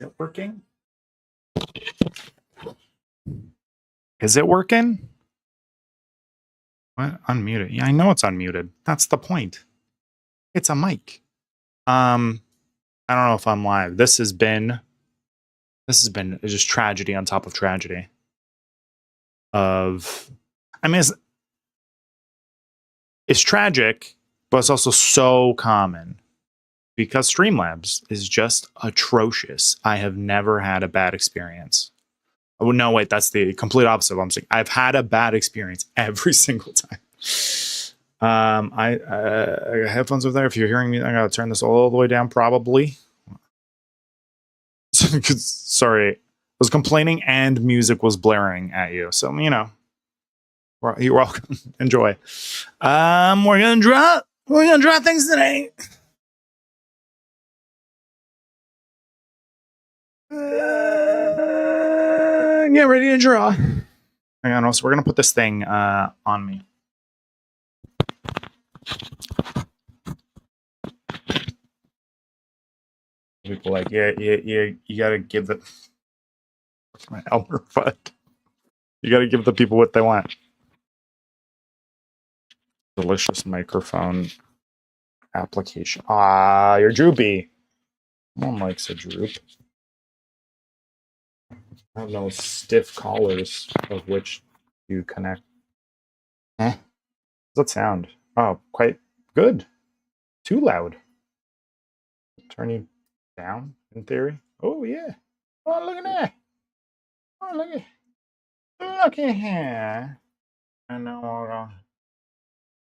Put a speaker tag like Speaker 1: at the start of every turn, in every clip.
Speaker 1: it working? Is it working? What? Unmuted. Yeah, I know it's unmuted. That's the point. It's a mic. I don't know if I'm live. This has been just tragedy on top of tragedy. I mean, it's tragic, but it's also so common because Streamlabs is just atrocious. I have never had a bad experience. Oh, no, wait, that's the complete opposite of what I'm saying. I've had a bad experience every single time. I got headphones over there. If you're hearing me, I gotta turn this all the way down, probably. Sorry, I was complaining and music was blaring at you. So, you know, you're welcome. Enjoy. We're gonna draw things today. Get ready to draw. Hang on, also, we're gonna put this thing on me. People like, yeah, you gotta give the my Elmer Fudd. You gotta give the people what they want. Delicious microphone application. Ah, you're droopy. No one likes a droop. I have no stiff collars of which you connect. Does that sound? Oh, quite good. Too loud. Turn you down, in theory. Oh, yeah. Oh, look at that. Oh, look at here. And now,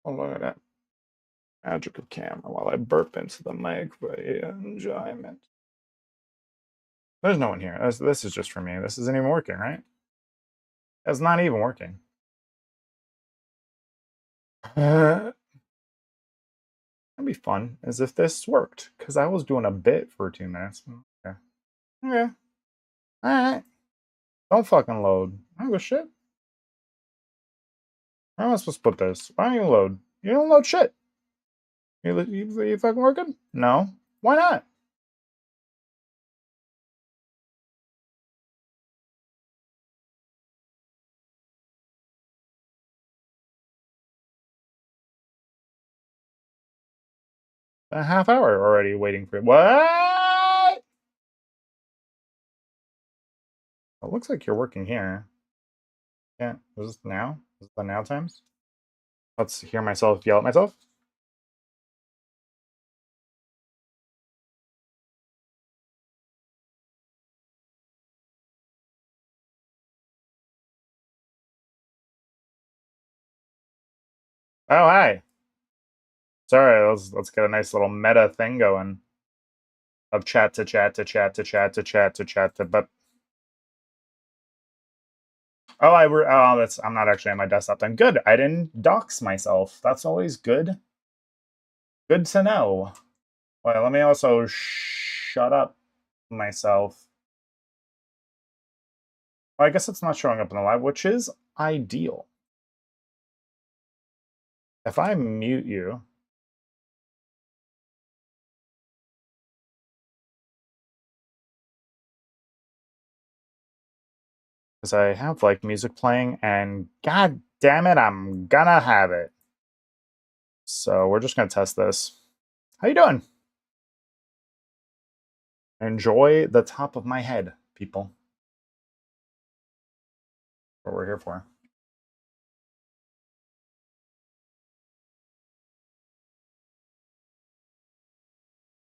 Speaker 1: oh, look at that magical camera while I burp into the mic for enjoyment. There's no one here. This is just for me. This isn't even working, right? It's not even working. That'd be fun, as if this worked, because I was doing a bit for 2 minutes. Okay. Okay. Alright. Don't fucking load. I don't give a shit. How am I supposed to put this? Why don't you load? You don't load shit. You fucking working? No. Why not? A half hour already waiting for it. What? It looks like you're working here. Yeah. Is this now? Is it the now times? Let's hear myself yell at myself. Oh, hi. Sorry, let's get a nice little meta thing going. Of chat to chat to chat to chat to chat to chat to but oh I'm not actually on my desktop then. Good. I didn't dox myself. That's always good. Good to know. Well, let me also shut up myself. Well, I guess it's not showing up in the live, which is ideal. If I mute you, because I have like music playing, and god damn it, I'm gonna have it. So we're just gonna test this. How you doing? Enjoy the top of my head, people. What we're here for.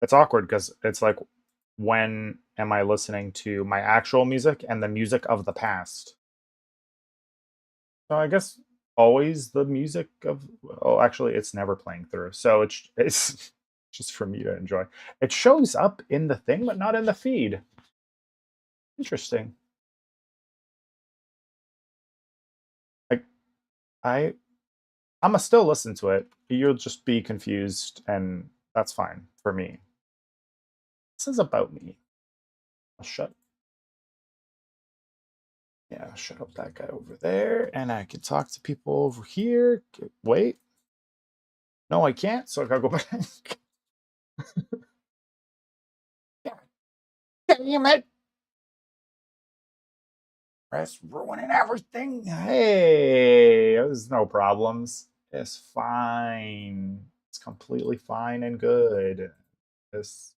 Speaker 1: It's awkward because it's like, when am I listening to my actual music and the music of the past? So I guess always the music of. Oh, actually, it's never playing through. So it's just for me to enjoy. It shows up in the thing, but not in the feed. Interesting. Like I'ma still listen to it. You'll just be confused, and that's fine for me. This is about me. I'll shut. Yeah, shut up that guy over there, and I can talk to people over here. Wait. No, I can't, so I gotta go back. damn it! Press ruining everything. Hey, there's no problems. It's fine. It's completely fine and good. This,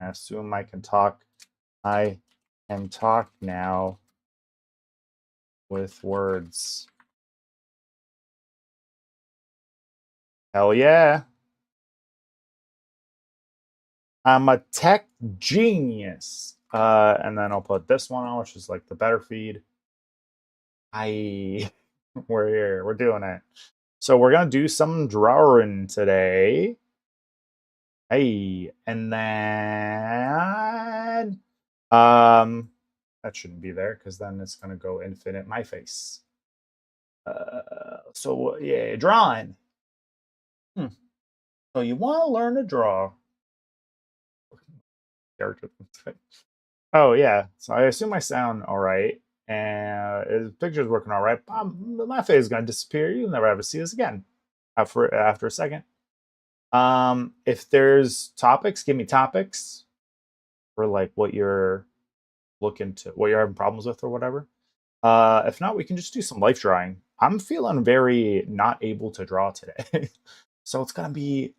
Speaker 1: I assume I can talk. I can talk now with words. Hell yeah. I'm a tech genius. And then I'll put this one on, which is like the better feed. We're here. We're doing it. So we're gonna do some drawing today. Hey, and then that shouldn't be there because then it's gonna go infinite my face. So yeah, drawing. So you want to learn to draw? Oh yeah. So I assume I sound all right, and the picture's working all right. My face is gonna disappear. You'll never ever see this again. After a second. If there's topics, give me topics for like what you're what you're having problems with or whatever. If not, we can just do some life drawing. I'm feeling very not able to draw today. So it's gonna be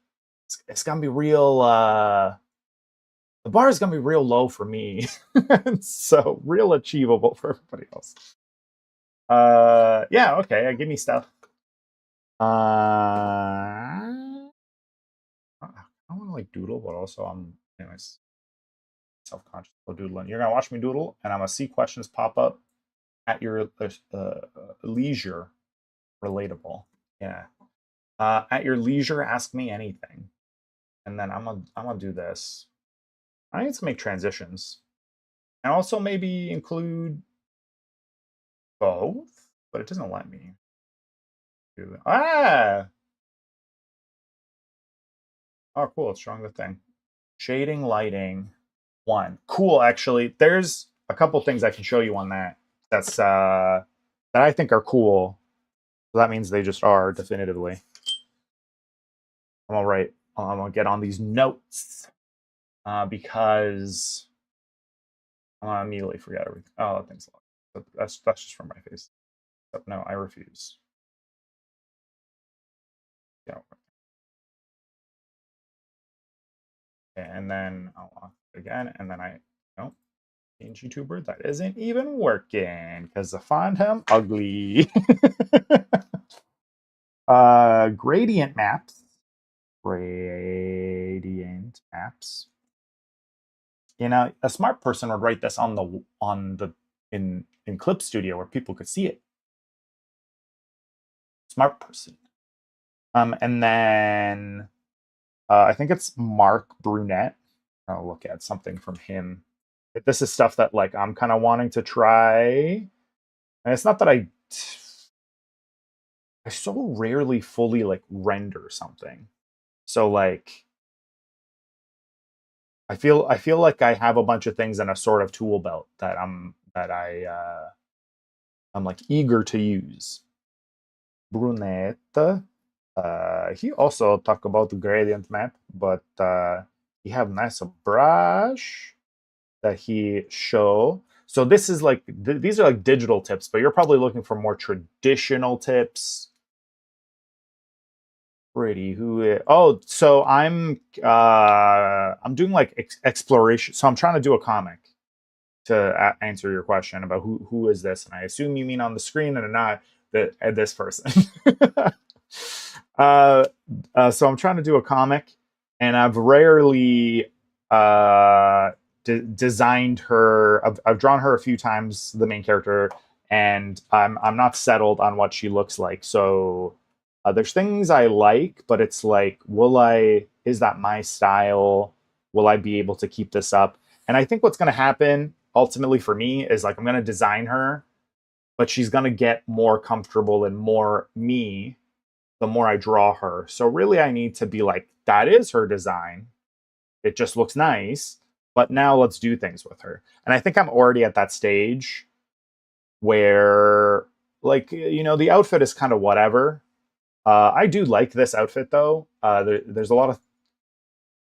Speaker 1: real the bar is gonna be real low for me. So real achievable for everybody else. Yeah, okay, give me stuff. I don't want to like doodle, but also I'm anyways self-conscious of doodling. You're gonna watch me doodle, and I'm gonna see questions pop up at your leisure. Relatable, yeah. At your leisure, ask me anything, and then I'm gonna do this. I need to make transitions, and also maybe include both, but it doesn't let me do that. Oh, cool! It's showing the thing. Shading, lighting, one. Cool. Actually, there's a couple things I can show you on that. That I think are cool. So that means they just are definitively. I'm all right. I'm gonna get on these notes because I'm gonna immediately forget everything. Oh, thanks a lot. That's just from my face. But no, I refuse. Yeah. And then I'll off again, and then I no change YouTuber. That isn't even working because I find him ugly. Gradient maps. Gradient maps. You know, a smart person would write this on the in Clip Studio where people could see it. Smart person. And then I think it's Mark Brunette. I'll look at something from him. This is stuff that like I'm kind of wanting to try, and it's not that I so rarely fully like render something. So like I feel like I have a bunch of things in a sort of tool belt that I'm like eager to use. Brunette. He also talk about the gradient map, but he have nice brush that he show. So this is like these are like digital tips, but you're probably looking for more traditional tips. Pretty oh, so I'm doing like exploration. So I'm trying to do a comic to answer your question about who is this, and I assume you mean on the screen and not this person. So I'm trying to do a comic, and I've rarely designed her. I've drawn her a few times, the main character, and I'm not settled on what she looks like. So there's things I like, but it's like, is that my style? Will I be able to keep this up? And I think what's going to happen ultimately for me is like I'm going to design her, but she's going to get more comfortable and more me the more I draw her. So really I need to be like, that is her design. It just looks nice, but now let's do things with her. And I think I'm already at that stage where like, you know, the outfit is kind of whatever. I do like this outfit though. There's a lot of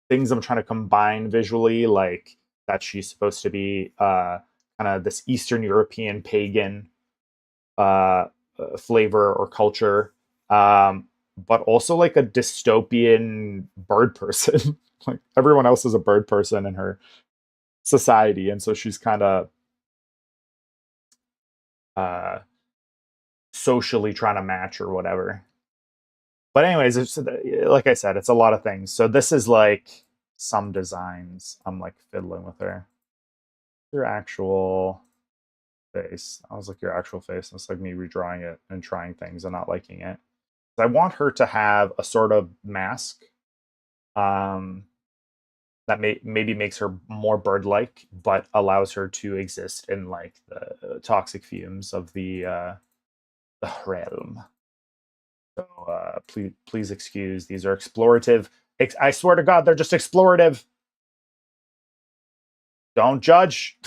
Speaker 1: things I'm trying to combine visually, like that she's supposed to be kind of this Eastern European pagan flavor or culture, but also like a dystopian bird person. Like everyone else is a bird person in her society, and so she's kind of uh, socially trying to match or whatever. But anyways, like I said, it's a lot of things. So this is like some designs. I'm like fiddling with her. Your actual face. I was like your actual face. It's like me redrawing it and trying things and not liking it. I want her to have a sort of mask um, that maybe makes her more bird-like, but allows her to exist in like the toxic fumes of the realm. So please excuse, these are explorative. I swear to God, they're just explorative. Don't judge.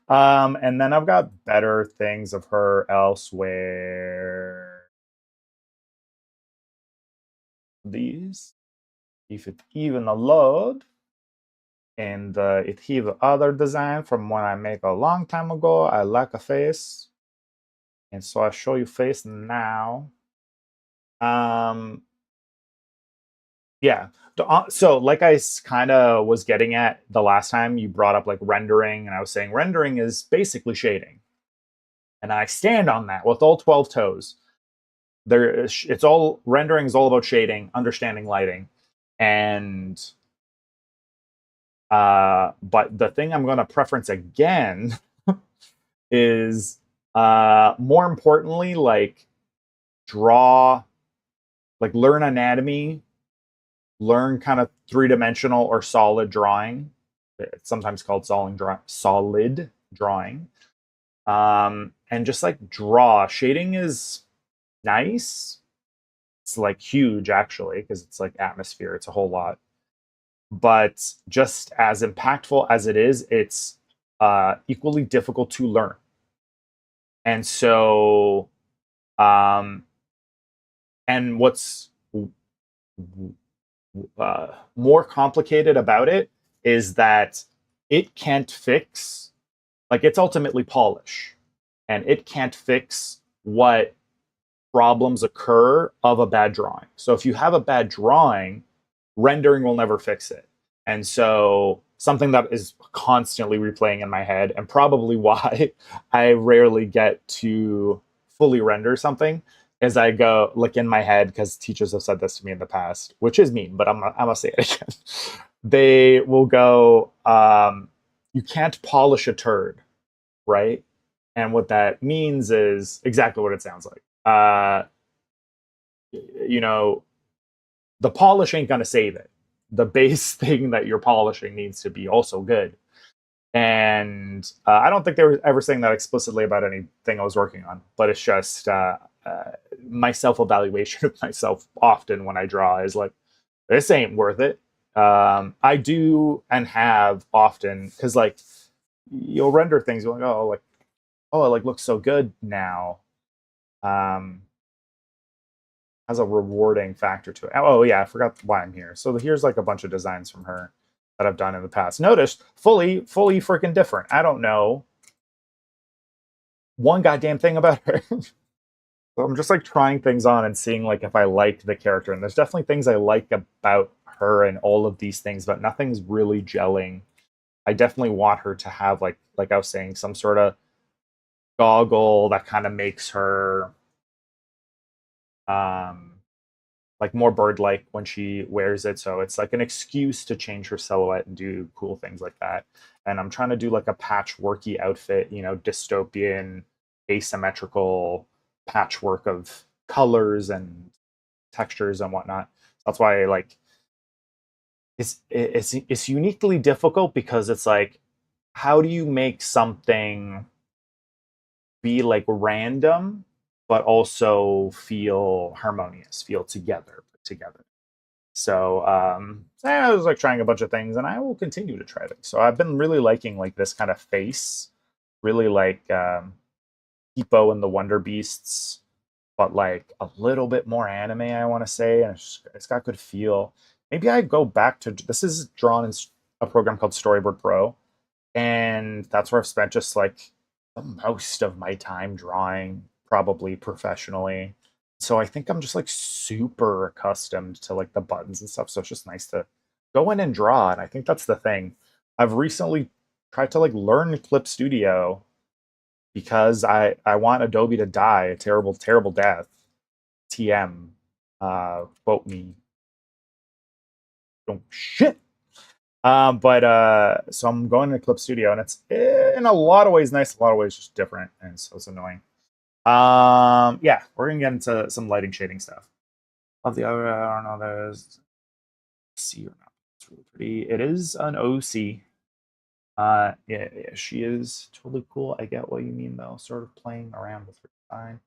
Speaker 1: And then I've got better things of her elsewhere. These, if it even load, and it have other design from one I make a long time ago. I like a face, and so I show you face now. Um, yeah. So like I kind of was getting at the last time you brought up like rendering, and I was saying rendering is basically shading, and I stand on that with all 12 toes. It's all rendering is all about shading, understanding lighting, and but the thing I'm going to preference again is more importantly like draw, like learn anatomy, learn kind of three-dimensional or solid drawing. It's sometimes called solid drawing. And just like draw. Shading is nice. It's like huge actually because it's like atmosphere. It's a whole lot. But just as impactful as it is, it's equally difficult to learn. And so um, and what's more complicated about it is that it can't fix, like, it's ultimately polish, and it can't fix what problems occur of a bad drawing. So if you have a bad drawing, rendering will never fix it. And so something that is constantly replaying in my head, and probably why I rarely get to fully render something, is I go like in my head, because teachers have said this to me in the past, which is mean, but I'm gonna say it again. They will go, you can't polish a turd, right? And what that means is exactly what it sounds like. You know, the polish ain't gonna save it. The base thing that you're polishing needs to be also good. And I don't think they were ever saying that explicitly about anything I was working on, but it's just my self evaluation of myself often when I draw is like, this ain't worth it. I do and have often, because like you'll render things, you're like, oh, it like looks so good now. Um, has a rewarding factor to it. Oh yeah, I forgot why I'm here. So here's like a bunch of designs from her that I've done in the past. Notice fully freaking different. I don't know one goddamn thing about her. So I'm just like trying things on and seeing like if I like the character. And there's definitely things I like about her and all of these things, but nothing's really gelling. I definitely want her to have like I was saying, some sort of goggle that kind of makes her um like more bird-like when she wears it. So it's like an excuse to change her silhouette and do cool things like that. And I'm trying to do like a patchworky outfit, dystopian, asymmetrical patchwork of colors and textures and whatnot. That's why like it's uniquely difficult because it's like, how do you make something be like random but also feel harmonious, feel put together. So I was like trying a bunch of things, and I will continue to try things. So I've been really liking like this kind of face, really like Hippo and the Wonder Beasts, but like a little bit more anime, I want to say, and it's got good feel. Maybe I go back to this is drawn in a program called Storyboard Pro, and that's where I've spent just like the most of my time drawing, probably professionally. So I think I'm just like super accustomed to like the buttons and stuff. So it's just nice to go in and draw. And I think that's the thing. I've recently tried to like learn Clip Studio because I want Adobe to die a terrible, terrible death. TM. Quote me. Don't shit. But so I'm going to Clip Studio, and it's in a lot of ways nice, a lot of ways just different, and so it's annoying. Yeah, we're gonna get into some lighting shading stuff. Of the other, I don't know, there's C or not. It's really pretty. It is an OC. Yeah, she is totally cool. I get what you mean though. Sort of playing around with her design.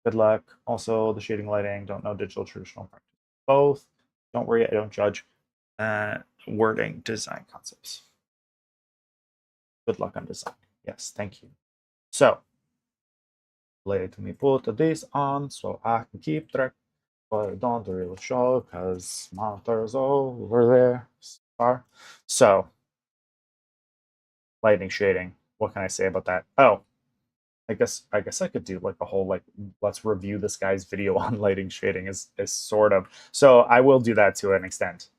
Speaker 1: Good luck. Also, the shading, lighting. Don't know digital, traditional, practice both. Don't worry, I don't judge. Wording, design concepts. Good luck on design. Yes, thank you. So, let me put this on so I can keep track, but I don't really show because monitor's over there. Are. So, lighting shading. What can I say about that? Oh, I guess I could do like a whole like let's review this guy's video on lighting shading is sort of so I will do that to an extent.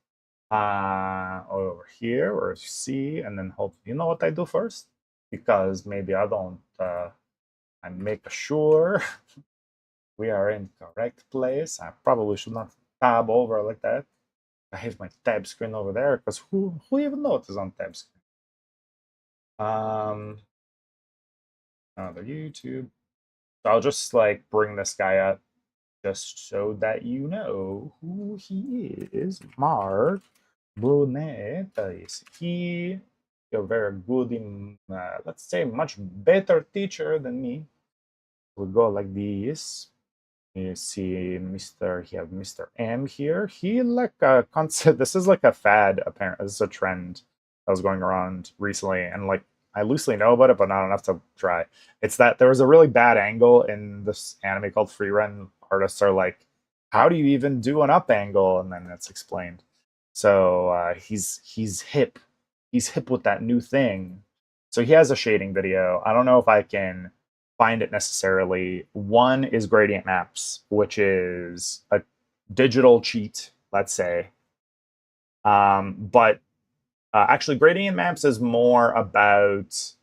Speaker 1: Over here or C, and then hope you know what I do first because maybe I don't. I make sure we are in correct place. I probably should not tab over like that. I have my tab screen over there because who even notices on tab screen? Another YouTube. So I'll just like bring this guy up just so that you know who he is. Mark Brunet is he a very good in let's say much better teacher than me. We go like this. You see Mr. He have Mr. M here. He like a concept. This is like a fad. Apparently, this is a trend that was going around recently, and like I loosely know about it, but not enough to try. It's that there was a really bad angle in this anime called Free Run. Artists are like, "How do you even do an up angle?" And then it's explained. So he's hip. He's hip with that new thing. So he has a shading video. I don't know if I can find it necessarily. One is gradient maps, which is a digital cheat, let's say. But actually, gradient maps is more about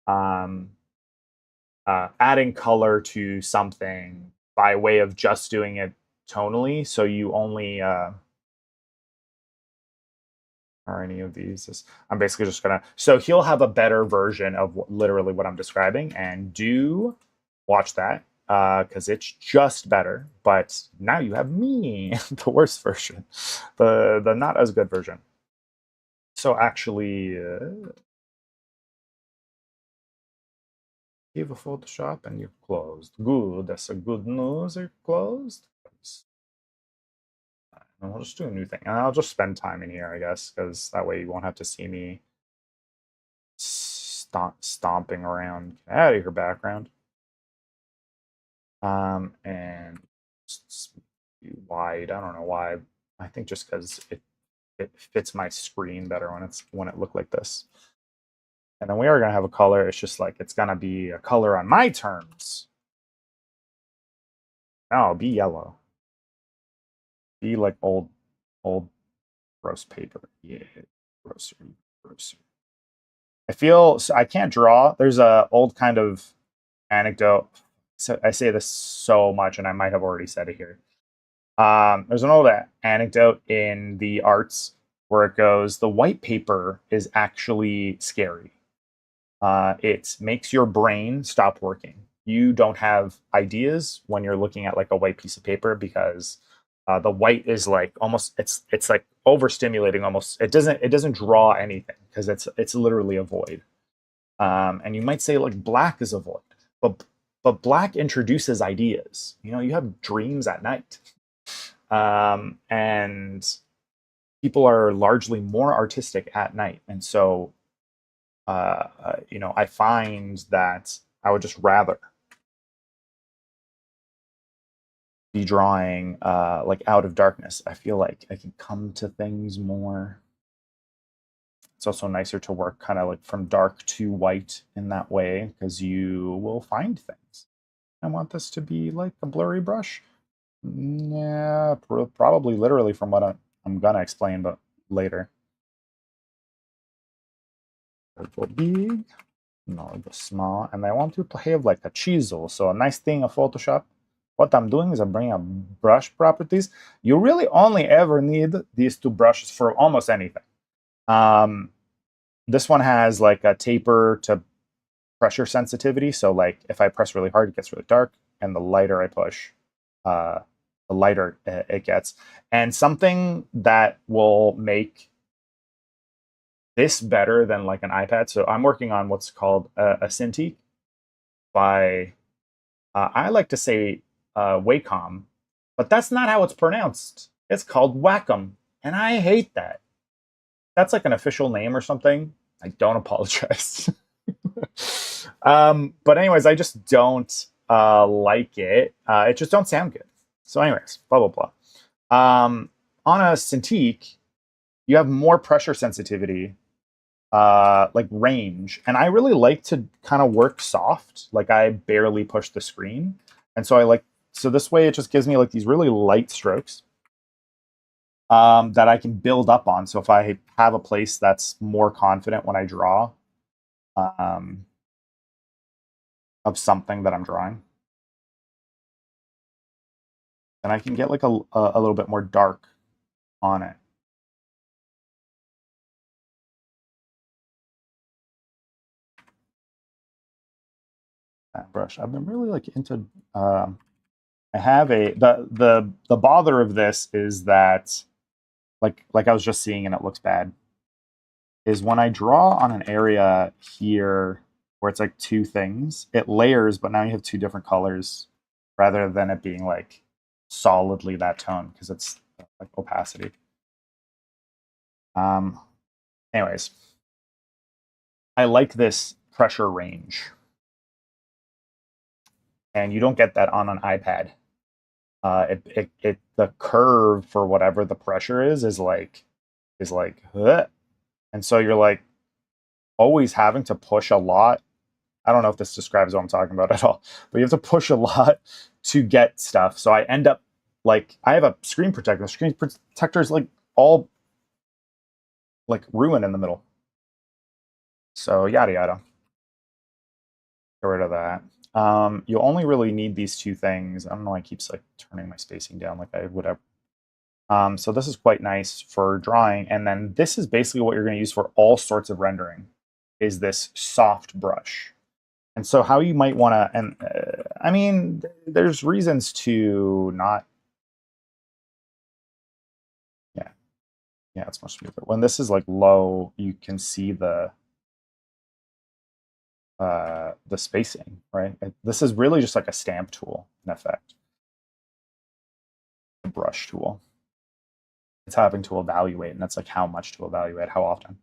Speaker 1: um, adding color to something by way of just doing it tonally. So you only or any of these. I'm basically just gonna. So he'll have a better version of literally what I'm describing, and do watch that because it's just better. But now you have me, the worst version, the not as good version. So actually, give a Photoshop and you're closed. Good. That's a good news. You're closed. And we'll just do a new thing. And I'll just spend time in here, I guess, because that way you won't have to see me stomping around. Get out of your background. And wide. I don't know why. I think just because it fits my screen better when it looked like this. And then we are gonna have a color. It's just like it's gonna be a color on my terms. Oh, be yellow. Be like old gross paper. Yeah, grosser. I feel so I can't draw. There's a old kind of anecdote. So I say this so much, and I might have already said it here. There's an old anecdote in the arts where it goes, the white paper is actually scary. It makes your brain stop working. You don't have ideas when you're looking at like a white piece of paper because the white is like almost it's like overstimulating almost. It doesn't draw anything because it's literally a void. And you might say like black is a void, but black introduces ideas. You know, you have dreams at night, and people are largely more artistic at night, and so I find that I would just rather be drawing like out of darkness. I feel like I can come to things more. It's also nicer to work kind of like from dark to white in that way because you will find things. I want this to be like a blurry brush. Yeah, probably literally from what I'm gonna explain, but later. Go big, no, go small, and I want to have like a chisel. So a nice thing of Photoshop. What I'm doing is I'm bringing up brush properties. You really only ever need these two brushes for almost anything. This one has like a taper to pressure sensitivity. So like if I press really hard, it gets really dark, and the lighter I push, the lighter it gets. And something that will make this better than like an iPad. So I'm working on what's called a Cintiq by, I like to say Wacom, but that's not how it's pronounced. It's called Wacom, and I hate that. That's like an official name or something. I don't apologize. But anyways, I just don't like it. It just don't sound good. So anyways, blah, blah, blah. On a Cintiq, you have more pressure sensitivity, like range. And I really like to kind of work soft. Like I barely push the screen. And so so this way it just gives me like these really light strokes that I can build up on. So if I have a place that's more confident when I draw of something that I'm drawing, then I can get like a little bit more dark on it. That brush. I've been really like into. I have the bother of this is that like I was just seeing and it looks bad. Is when I draw on an area here where it's like two things, it layers, but now you have two different colors rather than it being like solidly that tone because it's like opacity. Anyways, I like this pressure range, and you don't get that on an iPad. The curve for whatever the pressure is like huh. And so you're like always having to push a lot. I don't know if this describes what I'm talking about at all, but you have to push a lot to get stuff. So I end up like I have a screen protector. The screen protector is like all like ruined in the middle. So yada yada. Get rid of that. You only really need these two things. I don't know why it keeps like turning my spacing down like I would have. So this is quite nice for drawing. And then this is basically what you're going to use for all sorts of rendering is this soft brush. And so how you might want to, and I mean, there's reasons to not. Yeah, it's much smoother. When this is like low, you can see the spacing, right? This is really just like a stamp tool in effect. A brush tool. It's having to evaluate, and that's like how much to evaluate, how often.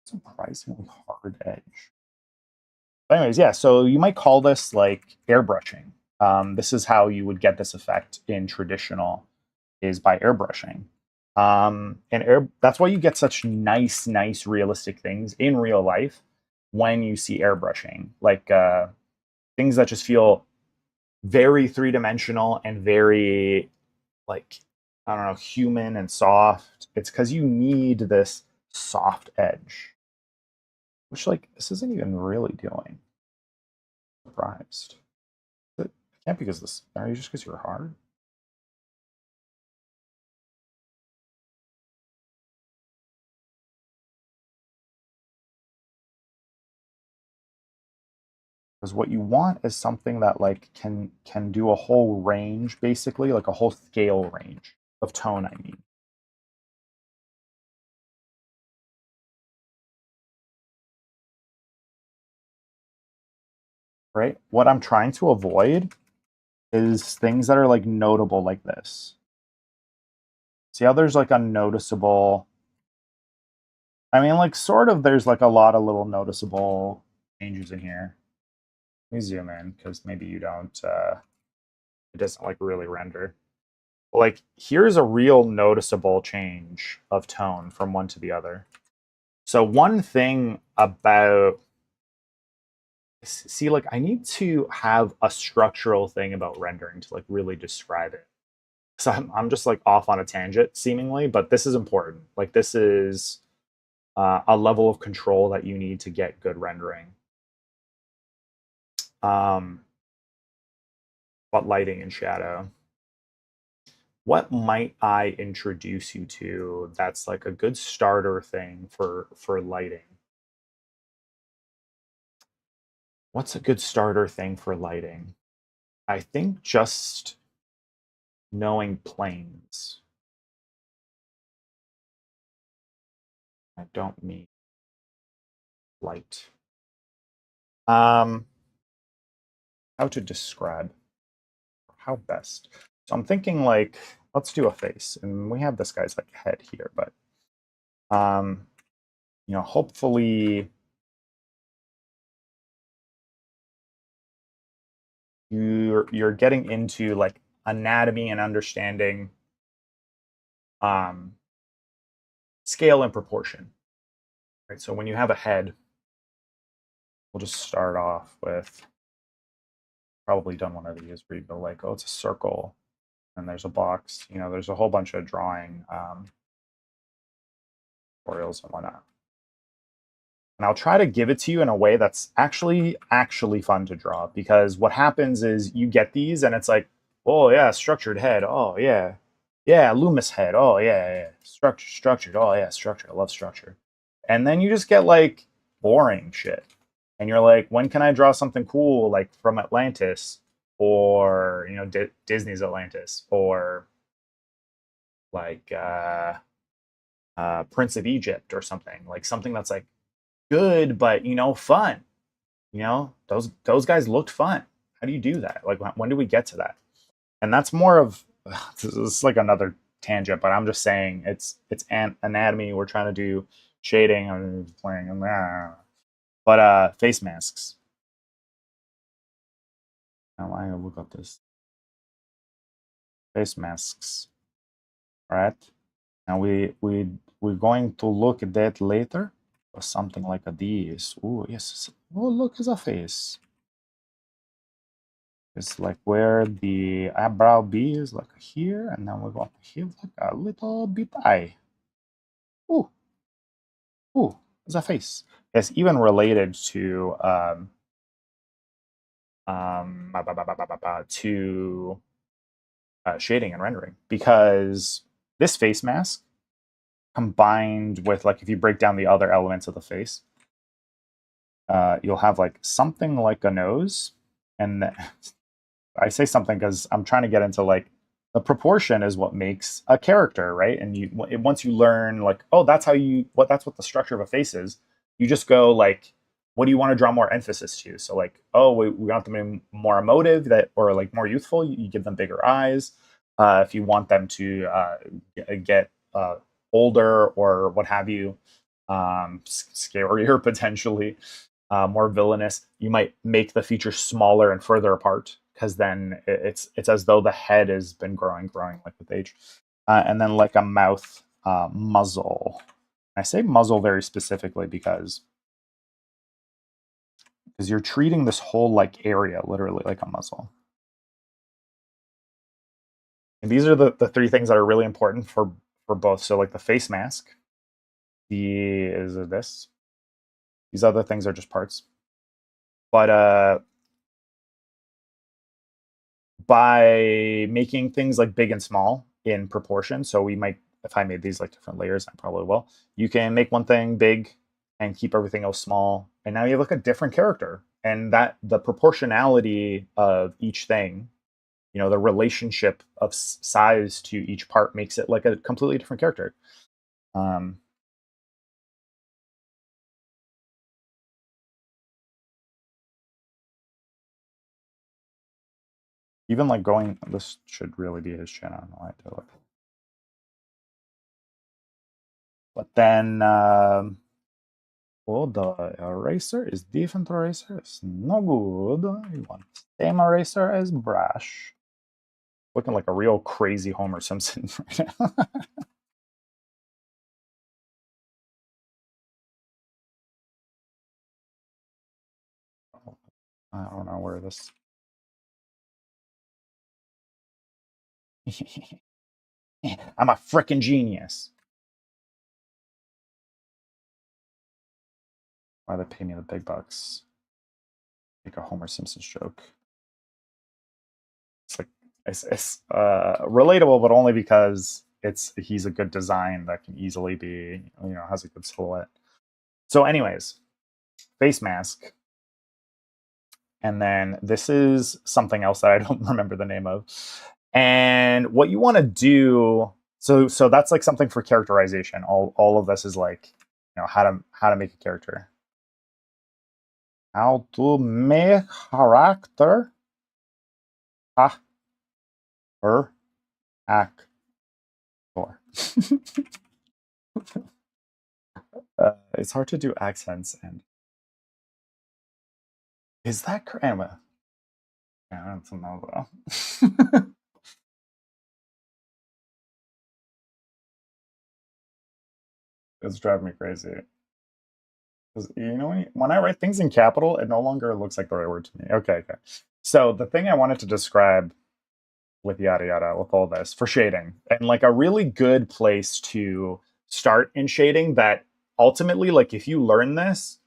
Speaker 1: Surprisingly hard edge. But anyways, yeah, so you might call this like airbrushing. This is how you would get this effect in traditional, is by airbrushing. That's why you get such nice, realistic things in real life when you see airbrushing. Like things that just feel very three-dimensional and very like, I don't know, human and soft. It's because you need this soft edge, which like this isn't even really doing. I'm surprised. It can't be because this. Are you just because you're hard? Because what you want is something that like can do a whole range, basically, like a whole scale range of tone, I mean. Right? What I'm trying to avoid is things that are like notable like this. See how there's like a noticeable, I mean, like sort of there's like a lot of little noticeable changes in here. Let me zoom in because maybe you don't, it doesn't like really render. Like, here's a real noticeable change of tone from one to the other. So one thing about, see, like, I need to have a structural thing about rendering to like really describe it. So I'm just like off on a tangent seemingly, but this is important. Like, this is a level of control that you need to get good rendering. Um, but lighting and shadow. What might I introduce you to that's like a good starter thing for lighting? What's a good starter thing for lighting? I think just knowing planes. I don't mean light. Um, how to describe? How best? So I'm thinking like, let's do a face, and we have this guy's like head here, but um, hopefully you're getting into like anatomy and understanding um, scale and proportion, right? So when you have a head, we'll just start off with probably done one of these where you go like, oh, it's a circle, and there's a box. There's a whole bunch of drawing tutorials and whatnot. And I'll try to give it to you in a way that's actually fun to draw, because what happens is you get these and it's like, oh yeah, structured head. Oh yeah. Yeah, Loomis head. Oh yeah, yeah. Structured. Oh yeah, structure. I love structure. And then you just get like boring shit. And you're like, when can I draw something cool like from Atlantis, or Disney's Atlantis, or like Prince of Egypt, or something that's like good but fun. Those guys looked fun. How do you do that? Like, when do we get to that? And that's more of this is like another tangent, but I'm just saying it's anatomy. We're trying to do shading and playing, but face masks. Now I look up this face masks, right? And we're going to look at that later, or something like a this. Oh yes. Oh, look, it's a face. It's like where the eyebrow B is, like here, and then we go up here like a little bit eye. Ooh, ooh, it's a face. It's even related to to shading and rendering, because this face mask combined with, like, if you break down the other elements of the face, you'll have like something like a nose, and I say something because I'm trying to get into like the proportion is what makes a character, right? And once you learn like, oh, that's what the structure of a face is, you just go like, what do you want to draw more emphasis to? So like, oh, we want them to be more emotive, that, or like more youthful, you give them bigger eyes. If you want them to get older or what have you, scarier potentially, more villainous, you might make the features smaller and further apart, because then it's as though the head has been growing like with age. And then like a mouth, muzzle. I say muzzle very specifically because you're treating this whole like area literally like a muzzle. And these are the three things that are really important for both. So like the face mask, is this. These other things are just parts. But by making things like big and small in proportion. So we might, if I made these like different layers, I probably will. You can make one thing big and keep everything else small, and now you have like a different character. And that the proportionality of each thing, the relationship of size to each part, makes it like a completely different character. Um, Even like going, this should really be his chin. I don't know why I do it. But then oh, the eraser is different eraser. It's no good. You want same eraser as brush. Looking like a real crazy Homer Simpson right now. I don't know where this. I'm a freaking genius. Why they pay me the big bucks? Make a Homer Simpson joke. It's like it's relatable, but only because he's a good design that can easily be, has a good silhouette. So, anyways, face mask, and then this is something else that I don't remember the name of. And what you want to do, so that's like something for characterization. All of this is like, how to make a character. How to make character. Ah, her, actor. It's hard to do accents, and is that correct? Yeah, I don't know though. It's driving me crazy. Because when I write things in capital, it no longer looks like the right word to me. Okay, okay. So the thing I wanted to describe with yada yada, with all this for shading, and like a really good place to start in shading that ultimately, like if you learn this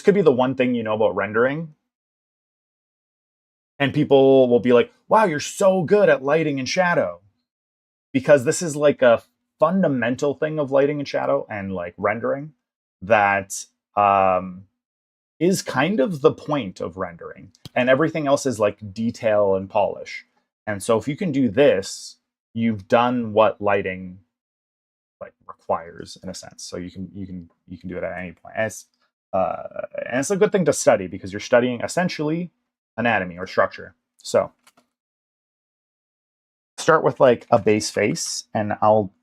Speaker 1: could be the one thing you know about rendering. And people will be like, wow, you're so good at lighting and shadow. Because this is like a fundamental thing of lighting and shadow and like rendering that is kind of the point of rendering. And everything else is like detail and polish. And so if you can do this, you've done what lighting like requires in a sense. So you can do it at any point. And it's a good thing to study because you're studying essentially anatomy or structure. So start with like a base face, and I'll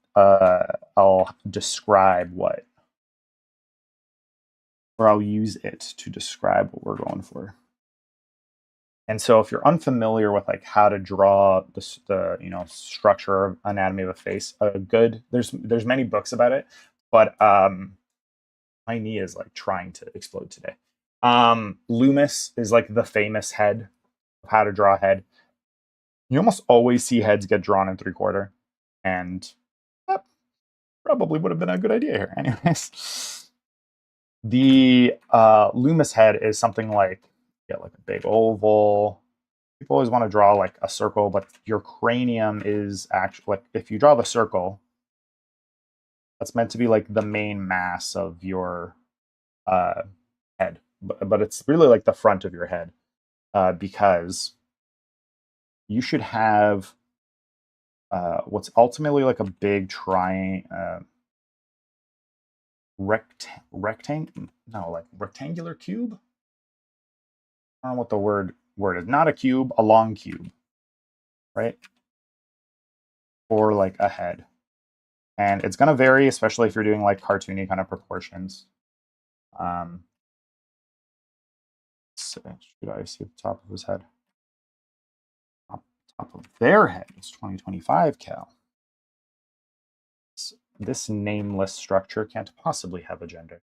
Speaker 1: describe what, or I'll use it to describe what we're going for. And so if you're unfamiliar with like how to draw the structure of anatomy of a face, there's many books about it, but my knee is like trying to explode today. Loomis is like the famous head of how to draw a head. You almost always see heads get drawn in 3/4, and that probably would have been a good idea here. Anyways, the Loomis head is something like like a big oval. People always want to draw like a circle, but your cranium is actually like if you draw the circle, that's meant to be like the main mass of your head, but it's really like the front of your head because you should have what's ultimately like a big rectangular cube. I don't know what the word is. Not a cube, a long cube, right? Or like a head. And it's going to vary, especially if you're doing like cartoony kind of proportions. So should I see the top of his head? Top of their head is 2025 cal. This nameless structure can't possibly have a gender,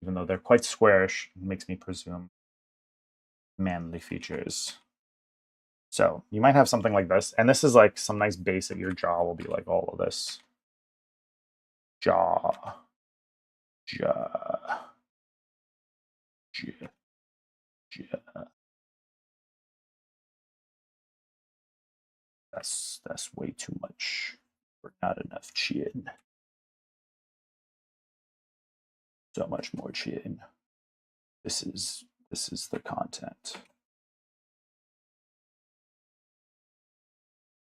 Speaker 1: even though they're quite squarish. It makes me presume manly features. So you might have something like this, and this is like some nice base that your jaw will be like all of this. Jaw. That's way too much. Or not enough chin. So much more chin. This is the content.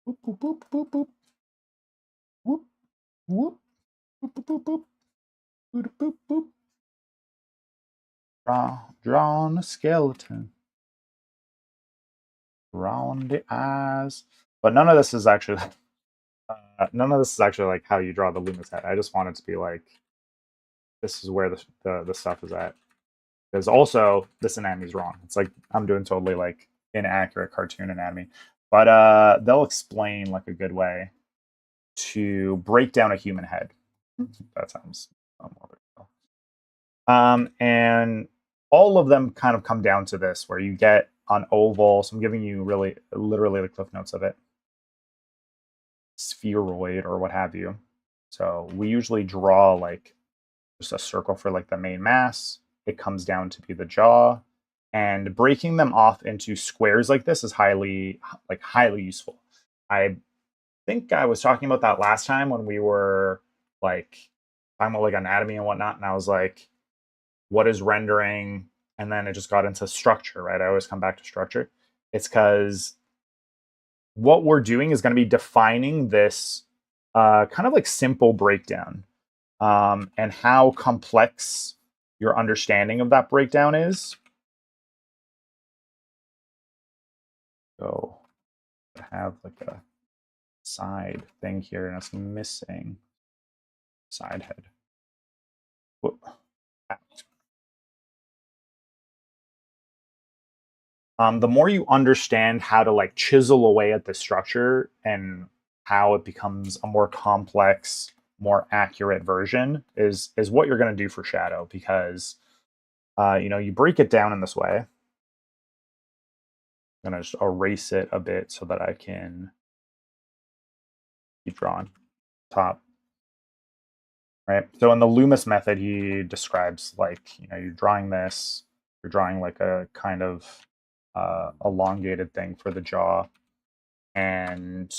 Speaker 1: Boop boop boop boop boop. Whoop whoop boop boop boop boop. Boop boop boop. Drawn a skeleton. Round the eyes. But none of this is actually like how you draw the Loomis head. I just want it to be like this is where the stuff is at. Because also this anatomy is wrong. It's like I'm doing totally like inaccurate cartoon anatomy. But they'll explain like a good way to break down a human head. That sounds more. And all of them kind of come down to this, where you get an oval. So I'm giving you really, literally the cliff notes of it, spheroid or what have you. So we usually draw like just a circle for like the main mass. It comes down to be the jaw, and breaking them off into squares like this is highly useful. I think I was talking about that last time when we were like talking about like anatomy and whatnot, and I was like, what is rendering? And then it just got into structure, right? I always come back to structure. It's because what we're doing is going to be defining this kind of like simple breakdown, and how complex your understanding of that breakdown is. So I have like a side thing here, and it's missing side head. Whoop. The more you understand how to like chisel away at the structure and how it becomes a more complex, more accurate version is what you're going to do for shadow, because you break it down in this way. I'm going to just erase it a bit so that I can keep drawing top. Right. So in the Loomis method, he describes like, you're drawing this, you're drawing like a kind of elongated thing for the jaw, and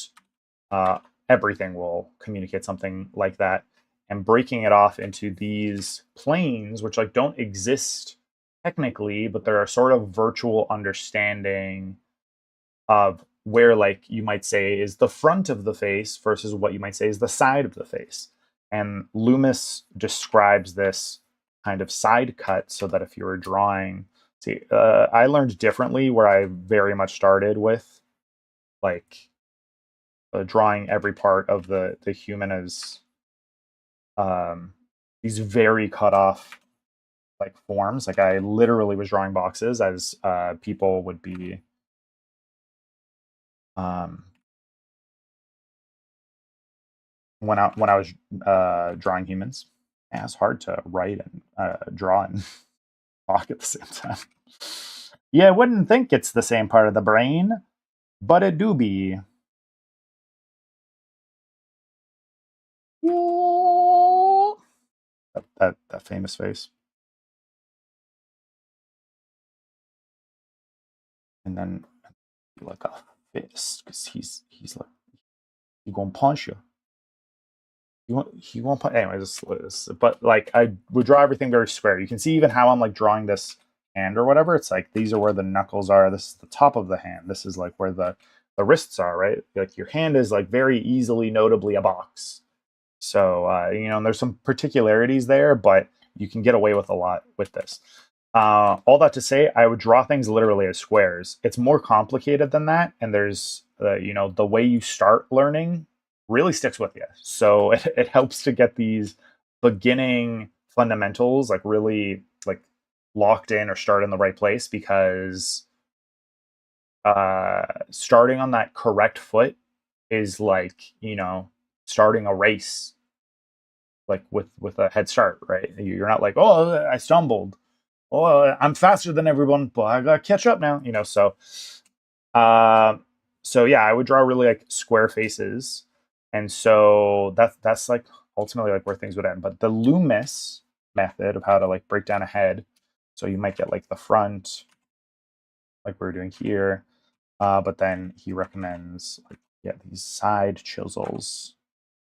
Speaker 1: everything will communicate something like that. And breaking it off into these planes, which like don't exist technically, but they're a sort of virtual understanding of where like you might say is the front of the face versus what you might say is the side of the face. And Loomis describes this kind of side cut so that if you were drawing, I learned differently, where I very much started with like drawing every part of the human as these very cut off like forms. Like I literally was drawing boxes as people would be when I was drawing humans. Yeah, it's hard to write and draw and talk at the same time. Yeah, I wouldn't think it's the same part of the brain, but it do be. That famous face. And then like a fist, because he's like, he gonna punch you. He won't put anyways. But like I would draw everything very square. You can see even how I'm like drawing this hand or whatever. It's like these are where the knuckles are. This is the top of the hand. This is like where the wrists are. Right, like your hand is like very easily notably a box. So and there's some particularities there, but you can get away with a lot with this. All that to say, I would draw things literally as squares. It's more complicated than that, and there's the way you start learning really sticks with you. So it helps to get these beginning fundamentals like really like locked in or start in the right place, because starting on that correct foot is like starting a race like with a head start, right? You're not like, oh, I stumbled, oh, I'm faster than everyone, but I gotta catch up now, uh, so yeah, I would draw really like square faces, and so that's like ultimately like where things would end. But the Loomis method of how to like break down a head, so you might get like the front, like we're doing here, but then he recommends like these side chisels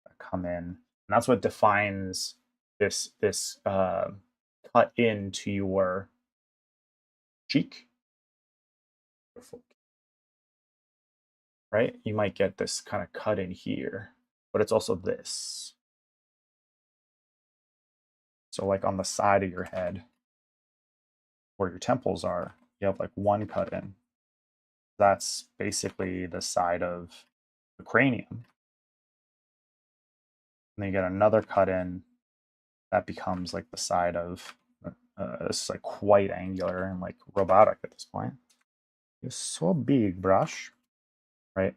Speaker 1: that come in, and that's what defines this cut into your cheek, right? You might get this kind of cut in here, but it's also this. So like on the side of your head where your temples are, you have like one cut in. That's basically the side of the cranium. And then you get another cut in that becomes like the side of it's like quite angular and like robotic at this point. It's so big, brush. right?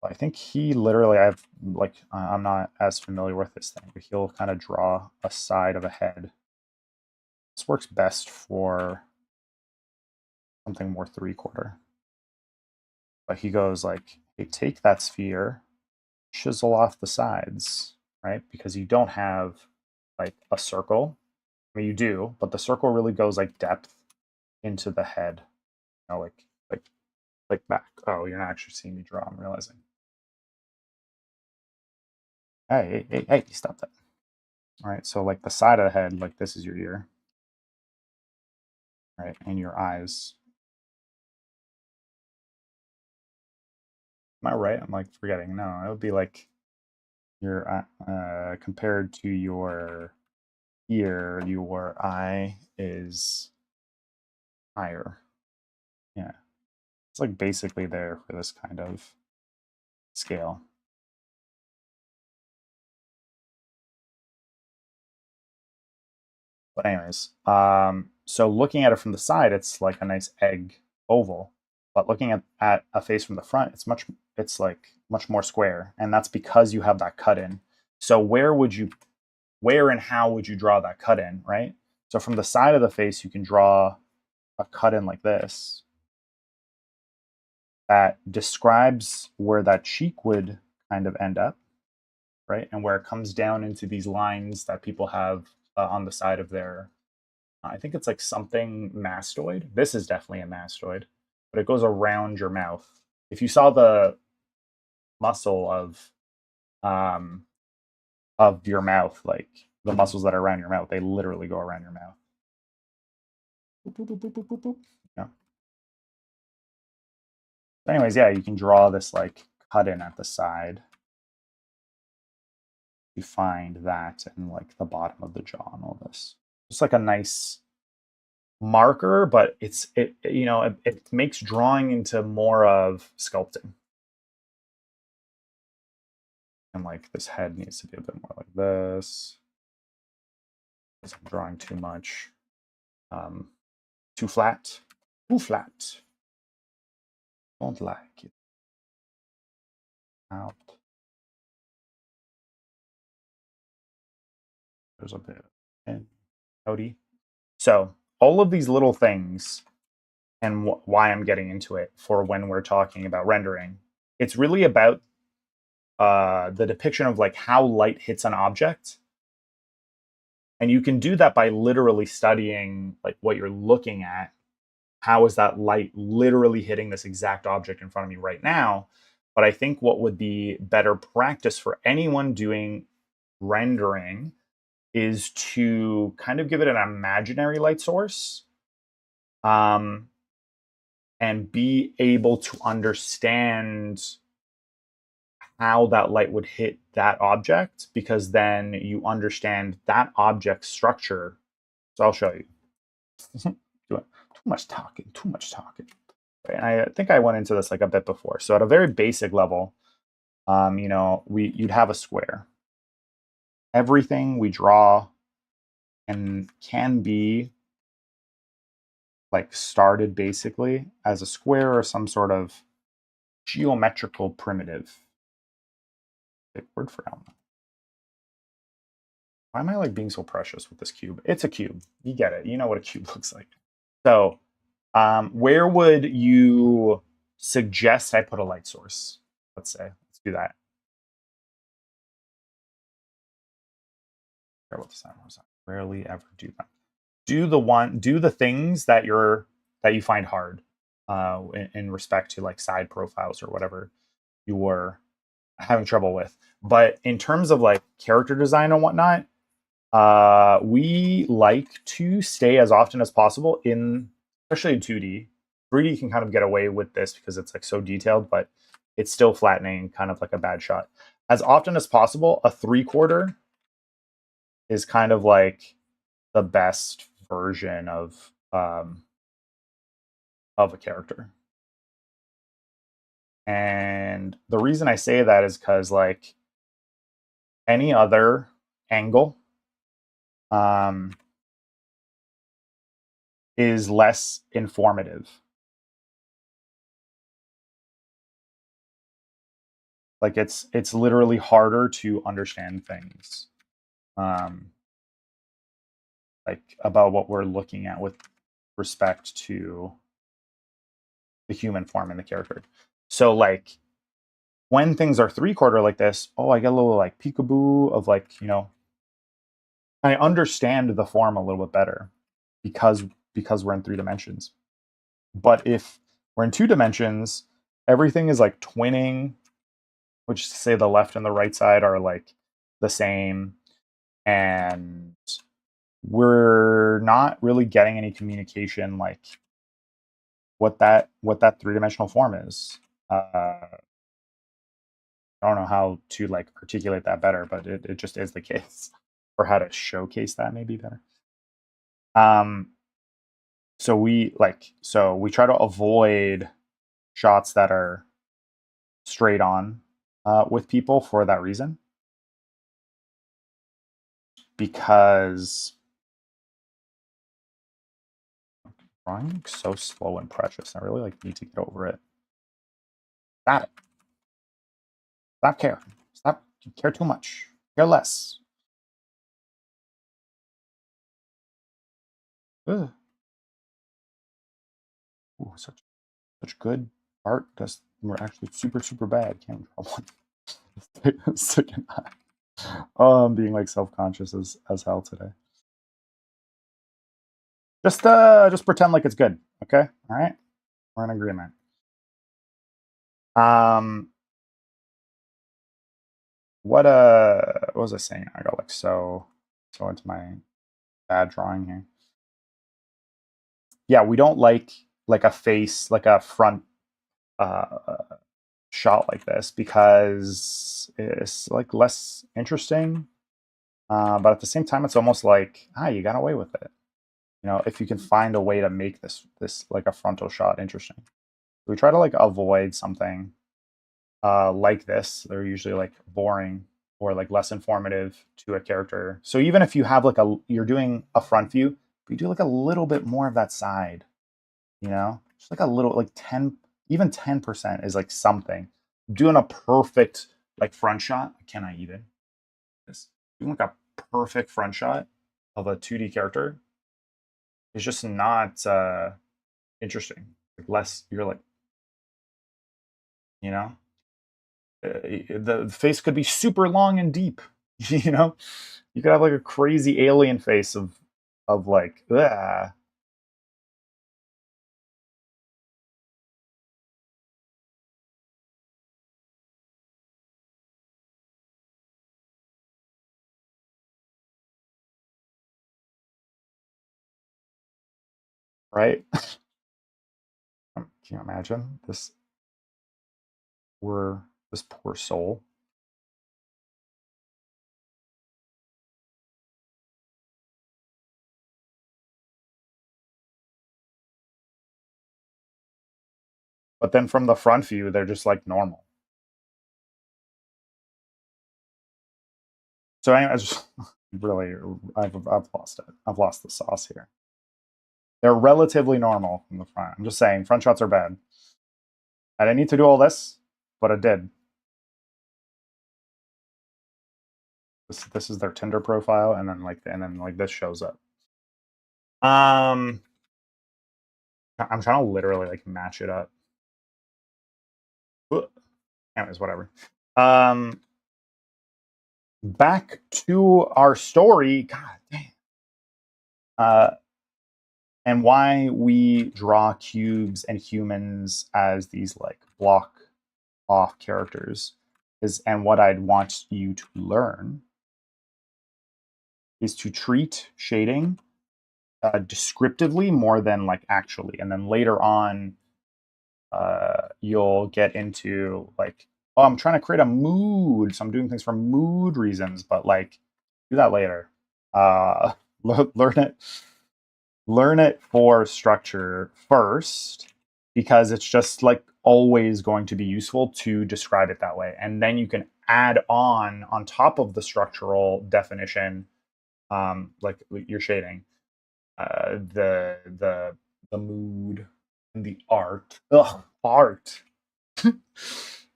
Speaker 1: I think he literally, I'm not as familiar with this thing, but he'll kind of draw a side of a head. This works best for something more 3/4. But he goes like, hey, take that sphere, chisel off the sides, right? Because you don't have like a circle. I mean, you do, but the circle really goes like depth into the head, like like back. Oh, you're not actually seeing me draw. I'm realizing. Hey, stop that. All right, so like the side of the head, like this is your ear, right, and your eyes. Am I right? I'm like forgetting. No, it would be like your compared to your ear, your eye is higher. Yeah, it's like basically there for this kind of scale. But anyways, so looking at it from the side, it's like a nice egg oval. But looking at a face from the front, it's like much more square, and that's because you have that cut in. So where and how would you draw that cut in, right? So from the side of the face, you can draw a cut in like this that describes where that cheek would kind of end up, right? And where it comes down into these lines that people have on the side of their, I think it's like something mastoid. This is definitely a mastoid, but it goes around your mouth. If you saw the muscle of your mouth, like the muscles that are around your mouth, they literally go around your mouth. Boop, boop, boop, boop, boop, boop. Yeah. Anyways, yeah, you can draw this like cut in at the side. You find that in like the bottom of the jaw and all this. It's like a nice marker, but it makes drawing into more of sculpting. And like this head needs to be a bit more like this. Because I'm drawing too much. Too flat. Too flat. Don't like it. Out. There's a bit. And howdy. So all of these little things and why I'm getting into it for when we're talking about rendering. It's really about the depiction of like how light hits an object, and you can do that by literally studying like what you're looking at. How is that light literally hitting this exact object in front of me right now? But I think what would be better practice for anyone doing rendering is to kind of give it an imaginary light source, um, and be able to understand how that light would hit that object, because then you understand that object structure. So I'll show you. Too much talking, too much talking. And I think I went into this like a bit before. So at a very basic level, you'd have a square. Everything we draw and can be like started basically as a square or some sort of geometrical primitive. Big word for element. Why am I like being so precious with this cube? It's a cube. You get it. You know what a cube looks like. So, where would you suggest I put a light source? Let's say. Let's do that. Rarely ever do that. Do the things that you find hard in respect to like side profiles or whatever you're having trouble with. But in terms of like character design and whatnot, we like to stay as often as possible especially in 2D. 3D can kind of get away with this because it's like so detailed, but it's still flattening, kind of like a bad shot. As often as possible, a 3/4 is kind of like the best version of a character. And the reason I say that is because like any other angle is less informative. Like it's literally harder to understand things, um, like about what we're looking at with respect to the human form and the character. So like when things are three-quarter like this, oh, I get a little like peekaboo of like, I understand the form a little bit better because we're in 3 dimensions. But if we're in 2 dimensions, everything is like twinning, which is to say the left and the right side are like the same, and we're not really getting any communication like what that 3 dimensional form is. I don't know how to like articulate that better, but it just is the case, or how to showcase that maybe better. Um, so we try to avoid shots that are straight on with people for that reason, because drawing so slow and precious. I really like need to get over it. Stop it. Stop caring. Stop care too much. Care less. Ugh. Ooh, such good art. That's we're actually super bad. Can't draw one. Second eye. Oh, I'm being like self-conscious as hell today. Just pretend like it's good. Okay? All right? We're in agreement. Um what was I saying? I got like so into my bad drawing here. Yeah, we don't like a face, like a front uh shot like this because it's like less interesting. But at the same time, it's almost like you got away with it. If you can find a way to make this like a frontal shot interesting. We try to like avoid something like this. They're usually like boring or like less informative to a character. So even if you have like you're doing a front view, but you do like a little bit more of that side, just like a little, like 10, even 10% is like something. Doing a perfect like front shot, can I even? This doing like a perfect front shot of a 2D character is just not interesting. Like less, you're like, you know, the face could be super long and deep. You could have like a crazy alien face of like, right? Can you imagine this poor soul? But then from the front view, they're just like normal. So anyway, I just really, I've lost it. I've lost the sauce here. They're relatively normal from the front. I'm just saying, front shots are bad. I didn't need to do all this, but it did. This is their Tinder profile, and then this shows up. Um, I'm trying to literally like match it up. Anyways, whatever. Back to our story. God damn. Uh, and why we draw cubes and humans as these like block off characters and what I'd want you to learn is to treat shading descriptively more than like actually, and then later on you'll get into like, oh, I'm trying to create a mood, so I'm doing things for mood reasons, but like do that later. uh learn it for structure first, because it's just like always going to be useful to describe it that way, and then you can add on top of the structural definition, like your shading, the mood and the art. Ugh, art.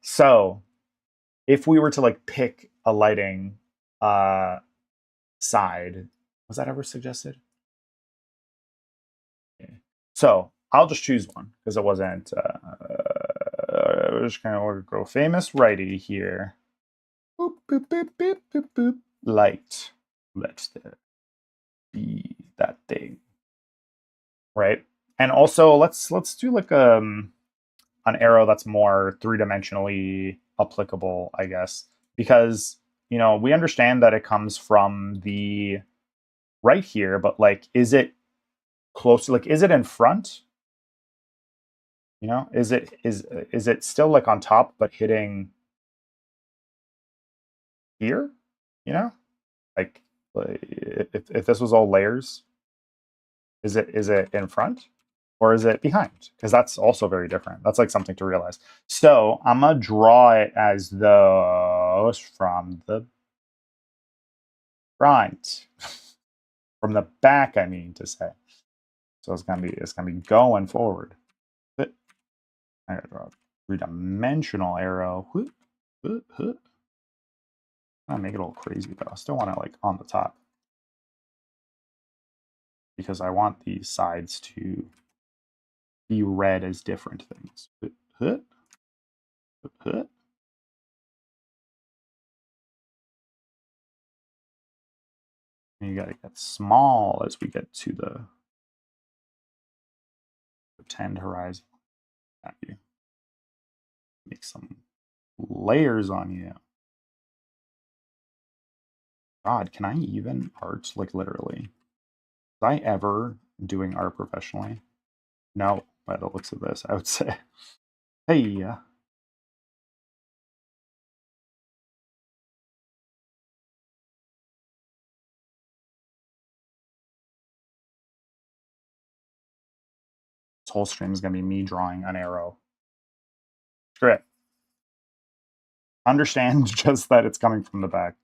Speaker 1: So if we were to like pick a lighting side, was that ever suggested? Yeah. So I'll just choose one because it wasn't. We're just gonna go famous righty here. Boop, boop, boop, boop, boop, boop. Light. Let's be that thing, right? And also let's do like an arrow that's more three-dimensionally applicable, I guess, because we understand that it comes from the right here, but like, is it close? Like, is it in front? Is it still like on top but hitting here? You know, like if this was all layers, is it in front or is it behind? Because that's also very different. That's like something to realize. So I'm gonna draw it as those from the front, from the back. I mean to say. So it's gonna be going forward. I gotta draw a three-dimensional arrow. I make it all crazy though. I still want it like on the top because I want these sides to be read as different things. And you gotta get small as we get to the pretend horizon. You make some layers on you. God, can I even art? Like literally. Was I ever doing art professionally? No, by the looks of this, I would say. Hey, this whole stream is gonna be me drawing an arrow. Great. Understand just that it's coming from the back.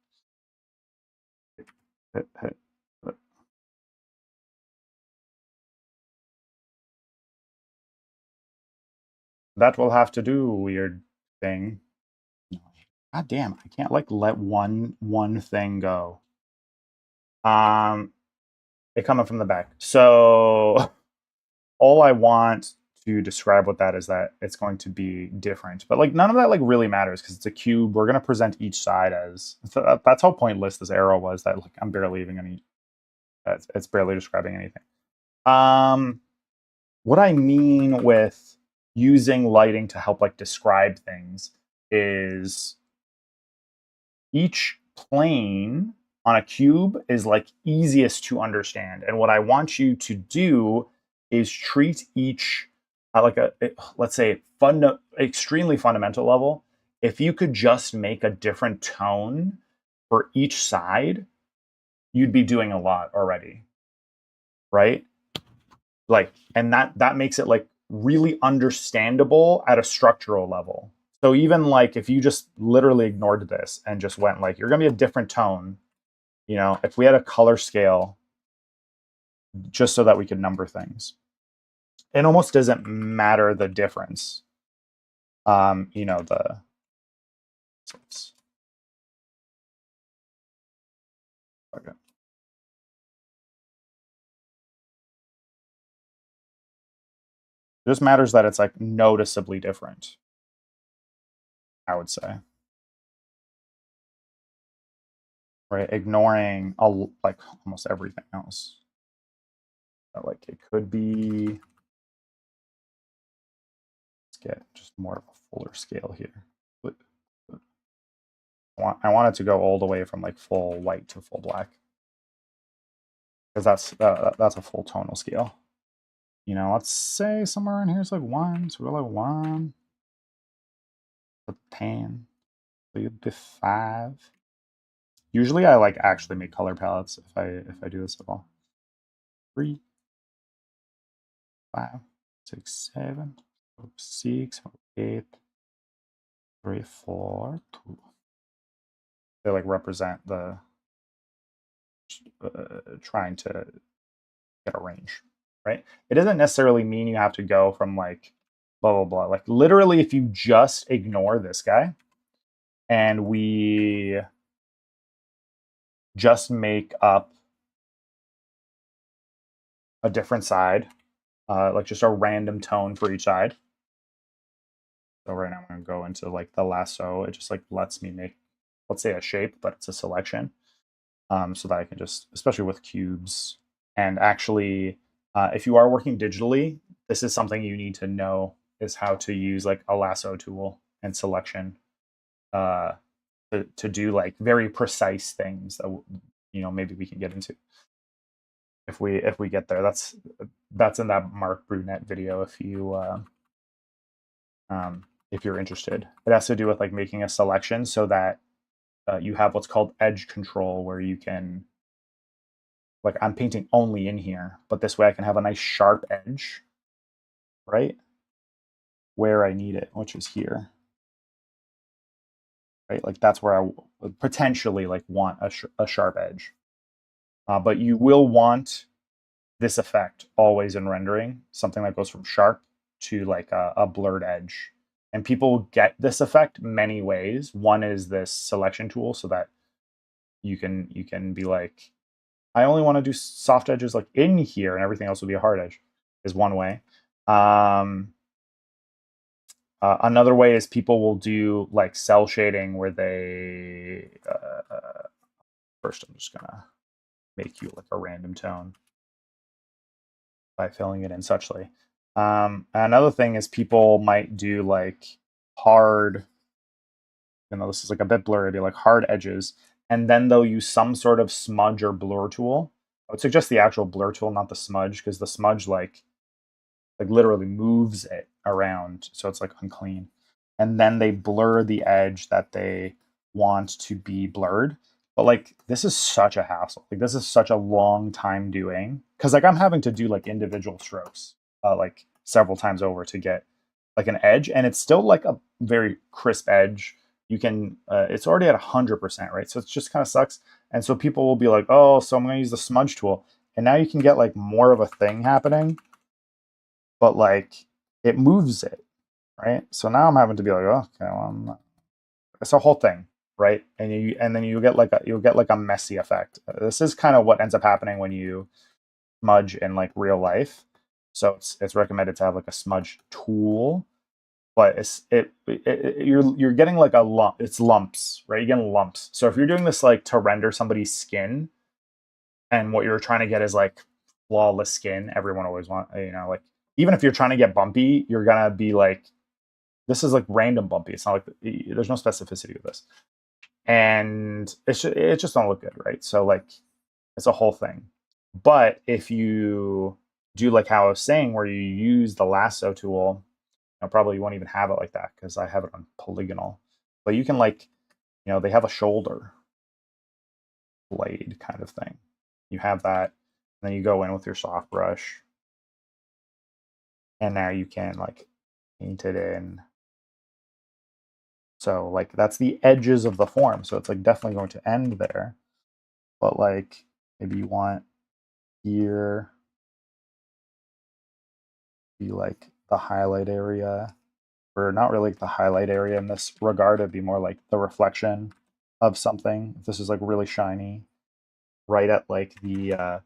Speaker 1: That will have to do, weird thing. God damn, I can't like let one thing go. It coming from the back. So all I want to describe what that is that it's going to be different. But like none of that like really matters because it's a cube. We're gonna present each side as that's how pointless this arrow was. That like I'm barely even gonna. It's barely describing anything. What I mean with using lighting to help like describe things is each plane on a cube is like easiest to understand. And what I want you to do is treat each like let's say extremely fundamental level. If you could just make a different tone for each side, you'd be doing a lot already, right? Like, and that makes it like really understandable at a structural level. So even like if you just literally ignored this and just went like, you're gonna be a different tone, if we had a color scale just so that we could number things, it almost doesn't matter the difference. The okay. It just matters that it's like noticeably different, I would say. Right? Ignoring like almost everything else. But like it could be, let's get just more of a fuller scale here. I want it to go all the way from like full white to full black because that's a full tonal scale. Let's say somewhere in here it's like 1, so we're like 1, 10, 5. Usually I like actually make color palettes if I do this at all. 3, 5, 6, 7, 6, 8, 3, 4, 2. They like represent the trying to get a range, right? It doesn't necessarily mean you have to go from like blah blah blah. Like literally, if you just ignore this guy, and we just make up a different side, like just a random tone for each side. So right now I'm going to go into like the lasso. It just like lets me make, let's say, a shape, but it's a selection, so that I can just, especially with cubes, and actually, if you are working digitally, this is something you need to know, is how to use like a lasso tool and selection, uh, to do like very precise things that maybe we can get into if we get there. That's in that Mark Brunette video if you're interested. It has to do with like making a selection so that you have what's called edge control, where you can, like, I'm painting only in here, but this way I can have a nice sharp edge, right, where I need it, which is here, right? Like that's where I potentially like want a sharp edge. But you will want this effect always in rendering, something that goes from sharp to like a blurred edge. And people get this effect many ways. One is this selection tool, so that you can be like, I only want to do soft edges like in here, and everything else will be a hard edge, is one way. Another way is people will do like cell shading, where they first I'm just gonna make you like a random tone by filling it in suchly. Another thing is people might do like hard, this is like a bit blurry, be like hard edges, and then they'll use some sort of smudge or blur tool. I would suggest the actual blur tool, not the smudge, because the smudge like literally moves it around, so it's like unclean. And then they blur the edge that they want to be blurred. But like this is such a hassle. Like this is such a long time doing, because like I'm having to do like individual strokes, like several times over to get like an edge, and it's still like a very crisp edge. You can, it's already at 100%, right? So it just kind of sucks. And so people will be like, oh, so I'm going to use the smudge tool, and now you can get like more of a thing happening, but like it moves it, right? So now I'm having to be like, oh, okay, well, it's a whole thing, right? And then you'll get like a messy effect. This is kind of what ends up happening when you smudge in like real life. So it's recommended to have like a smudge tool, but you're getting like a lump. It's lumps, right? You're getting lumps. So if you're doing this like to render somebody's skin, and what you're trying to get is like flawless skin, everyone always want, like, even if you're trying to get bumpy, you're gonna be like, this is like random bumpy. It's not like there's no specificity with this, and it just don't look good, right? So like it's a whole thing. But if you do like how I was saying, where you use the lasso tool, probably you won't even have it like that, because I have it on polygonal. But you can like, they have a shoulder blade kind of thing. You have that, and then you go in with your soft brush, and now you can like paint it in. So like that's the edges of the form. So it's like definitely going to end there. But like maybe you want here be like the highlight area, or not really the highlight area in this regard. It'd be more like the reflection of something. If this is like really shiny, right at like the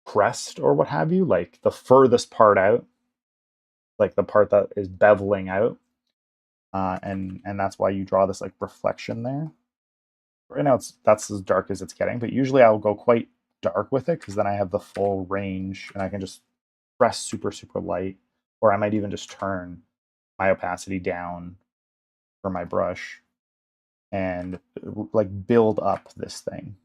Speaker 1: crest or what have you, like the furthest part out, like the part that is beveling out, and that's why you draw this like reflection there. Right now that's as dark as it's getting, but usually I'll go quite dark with it, because then I have the full range and I can just press super super light, or I might even just turn my opacity down for my brush and like build up this thing.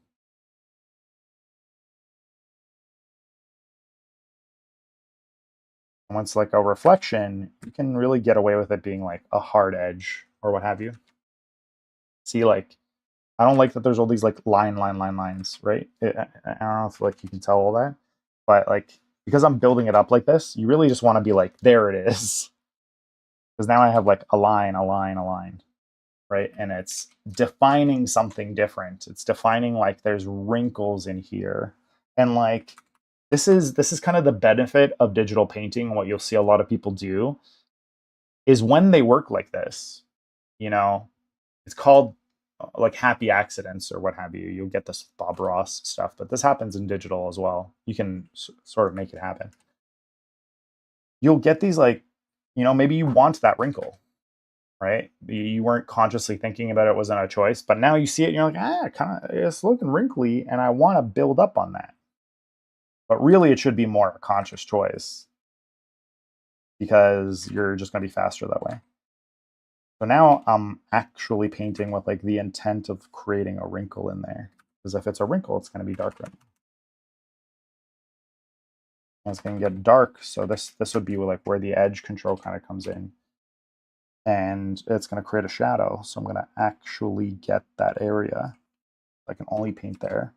Speaker 1: Once like a reflection, you can really get away with it being like a hard edge or what have you. See, like I don't like that there's all these like lines, right? I don't know if like you can tell all that, but like because I'm building it up like this, you really just want to be like, there it is, because now I have like a line, right? And it's defining something different. It's defining like there's wrinkles in here, and like this is kind of the benefit of digital painting. What you'll see a lot of people do is when they work like this, you know, it's called like happy accidents or what have you. You'll get this Bob Ross stuff, but this happens in digital as well. You can sort of make it happen. You'll get these like, maybe you want that wrinkle, right? You weren't consciously thinking about it, it wasn't a choice, but now you see it and you're like, kind of, it's looking wrinkly, and I want to build up on that. But really, it should be more a conscious choice because you're just going to be faster that way. So now I'm actually painting with like the intent of creating a wrinkle in there. Because if it's a wrinkle, it's going to be darker. And it's going to get dark. So this would be like where the edge control kind of comes in. And it's going to create a shadow. So I'm going to actually get that area. I can only paint there.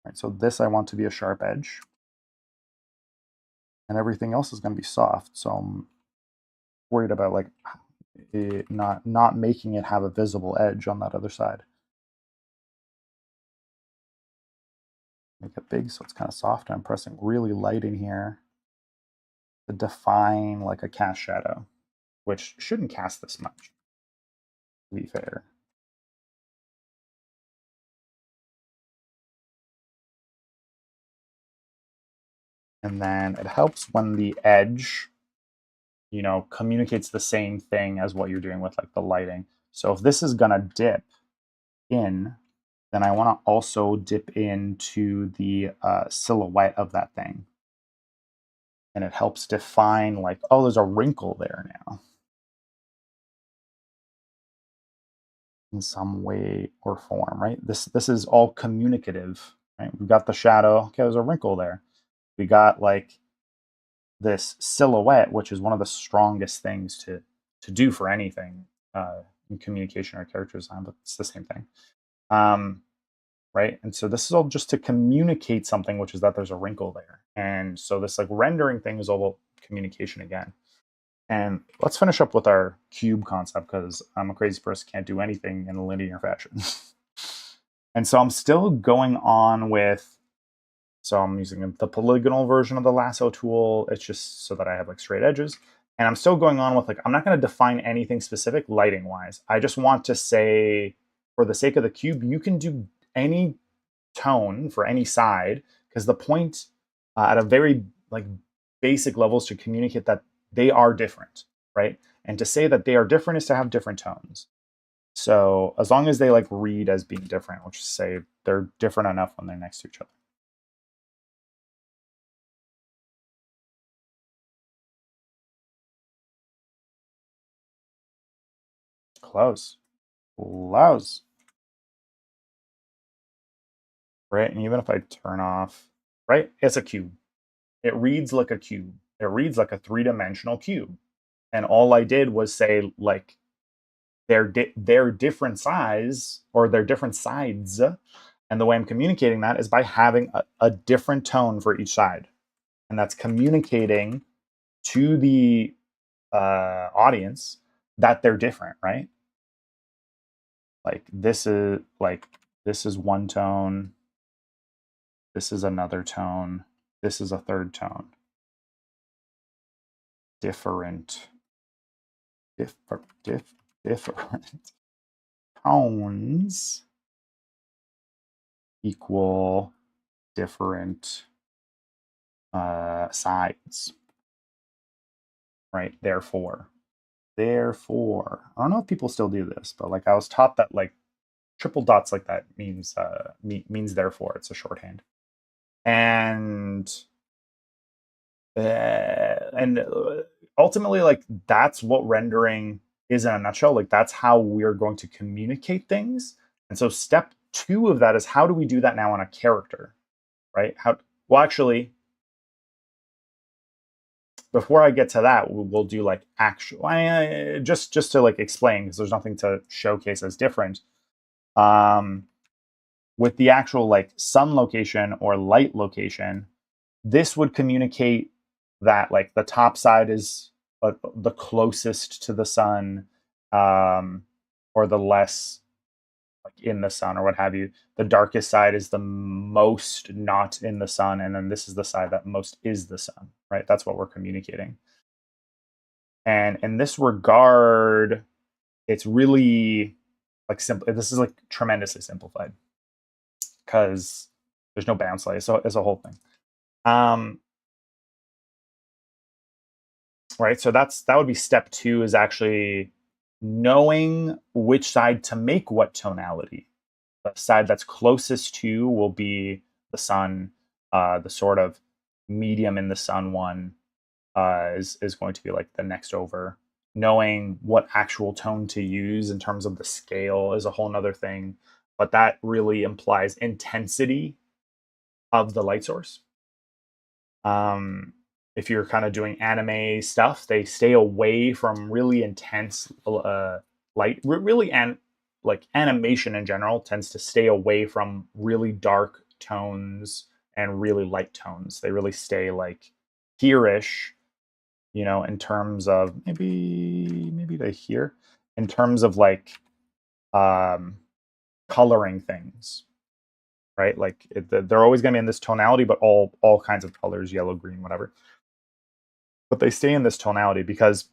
Speaker 1: All right, so this I want to be a sharp edge. And everything else is going to be soft. So I'm worried about like not making it have a visible edge on that other side. Make it big so it's kind of soft. I'm pressing really light in here to define like a cast shadow, which shouldn't cast this much, to be fair. And then it helps when the edge, communicates the same thing as what you're doing with like the lighting. So if this is gonna dip in, then I want to also dip into the silhouette of that thing. And it helps define like, oh, there's a wrinkle there now in some way or form, right? This is all communicative, right? We've got the shadow. Okay, there's a wrinkle there. We got like this silhouette, which is one of the strongest things to do for anything in communication or character design, but it's the same thing. Right? And so this is all just to communicate something, which is that there's a wrinkle there. And so this like rendering thing is all about communication again. And let's finish up with our cube concept because I'm a crazy person, can't do anything in a linear fashion. And so I'm still going on with, so I'm using the polygonal version of the lasso tool. It's just so that I have like straight edges. And I'm still going on with like, I'm not going to define anything specific lighting wise. I just want to say, for the sake of the cube, you can do any tone for any side, because the point at a very like basic level is to communicate that they are different, right? And to say that they are different is to have different tones. So as long as they like read as being different, which is say they're different enough when they're next to each other. Close. Close. Right? And even if I turn off, right? It's a cube. It reads like a cube. It reads like a three-dimensional cube. And all I did was say like their different size or their different sides. And the way I'm communicating that is by having a different tone for each side. And that's communicating to the audience that they're different, right? Like this is one tone, this is another tone, this is a third tone. Different tones equal different sides, right? Therefore, I don't know if people still do this, but like I was taught that like triple dots like that means therefore. It's a shorthand, and ultimately like that's what rendering is in a nutshell. Like that's how we're going to communicate things. And so step 2 of that is how do we do that now on a character, right? Well, actually, before I get to that, we'll do like actual just to like explain because there's nothing to showcase as different. With the actual like sun location or light location, this would communicate that like the top side is the closest to the sun, or the less like in the sun or what have you. The darkest side is the most not in the sun, and then this is the side that most is the sun, right? That's what we're communicating. And in this regard, it's really like simple. This is like tremendously simplified because there's no bounce light. So it's a whole thing. Um, right. So that would be step two, is actually knowing which side to make what tonality. The side that's closest to will be the sun. The sort of medium in the sun one is going to be like the next over. Knowing what actual tone to use in terms of the scale is a whole nother thing, but that really implies intensity of the light source. Um, if you're kind of doing anime stuff, they stay away from really intense light. Really, like animation in general tends to stay away from really dark tones and really light tones. They really stay like here-ish, in terms of maybe to here, in terms of like um, coloring things, right? Like they're always going to be in this tonality, but all kinds of colors, yellow, green, whatever. But they stay in this tonality because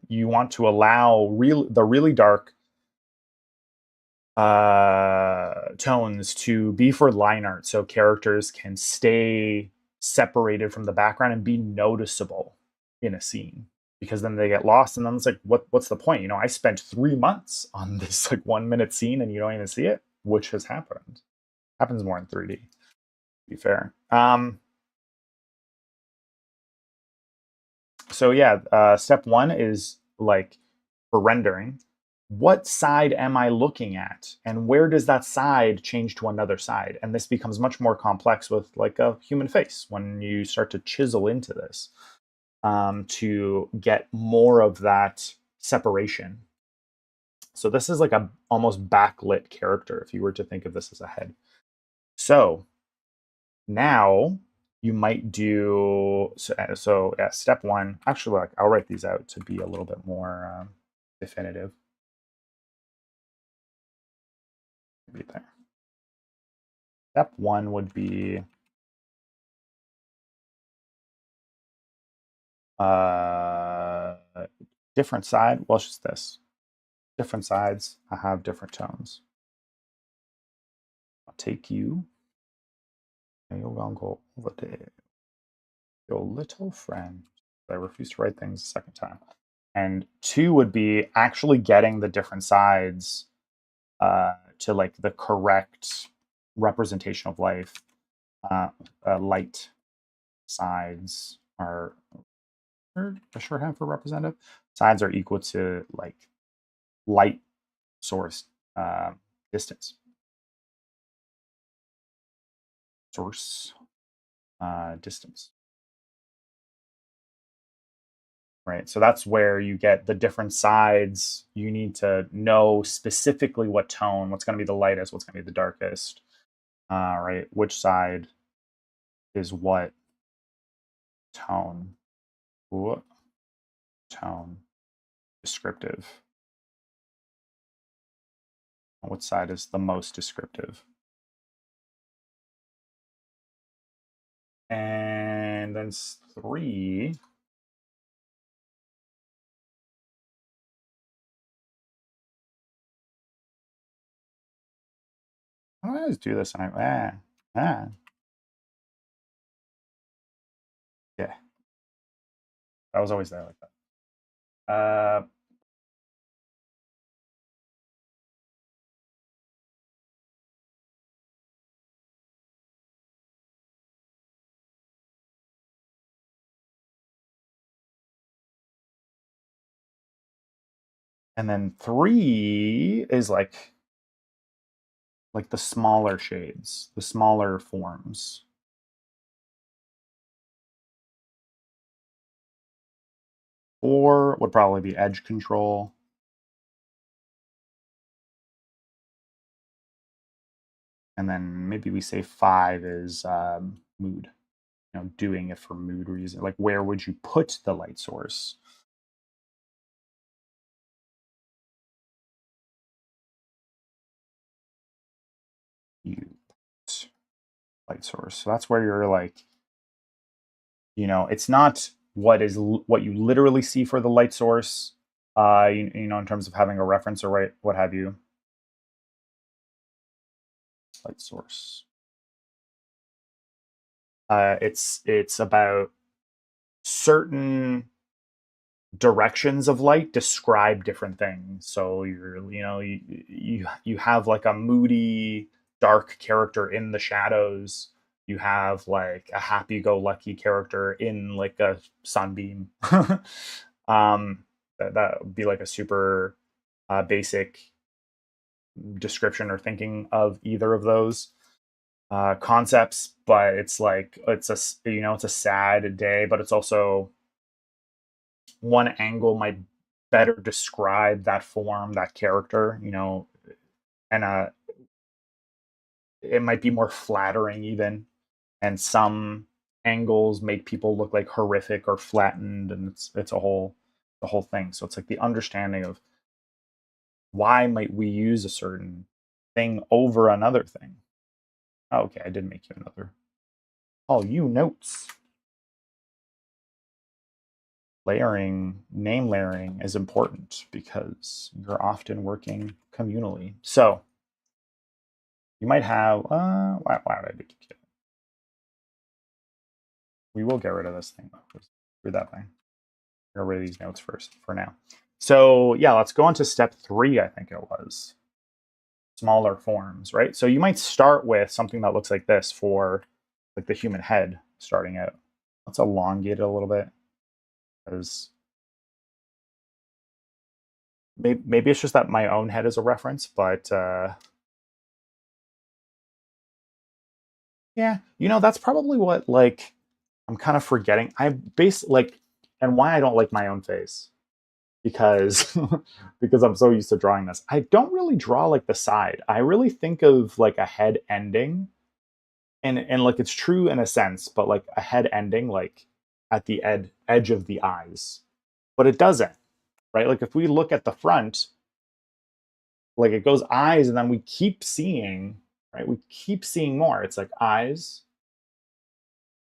Speaker 1: you want to allow the really dark tones to be for line art, so characters can stay separated from the background and be noticeable in a scene, because then they get lost and then it's like, what's the point? I spent 3 months on this like 1 minute scene and you don't even see it, which has happens more in 3D, to be fair. So yeah, step one is like, for rendering, what side am I looking at, and where does that side change to another side? And this becomes much more complex with like a human face when you start to chisel into this, to get more of that separation. So this is like a almost backlit character if you were to think of this as a head. So now you might do so. Yeah, step one. Actually, like, I'll write these out to be a little bit more definitive. Maybe there. Step one would be uh, different side. Well, it's just this. Different sides have different tones. I'll take you. And you're gonna go over there. Your little friend. I refuse to write things a second time. And two would be actually getting the different sides to like the correct representation of life. Light sides are a shorthand for representative. Sides are equal to like light source distance. Source distance. Right. So that's where you get the different sides. You need to know specifically what tone, what's going to be the lightest, what's going to be the darkest. Right. Which side is what tone? What tone? Descriptive. What side is the most descriptive? And then three. How do I always do this? And yeah, that was always there like that. And then three is like the smaller shades, the smaller forms. Four would probably be edge control. And then maybe we say five is mood. Doing it for mood reason. Like, where would you put the light source? You put light source. So that's where you're like, it's not what you literally see for the light source. in terms of having a reference or what have you. Light source. It's about certain directions of light describe different things. So you have like a moody, dark character in the shadows. You have like a happy-go-lucky character in like a sunbeam. That would be like a super basic description or thinking of either of those concepts. But it's like it's a sad day, but it's also one angle might better describe that form, that character, and it might be more flattering even. And some angles make people look like horrific or flattened, and it's the whole thing. So it's like the understanding of why might we use a certain thing over another thing. Oh, okay, I did make you another. Oh, you notes. Name layering is important because you're often working communally. So you might have, why did I do it? We will get rid of this thing. Do that thing. Get rid of these notes first for now. So yeah, let's go on to step 3, I think it was. Smaller forms, right? So you might start with something that looks like this for like the human head starting out. Let's elongate it a little bit because maybe it's just that my own head is a reference, but yeah, that's probably what like I'm kind of forgetting. And why I don't like my own face because because I'm so used to drawing this. I don't really draw like the side. I really think of like a head ending, and like it's true in a sense, but like a head ending like at the edge of the eyes. But it doesn't, right? Like if we look at the front, like it goes eyes and then we keep seeing, right? We keep seeing more. It's like eyes,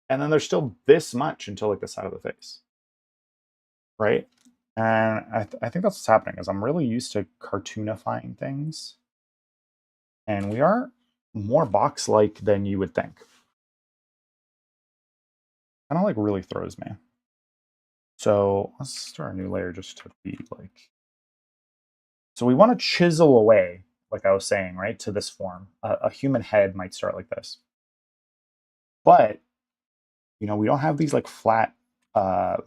Speaker 1: and then there's still this much until like the side of the face, right? And I think that's what's happening is I'm really used to cartoonifying things, and we are more box-like than you would think. Kind of like really throws me. So let's start a new layer just to be like. So we want to chisel away, like I was saying, right, to this form. A human head might start like this, but we don't have these like flat uh,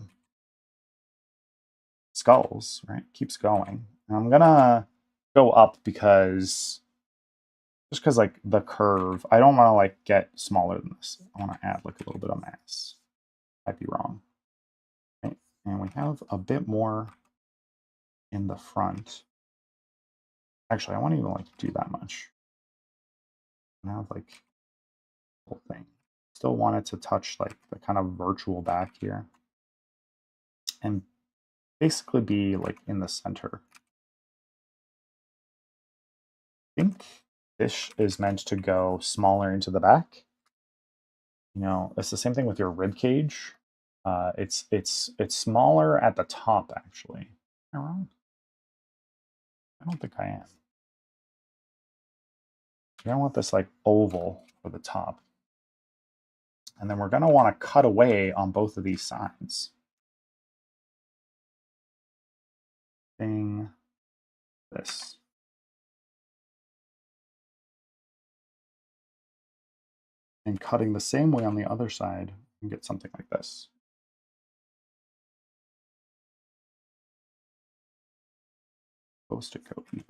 Speaker 1: skulls, right? Keeps going. And I'm gonna go up just because like the curve, I don't want to like get smaller than this. I want to add like a little bit of mass. I'd be wrong. Right? And we have a bit more in the front. Actually, I won't even like do that much. I have like the whole thing. Still want it to touch like the kind of virtual back here. And basically be like in the center. I think this is meant to go smaller into the back. It's the same thing with your rib cage. It's smaller at the top actually. Am I wrong? I don't think I am. You're gonna want this like oval for the top. And then we're gonna want to cut away on both of these sides. Thing this. And cutting the same way on the other side, and get something like this. Supposed to go even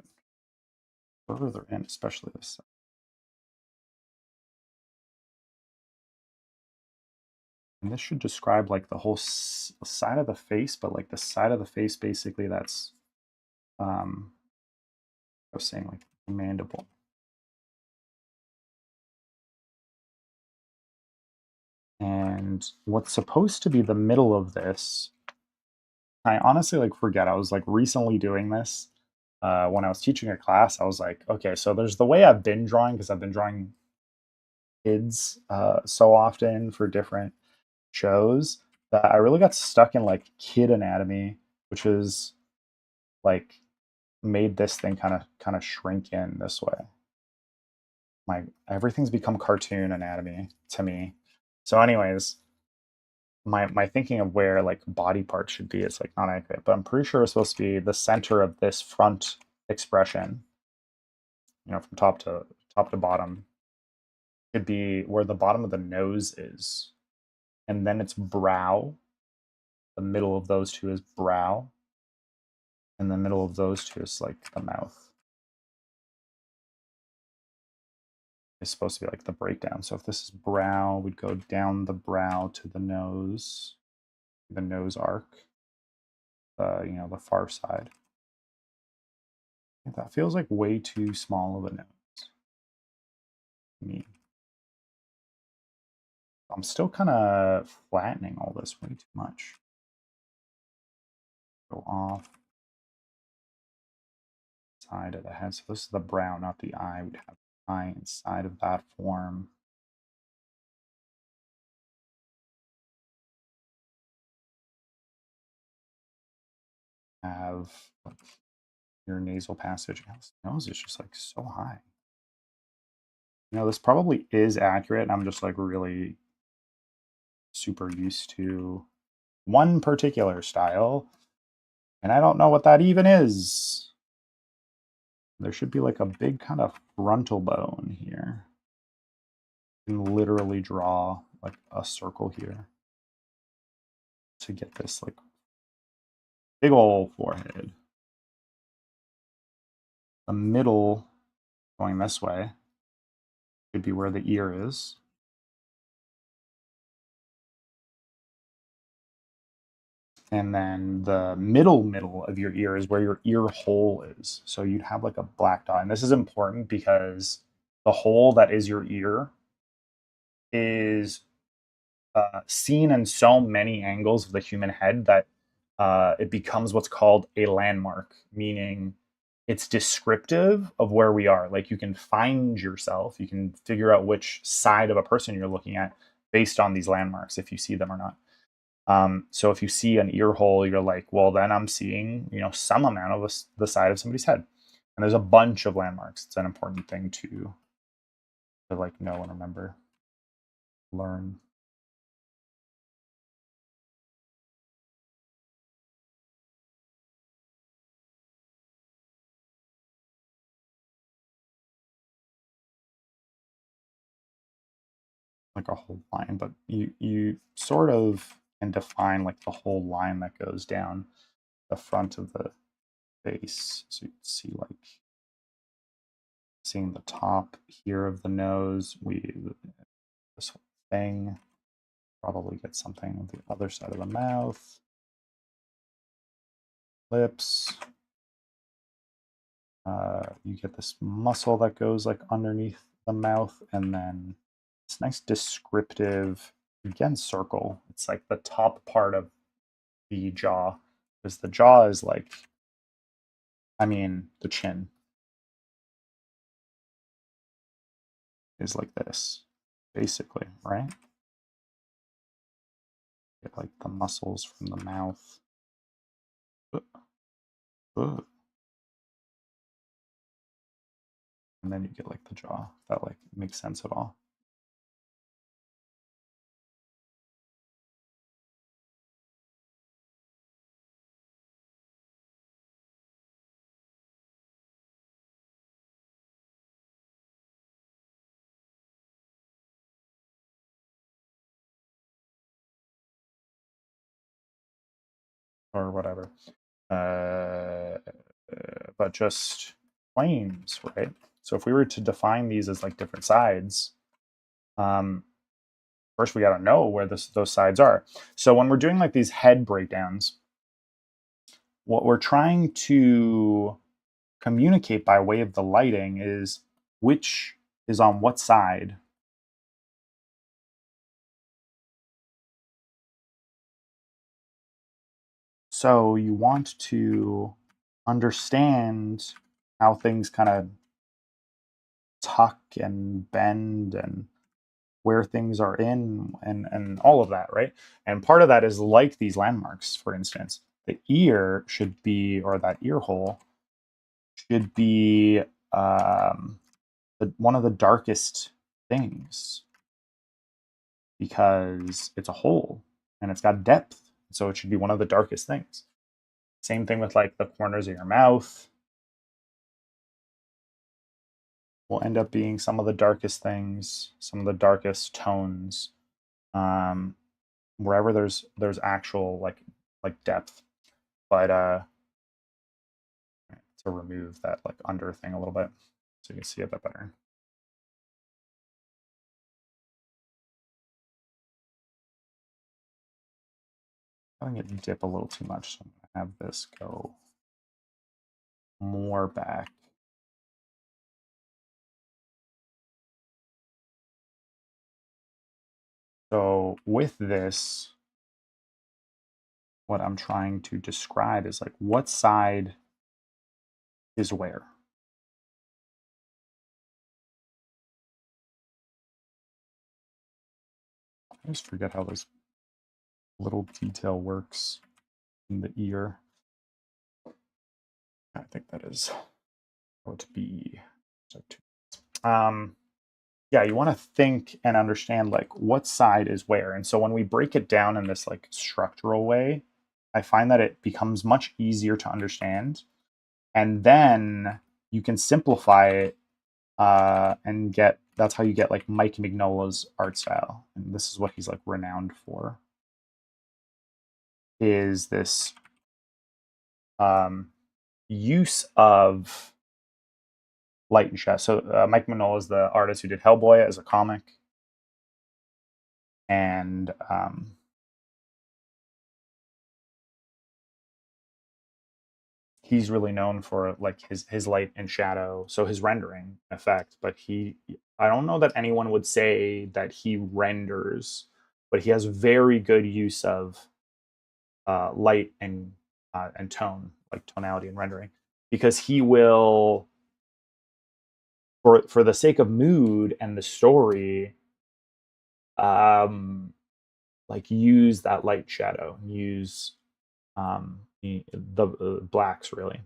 Speaker 1: further in, especially this side. And this should describe like the whole side of the face, but like the side of the face basically that's I was saying like mandible. And what's supposed to be the middle of this, I honestly like forget. I was like recently doing this when I was teaching a class. I was like, okay, so there's the way I've been drawing because I've been drawing kids so often for different shows that I really got stuck in like kid anatomy, which is like made this thing kind of shrink in this way. Everything's become cartoon anatomy to me. So anyways, my thinking of where like body parts should be is like not accurate, but I'm pretty sure it's supposed to be the center of this front expression, from top to bottom. Could be where the bottom of the nose is, and then it's brow. The middle of those two is brow, and the middle of those two is like the mouth. It's supposed to be like the breakdown. So if this is brow, we'd go down the brow to the nose arc, the far side. That feels like way too small of a nose to me. I'm still kind of flattening all this way too much. Go off side of the head. So this is the brow, not the eye. We'd have the eye inside of that form. Have your nasal passage. His nose is just like so high. This probably is accurate. I'm just like really super used to one particular style, and I don't know what that even is. There should be like a big kind of frontal bone here. You can literally draw like a circle here to get this like big old forehead. The middle going this way could be where the ear is. And then the middle of your ear is where your ear hole is. So you'd have like a black dot. And this is important because the hole that is your ear is seen in so many angles of the human head that it becomes what's called a landmark, meaning it's descriptive of where we are. Like you can find yourself, you can figure out which side of a person you're looking at based on these landmarks, if you see them or not. So if you see an ear hole, you're like, well, then I'm seeing, some amount of the side of somebody's head. And there's a bunch of landmarks. It's an important thing to like know and remember, learn. Like a whole line, but you sort of can define like the whole line that goes down the front of the face. So you can see like seeing the top here of the nose, this whole thing probably get something on the other side of the mouth, lips. You get this muscle that goes like underneath the mouth, and then this nice descriptive, again, circle. It's like the top part of the jaw, because the jaw is like, the chin is like this, basically, right? Get like the muscles from the mouth. And then you get like the jaw. If that like makes sense at all. Or whatever. But just planes, right? So if we were to define these as like different sides, first we got to know where those sides are. So when we're doing like these head breakdowns, what we're trying to communicate by way of the lighting is which is on what side. So you want to understand how things kind of tuck and bend and where things are in and all of that, right? And part of that is like these landmarks, for instance. the ear should be, or that ear hole should be one of the darkest things because it's a hole and it's got depth. So it should be one of the darkest things. Same thing with like the corners of your mouth will end up being some of the darkest things, some of the darkest tones. Wherever there's actual like depth. But to remove that like under thing a little bit so you can see a bit better. I'm letting it dip a little too much, so I'm gonna have this go more back. So with this, what I'm trying to describe is like what side is where. I just forget how this little detail works in the ear. I think that is how to be. Yeah, you want to think and understand like what side is where. And so when we break it down in this like structural way, I find that it becomes much easier to understand. And then you can simplify it and get that's how you get like Mike Mignola's art style. And this is what he's like renowned for. Is this use of light and shadow. So Mike Mignola is the artist who did Hellboy as a comic. And he's really known for like his light and shadow, so his rendering effect. But I don't know that anyone would say that he renders, but he has very good use of light and tone, like tonality and rendering, because he will, for the sake of mood and the story, like use that light shadow, use the blacks really.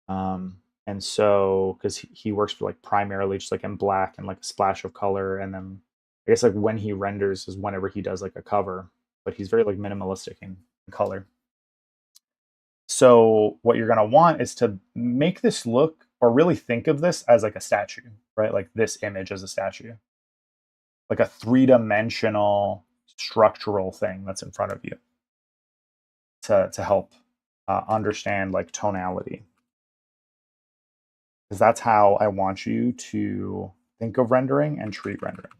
Speaker 1: And so because he works for like primarily just like in black and like a splash of color, and then I guess like when he renders is whenever he does like a cover, but he's very like minimalistic in color. So what you're gonna want is to make this look, or really think of this as like a statue, right? Like this image as a statue, like a three-dimensional structural thing that's in front of you to help understand like tonality, because that's how I want you to think of rendering and treat rendering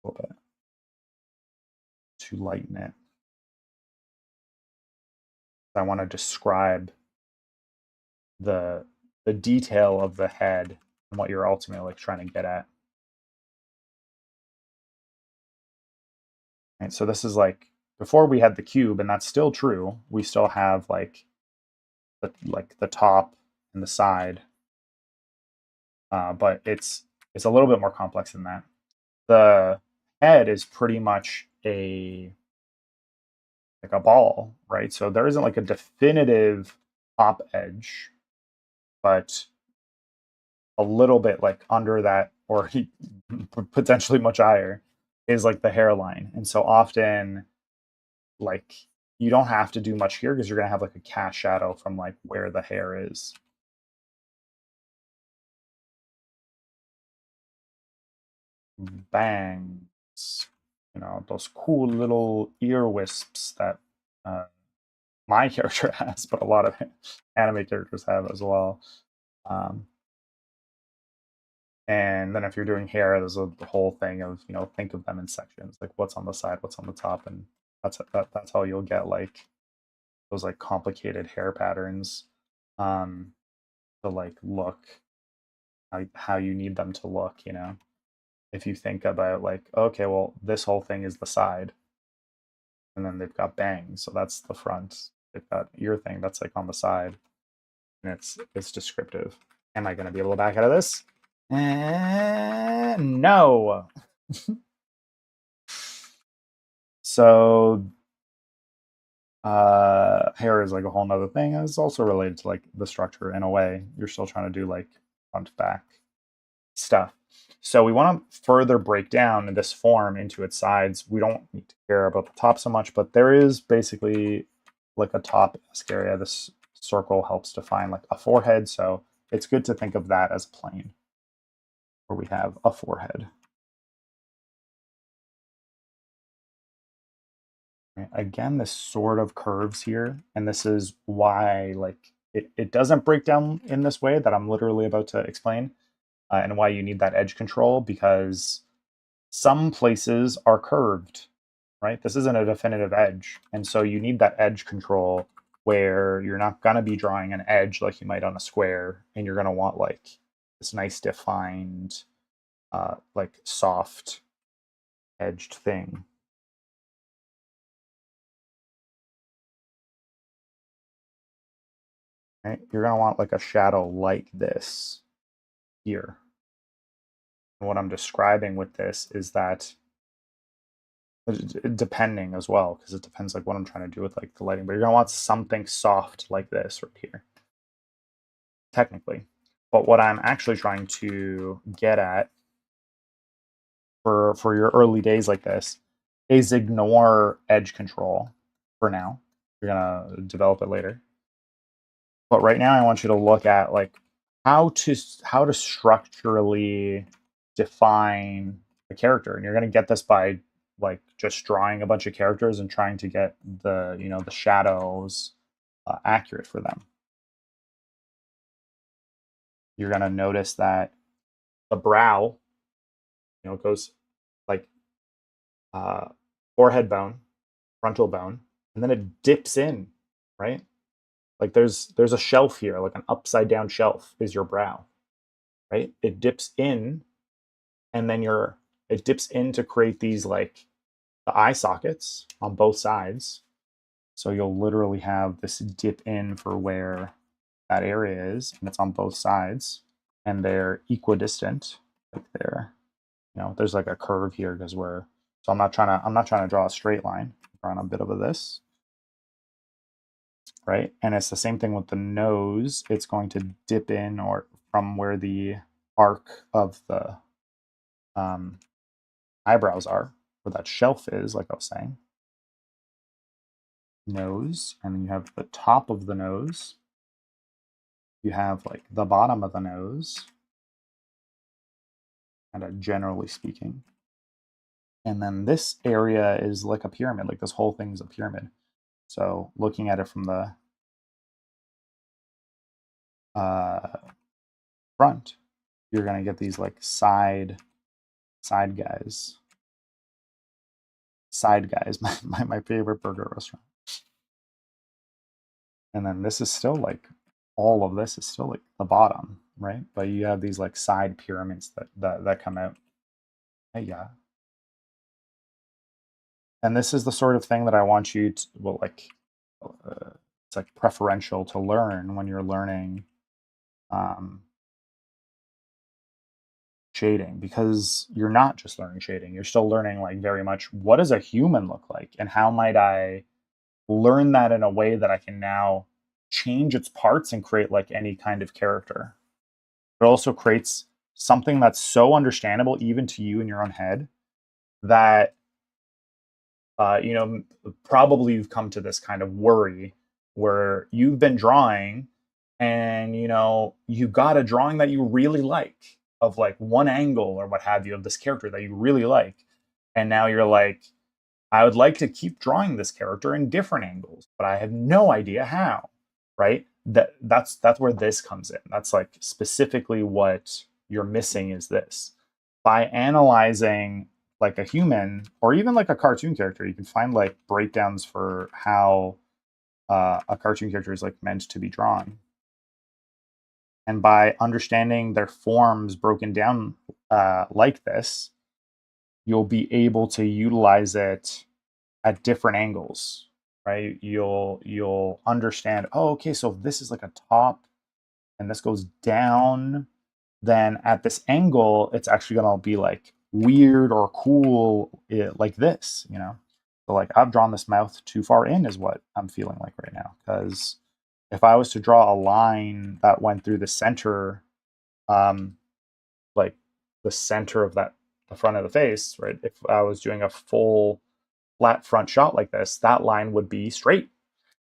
Speaker 1: a little bit to lighten it. I want to describe the detail of the head and what you're ultimately like trying to get at. And so this is like before we had the cube, and that's still true. We still have like the top and the side, but it's a little bit more complex than that. The head is pretty much like a ball, right? So there isn't like a definitive top edge, but a little bit like under that, or potentially much higher, is like the hairline. And so often, like, you don't have to do much here because you're gonna have like a cast shadow from like where the hair is. Bangs, those cool little ear wisps that my character has, but a lot of anime characters have as well. And then if you're doing hair, there's the whole thing of think of them in sections, like what's on the side, what's on the top, and that's how you'll get like those like complicated hair patterns to like look how you need them to look. If you think about like, okay, well, this whole thing is the side, and then they've got bangs, so that's the front. They've got ear thing that's like on the side, and it's descriptive. Am I going to be able to back out of this? No. So Hair is like a whole nother thing. And it's also related to like the structure in a way. You're still trying to do like front back stuff. So we want to further break down this form into its sides. We don't need to care about the top so much, but there is basically like a top-esque area. This circle helps define like a forehead. So it's good to think of that as a plane where we have a forehead. Right? Again, this sort of curves here, and this is why like it doesn't break down in this way that I'm literally about to explain, and why you need that edge control, because some places are curved, right? This isn't a definitive edge, and so you need that edge control where you're not going to be drawing an edge like you might on a square, and you're going to want like this nice defined like soft edged thing. Right? You're going to want like a shadow like this here. And what I'm describing with this is that, depending as well, because it depends like what I'm trying to do with like the lighting, but you're going to want something soft like this right here, technically. But what I'm actually trying to get at for your early days like this is ignore edge control for now. You're going to develop it later. But right now I want you to look at like how to structurally define a character, and you're going to get this by like just drawing a bunch of characters and trying to get the the shadows accurate for them. You're going to notice that the brow, it goes like uh, forehead bone, frontal bone, and then it dips in, right? Like there's a shelf here, like an upside down shelf is your brow, right? It dips in, and then it dips in to create these like the eye sockets on both sides. So you'll literally have this dip in for where that area is, and it's on both sides, and they're equidistant, like there. There's like a curve here because so I'm not trying to draw a straight line. I'm drawing a bit of this, right? And it's the same thing with the nose. It's going to dip in or from where the arc of the eyebrows are, where that shelf is, like I was saying. Nose, and then you have the top of the nose. You have like the bottom of the nose, kind of generally speaking. And then this area is like a pyramid, like this whole thing is a pyramid. So looking at it from the front, you're going to get these like side guys. Side guys, my favorite burger restaurant. And then this is still like, all of this is still like the bottom, right? But you have these like side pyramids that come out. Yeah. And this is the sort of thing that I want you to, well, like, it's like preferential to learn when you're learning shading, because you're not just learning shading, you're still learning like very much what does a human look like, and how might I learn that in a way that I can now change its parts and create like any kind of character. It also creates something that's so understandable even to you in your own head that probably you've come to this kind of worry where you've been drawing, and you got a drawing that you really like of like one angle or what have you of this character that you really like, and now you're like, I would like to keep drawing this character in different angles, but I have no idea how, right? That's where this comes in. That's like specifically what you're missing is this. By analyzing like a human or even like a cartoon character, you can find like breakdowns for how a cartoon character is like meant to be drawn. And by understanding their forms broken down like this, you'll be able to utilize it at different angles, right? You'll understand, oh, okay, so this is like a top and this goes down, then at this angle, it's actually gonna be like weird or cool like this. So like I've drawn this mouth too far in is what I'm feeling like right now. Because if I was to draw a line that went through the center, um, like the center of that the front of the face, right? If I was doing a full flat front shot like this, that line would be straight.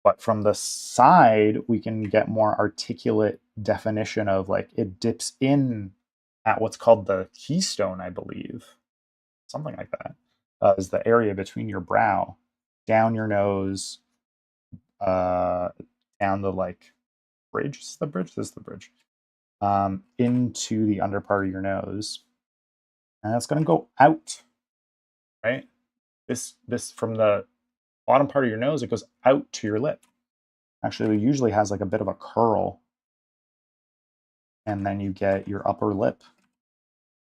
Speaker 1: But from the side, we can get more articulate definition of like it dips in at what's called the keystone, I believe, something like that, is the area between your brow, down your nose, uh, down the like bridge. Is this the bridge? This is the bridge. Into the under part of your nose, and that's going to go out, right? This from the bottom part of your nose, it goes out to your lip. Actually, it usually has like a bit of a curl, and then you get your upper lip,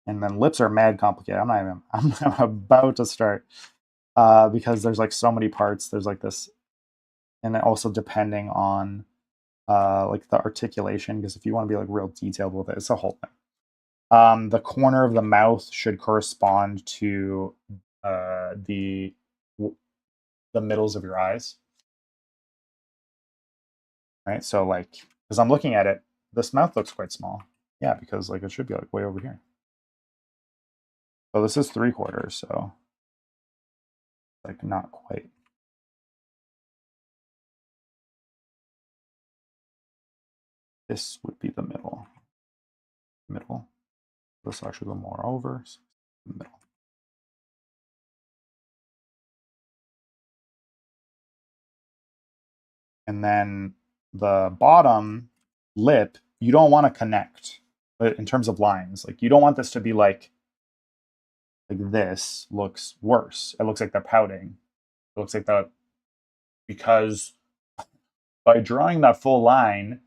Speaker 1: and then lips are mad complicated. I'm about to start because there's like so many parts. There's like this, and then also depending on like the articulation, because if you want to be like real detailed with it, it's a whole thing. The corner of the mouth should correspond to the middles of your eyes, right? So like, because I'm looking at it, this mouth looks quite small. Yeah, because like it should be like way over here. So this is 3/4, so like not quite. This would be the middle. Middle. This will actually go more over. So middle. And then the bottom lip, you don't want to connect in terms of lines. Like you don't want this to be like this looks worse. It looks like they're pouting. It looks like that because by drawing that full line,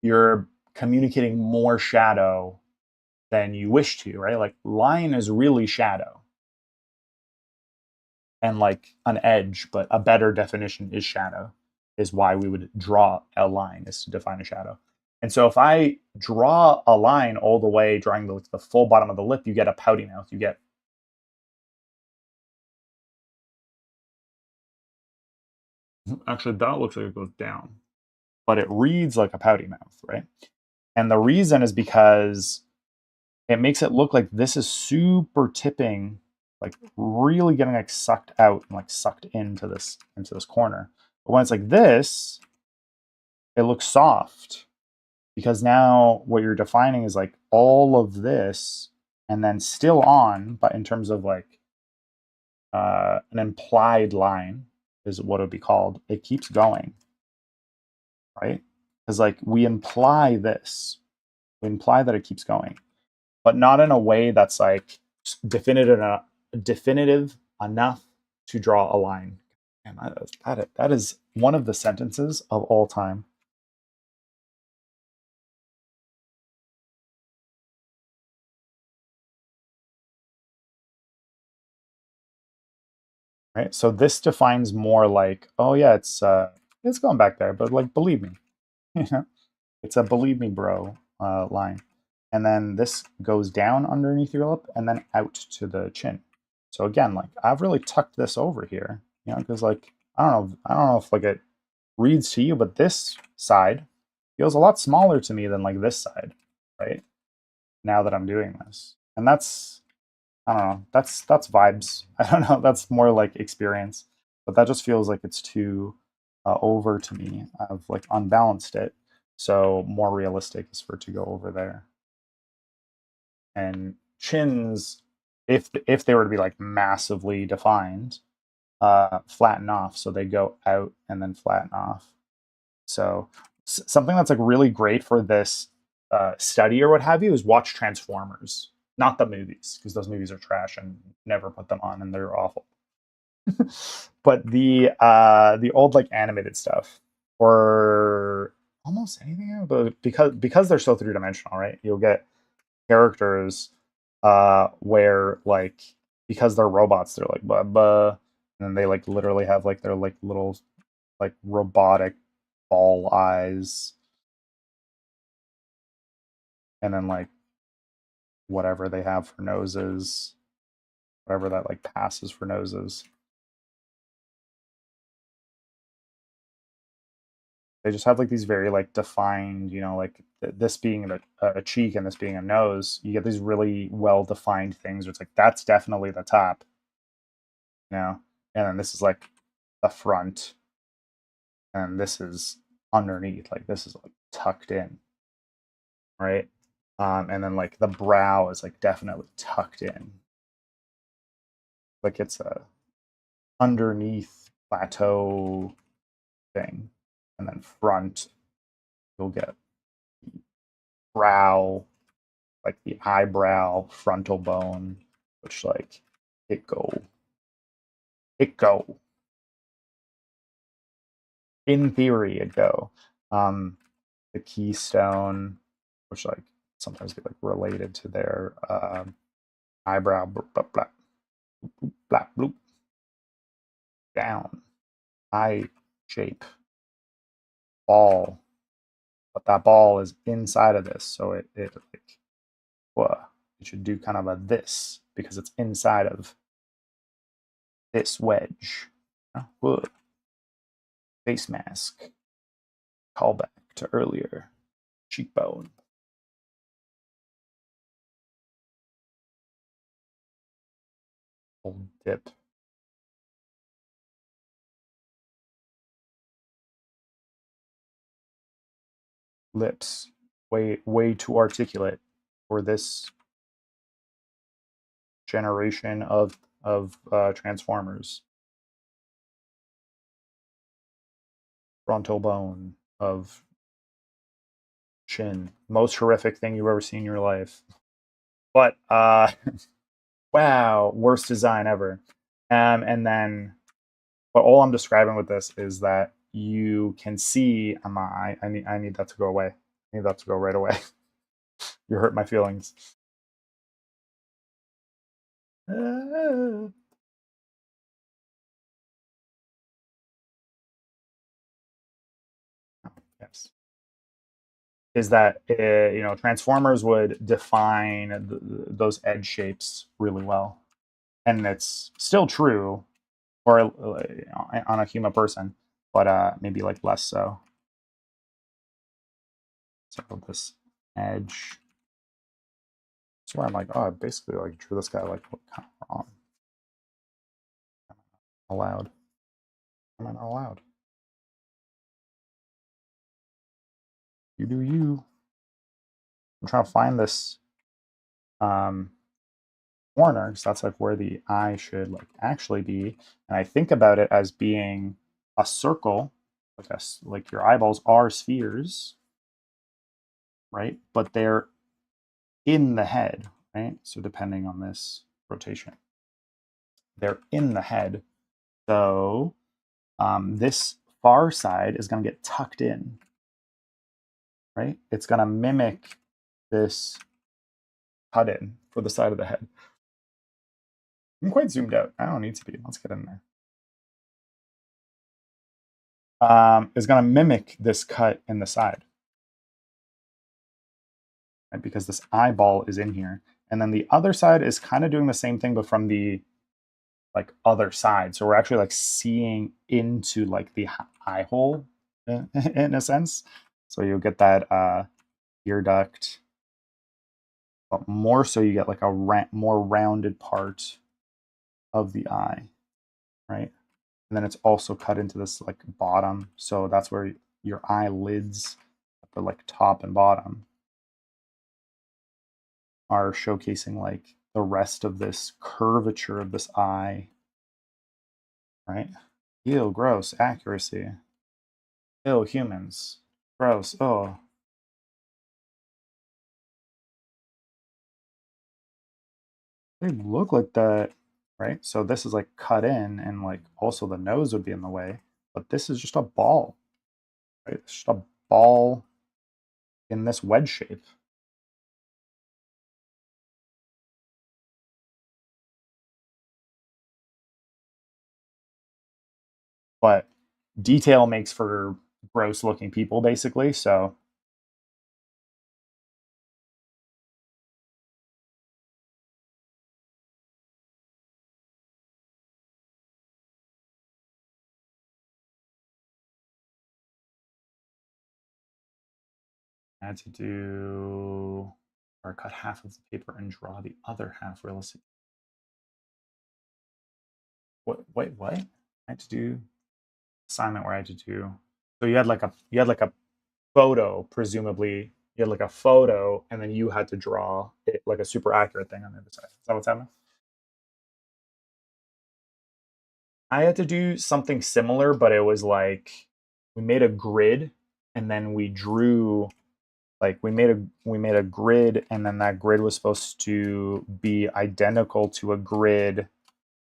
Speaker 1: you're communicating more shadow than you wish to, right? Like line is really shadow and like an edge, but a better definition is shadow, is why we would draw a line, is to define a shadow. And so if I draw a line all the way, drawing the full bottom of the lip, you get a pouty mouth. You get actually that looks like it goes down, but it reads like a pouty mouth, right? And the reason is because it makes it look like this is super tipping, like really getting like sucked out and like sucked into this corner. But when it's like this, it looks soft because now what you're defining is like all of this and then still on, but in terms of like an implied line is what it would be called. It keeps going, right? Because like we imply this, we imply that it keeps going, but not in a way that's like definitive enough to draw a line. And that is one of the sentences of all time. Right? So this defines more like, oh yeah, it's going back there, but like believe me, you know, it's a believe me, bro line. And then this goes down underneath your lip and then out to the chin. So again, like I've really tucked this over here, you know, because like I don't know if like it reads to you, but this side feels a lot smaller to me than like this side, right? Now that I'm doing this, and that's I don't know. That's vibes. I don't know. That's more like experience, but that just feels like it's too over to me. I've like unbalanced it, so more realistic is for it to go over there. And chins, if they were to be like massively defined, flatten off, so they go out and then flatten off. So something that's like really great for this study or what have you is watch Transformers, not the movies because those movies are trash and never put them on and they're awful. But the old like animated stuff or almost anything, but because they're so 3 dimensional, right? You'll get characters where like because they're robots, they're like blah blah, and then they like literally have like their like little like robotic ball eyes, and then like whatever they have for noses, whatever that like passes for noses. They just have like these very like defined, like this being a cheek and this being a nose. You get these really well defined things. Where it's like that's definitely the top, you know, and then this is like the front, and this is underneath. Like this is like tucked in, right? And then like the brow is like definitely tucked in, like it's a underneath plateau thing, and then front you'll get brow, like the eyebrow, frontal bone, which like it go, it go. In theory, it go. Um, the keystone, which like sometimes get like related to their eyebrow, blah blah blah, blah, bloop, down, eye shape, ball, but that ball is inside of this, so it like it should do kind of a this because it's inside of this wedge. Face mask, callback to earlier, cheekbone, old dip. Lips, way too articulate for this generation of Transformers. Frontal bone of chin, most horrific thing you've ever seen in your life. But wow, worst design ever. And then, but all I'm describing with this is that you can see. I need that to go away. I need that to go right away. You hurt my feelings. Yes. Is that Transformers would define those edge shapes really well, and it's still true or on a human person, but maybe like less so. So this edge. That's where I'm like, oh, I basically like drew this guy like kind of wrong. Allowed. Am I not allowed? You do you. I'm trying to find this um, corner because that's like where the eye should like actually be, and I think about it as being a circle, like your eyeballs are spheres, right? But they're in the head, right? So depending on this rotation, they're in the head. So this far side is going to get tucked in, right? It's going to mimic this cut in for the side of the head. I'm quite zoomed out. I don't need to be. Let's get in there. Is going to mimic this cut in the side, right? Because this eyeball is in here. And then the other side is kind of doing the same thing, but from the like other side. So we're actually like seeing into like the eye hole in a sense. So you'll get that ear duct, but more so you get like a more rounded part of the eye, right? And then it's also cut into this like bottom. So that's where your eyelids, the like top and bottom, are showcasing like the rest of this curvature of this eye, right? Ew, gross. Accuracy. Ew, humans. Gross. Oh. They look like that, right? So this is like cut in, and like also the nose would be in the way, but this is just a ball, right? It's just a ball in this wedge shape. But detail makes for gross looking people, basically. So I had to do or cut half of the paper and draw the other half realistic. Wait, what? I had to do assignment where I had to do. So you had like a photo, presumably. You had like a photo, and then you had to draw it like a super accurate thing on the other side. Is that what's happening? I had to do something similar, but it was like we made a grid and then we drew like we made a grid and then that grid was supposed to be identical to a grid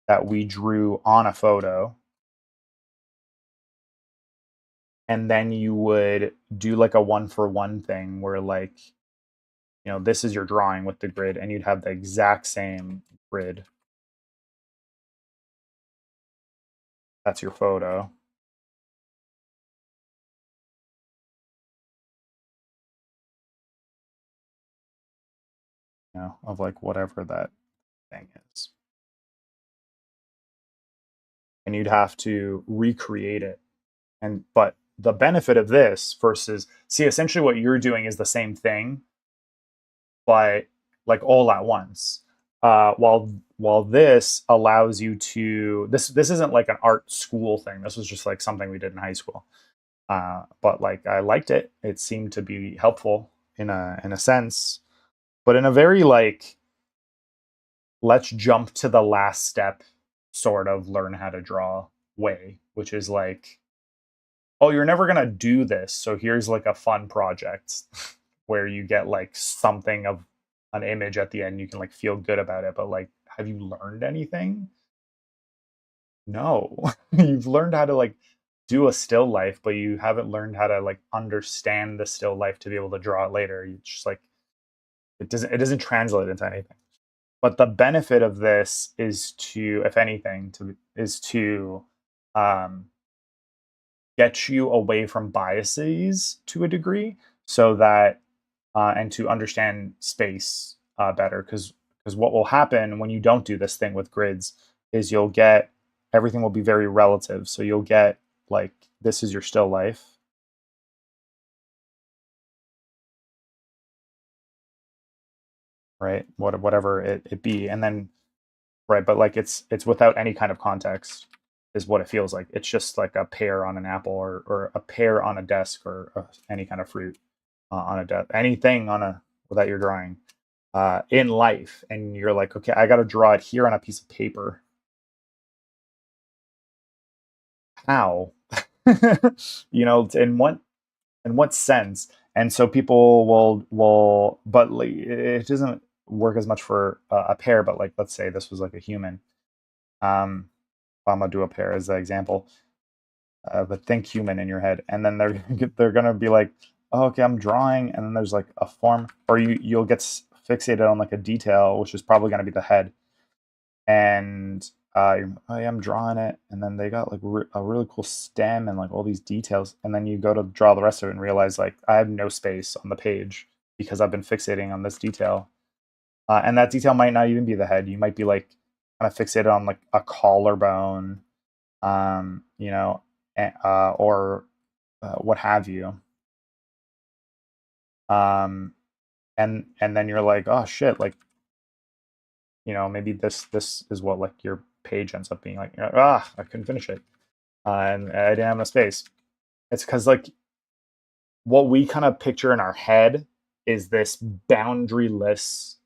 Speaker 1: that we drew on a photo. And then you would do like a one for one thing where like this is your drawing with the grid and you'd have the exact same grid. That's your photo. Of like whatever that thing is. And you'd have to recreate it. But the benefit of this versus see essentially what you're doing is the same thing, but like all at once. While this allows you to this isn't like an art school thing. This was just like something we did in high school. But like I liked it. It seemed to be helpful in a sense, but in a very like let's jump to the last step sort of learn how to draw way, which is like, oh, you're never gonna do this, so here's like a fun project where you get like something of an image at the end, you can like feel good about it, but like, have you learned anything? No. You've learned how to like do a still life, but you haven't learned how to like understand the still life to be able to draw it later. You just like it doesn't translate into anything. But the benefit of this is to, if anything, to um, get you away from biases to a degree, so that and to understand space better. Because what will happen when you don't do this thing with grids is you'll get everything will be very relative. So you'll get like this is your still life, right? Whatever it be, and then right, but like it's without any kind of context is what it feels like. It's just like a pear on an apple or a pear on a desk or any kind of fruit on a desk, anything on a that you're drawing in life, and you're like, okay, I got to draw it here on a piece of paper. How? In what sense? And so people but like, it doesn't work as much for a pear. But like, let's say this was like a human. Um, I'm gonna do a pear as an example. But think human in your head, and then they're gonna be like, oh, okay, I'm drawing, and then there's like a form, or you'll get fixated on like a detail, which is probably gonna be the head, and oh yeah, I'm drawing it, and then they got like a really cool stem and like all these details, and then you go to draw the rest of it and realize like I have no space on the page because I've been fixating on this detail, and that detail might not even be the head. You might be like kind of fixated on like a collarbone, um, you know, or what have you. Um, and then you're like, oh shit, like maybe this is what like your page ends up being like. I couldn't finish it, and I didn't have enough space. It's because like what we kind of picture in our head is this boundaryless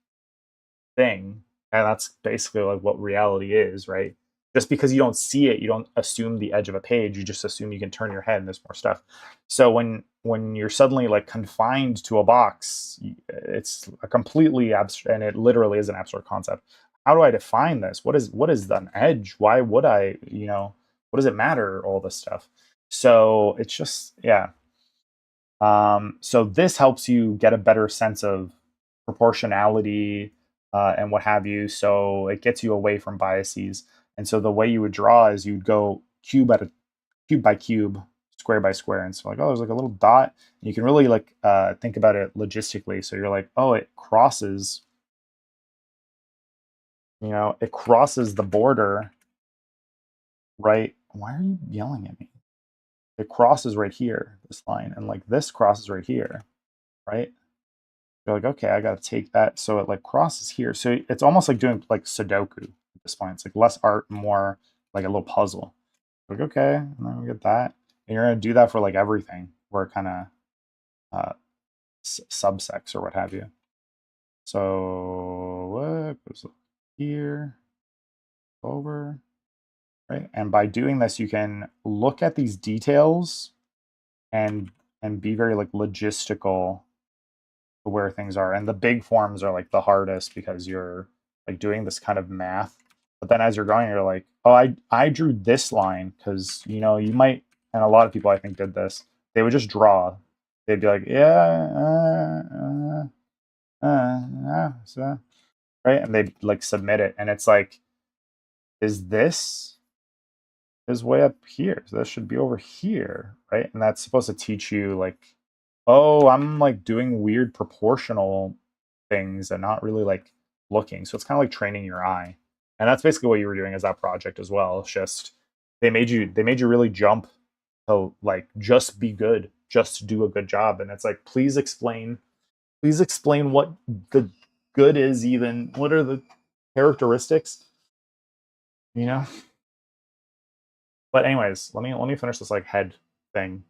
Speaker 1: thing, and that's basically like what reality is, right? Just because you don't see it, you don't assume the edge of a page, you just assume you can turn your head and there's more stuff. So when you're suddenly like confined to a box, it's a completely abstract, and it literally is an abstract concept. How do I define this? What is an edge? Why would I, what does it matter, all this stuff? So it's just, yeah. So this helps you get a better sense of proportionality, and what have you. So it gets you away from biases. And so the way you would draw is you'd go cube by cube, square by square. And so like, oh, there's like a little dot. And you can really like think about it logistically. So you're like, oh, it crosses the border, right? Why are you yelling at me? It crosses right here, this line, and like this crosses right here. right? You're like, okay, I got to take that. So it like crosses here. So it's almost like doing like Sudoku at this point. It's like less art, more like a little puzzle. Like, okay, and then we get that. And you're going to do that for like everything where it kind of uh, subsects or what have you. So what goes here, over, right? And by doing this, you can look at these details and be very like logistical to where things are. And the big forms are like the hardest because you're like doing this kind of math. But then as you're going, you're like, oh, I drew this line because you know you might, and a lot of people I think did this. They would just draw. They'd be like, yeah, so, right, and they'd like submit it, and it's like, is this is way up here? So this should be over here, right? And that's supposed to teach you like, oh, I'm like doing weird proportional things and not really like looking. So it's kind of like training your eye. And that's basically what you were doing as that project as well. It's just they made you really jump to like just be good, just do a good job. And it's like, please explain what the good is, even what are the characteristics, you know? But anyways, let me finish this like head thing,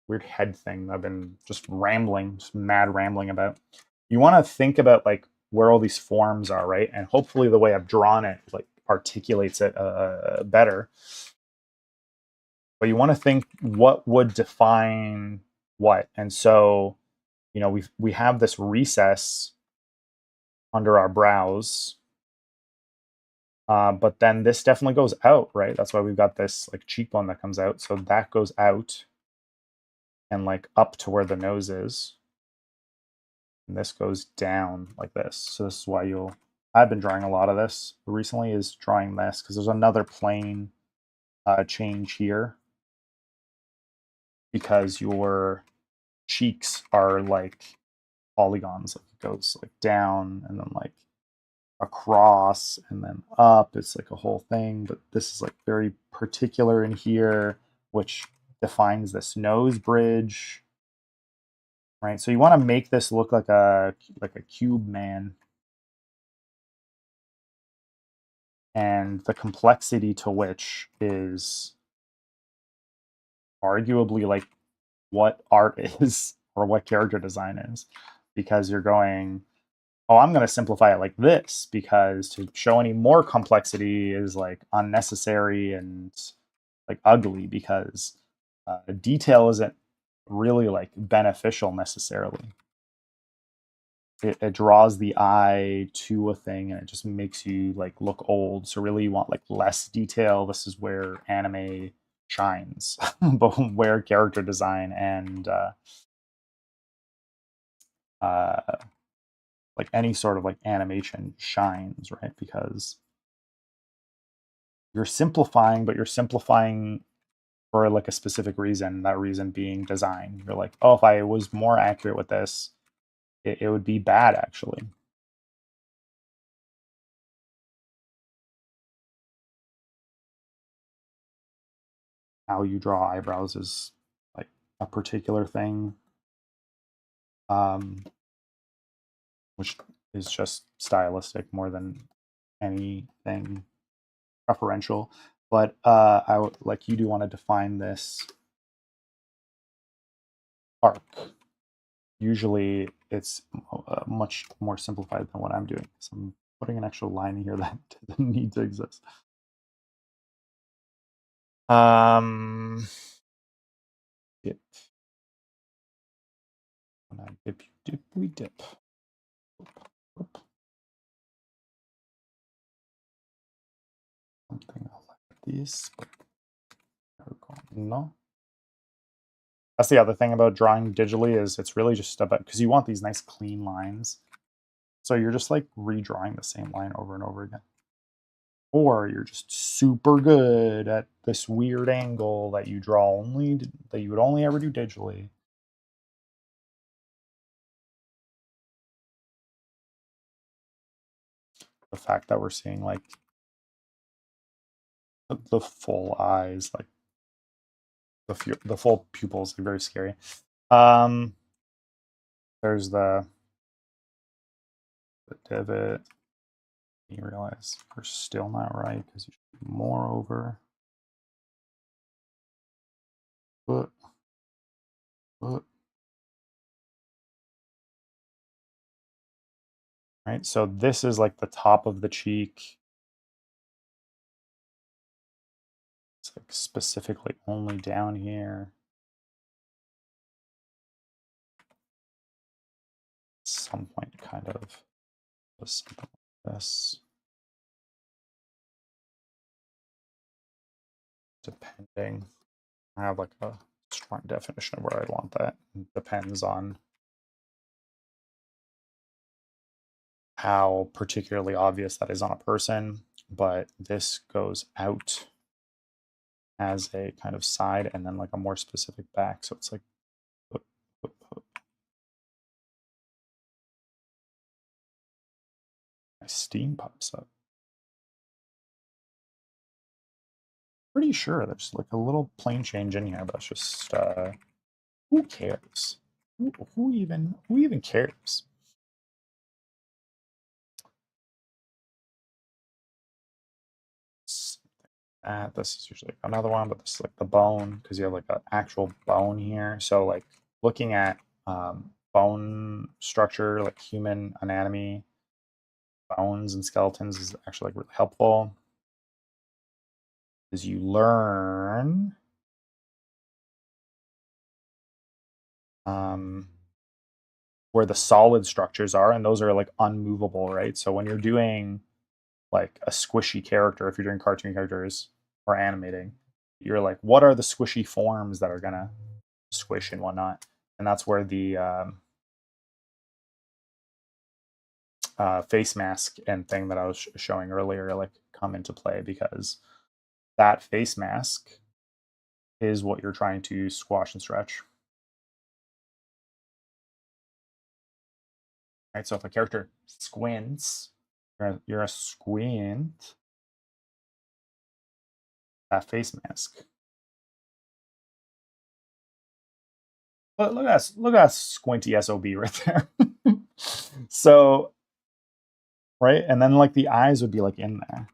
Speaker 1: weird head thing I've been just rambling, just mad rambling about. You want to think about like where all these forms are, right? And hopefully the way I've drawn it like articulates it better. But you want to think what would define what. And so, you know, we have this recess under our brows, but then this definitely goes out, right? That's why we've got this like cheekbone that comes out. So that goes out and like up to where the nose is. And this goes down like this. So this is why I've been drawing a lot of this recently, is drawing this because there's another plane change here because your cheeks are like polygons. Like it goes like down and then like across and then up. It's like a whole thing, but this is like very particular in here, which defines this nose bridge, right? So you want to make this look like a cube man, and the complexity to which is arguably like what art is or what character design is, because you're going, oh, I'm going to simplify it like this because to show any more complexity is like unnecessary and like ugly, because detail isn't really like beneficial necessarily. It draws the eye to a thing and it just makes you like look old. So really you want like less detail. This is where anime shines, but where character design and uh, like any sort of like animation shines, right? Because you're simplifying, but you're simplifying for like a specific reason. That reason being design. You're like, oh, if I was more accurate with this, it would be bad actually. How you draw eyebrows is like a particular thing, um, which is just stylistic more than anything preferential. But I would like, you do want to define this arc. Usually it's much more simplified than what I'm doing. So I'm putting an extra line here that doesn't need to exist. Dip. When I dip, you dip, we dip. Oop. Something like this, but no. That's the other thing about drawing digitally, is it's really just about, because you want these nice clean lines. So you're just like redrawing the same line over and over again. Or you're just super good at this weird angle that you draw only, that you would only ever do digitally. The fact that we're seeing like the full eyes, like the full pupils, are very scary. there's the divot. You realize we're still not right because you should be more over. Look. Right, so this is like the top of the cheek. It's like specifically only down here. At some point, kind of something like this. Depending, I have like a strong definition of where I want that. It depends on how particularly obvious that is on a person, but this goes out as a kind of side and then like a more specific back. So it's like my steam pops up. Pretty sure there's like a little plane change in here, but it's just who cares? Who even cares? This is usually another one, but this is like the bone because you have like an actual bone here. So like looking at bone structure, like human anatomy, bones and skeletons is actually like really helpful because you learn where the solid structures are, and those are like unmovable, right? So when you're doing like a squishy character, if you're doing cartoon characters or animating, you're like, what are the squishy forms that are gonna squish and whatnot? And that's where the face mask and thing that I was showing earlier like come into play because that face mask is what you're trying to squash and stretch. Right, so if a character squints, you're a squint that face mask. Look at that squinty SOB right there. So, right, and then like the eyes would be like in there.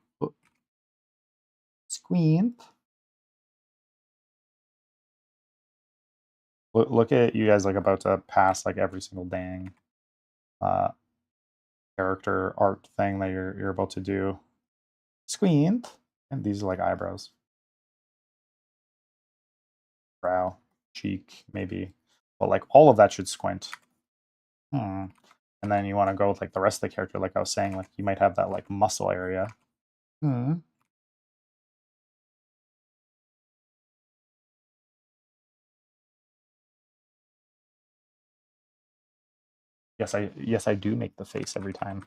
Speaker 1: Squint. Look at you guys like about to pass like every single dang uh, character art thing that you're about to do. Squint. And these are like eyebrows. Brow, cheek, maybe. But like all of that should squint. And then you want to go with like the rest of the character, like I was saying, like you might have that like muscle area. Yes, I do make the face every time.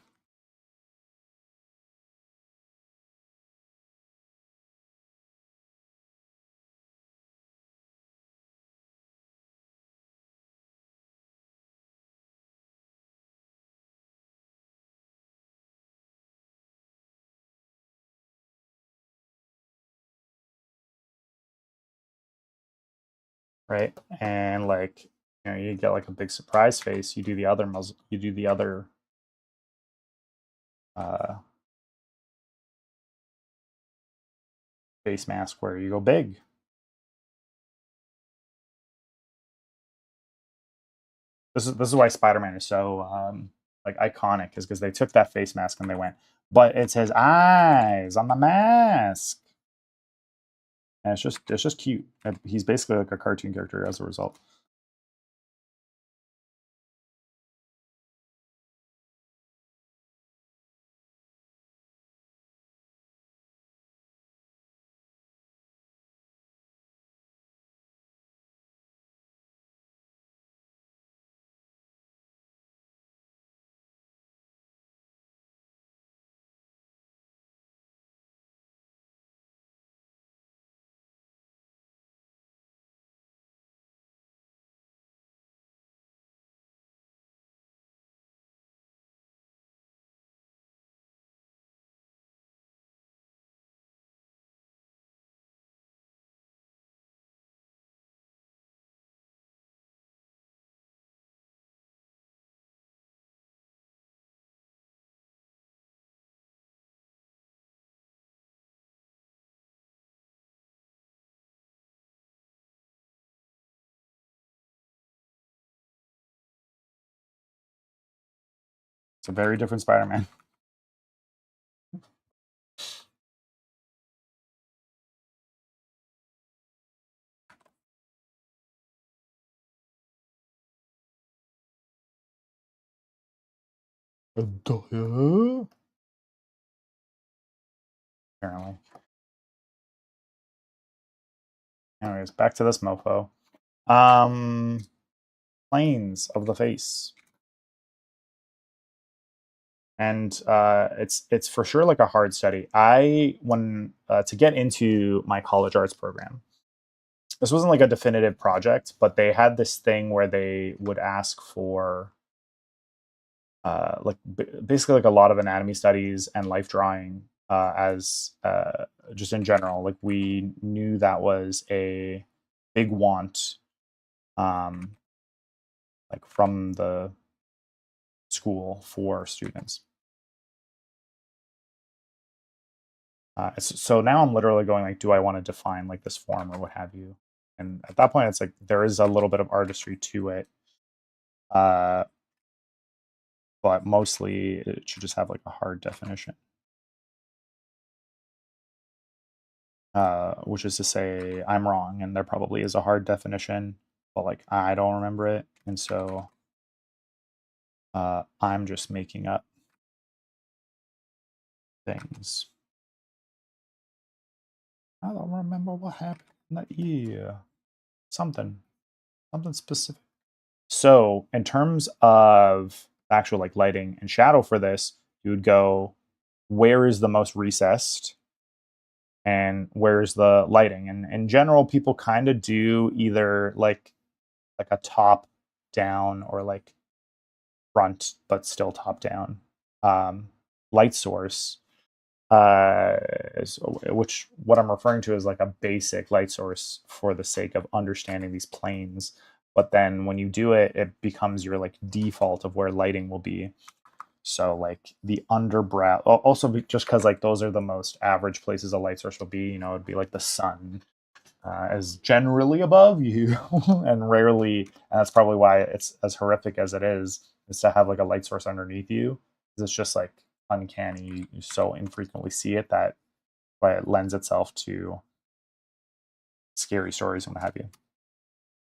Speaker 1: Right? And like you get like a big surprise face, you do the other muzzle, you do the other face mask where you go big. This is why Spider-Man is so like iconic, is because they took that face mask and they went, but it's his eyes on the mask. And it's just cute. He's basically like a cartoon character as a result. It's a very different Spider-Man. Apparently. Anyways, back to this mofo. Um, Planes of the face. And it's for sure like a hard study. I when to get into my college arts program, this wasn't like a definitive project, but they had this thing where they would ask for basically like a lot of anatomy studies and life drawing as just in general. Like we knew that was a big want, um, like from the school for students. So now I'm literally going like, do I want to define like this form or what have you? And at that point, it's like there is a little bit of artistry to it, uh, but mostly it should just have like a hard definition, which is to say I'm wrong, and there probably is a hard definition, but like I don't remember it, and so I'm just making up things. I don't remember what happened in that year. Something specific. So in terms of actual like lighting and shadow for this, you would go, where is the most recessed and where's the lighting? And in general, people kind of do either like a top down or like front but still top down light source, which what I'm referring to is like a basic light source for the sake of understanding these planes. But then when you do it, it becomes your like default of where lighting will be. So like the underbrow, also just because like those are the most average places a light source will be. You know, it'd be like the sun is generally above you, and rarely, and that's probably why it's as horrific as it is to have like a light source underneath you. Because it's just like uncanny. You so infrequently see it that why it lends itself to scary stories and what have you.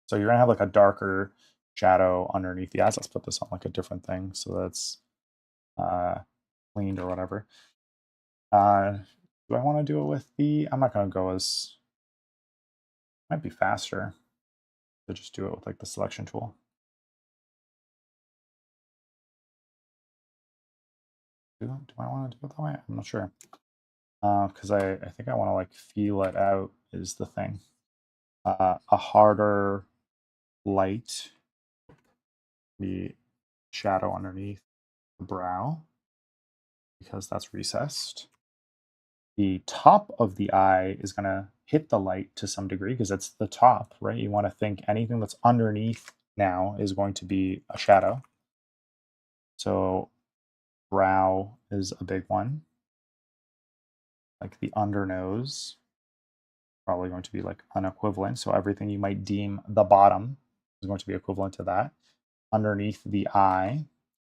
Speaker 1: So you're gonna have like a darker shadow underneath the eyes. Let's put this on like a different thing so that's uh, cleaned or whatever. Do I want to do it with the? I'm not gonna go as. Might be faster to just do it with like the selection tool. Do I want to do it that way? I'm not sure. Because I think I want to like feel it out is the thing. A harder light, the shadow underneath the brow, because that's recessed. The top of the eye is going to hit the light to some degree because it's the top, right? You want to think anything that's underneath now is going to be a shadow. So brow is a big one. Like the under nose, probably going to be like unequivalent. So everything you might deem the bottom is going to be equivalent to that. Underneath the eye,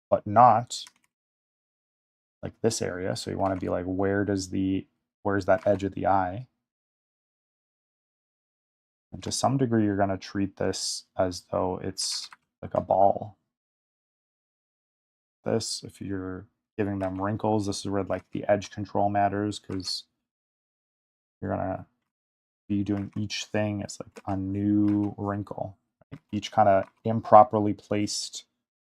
Speaker 1: but not like this area. So you want to be like, where's that edge of the eye? And to some degree, you're going to treat this as though it's like a ball. This, if you're giving them wrinkles, this is where like the edge control matters because you're going to be doing each thing as like a new wrinkle. Right? Each kind of improperly placed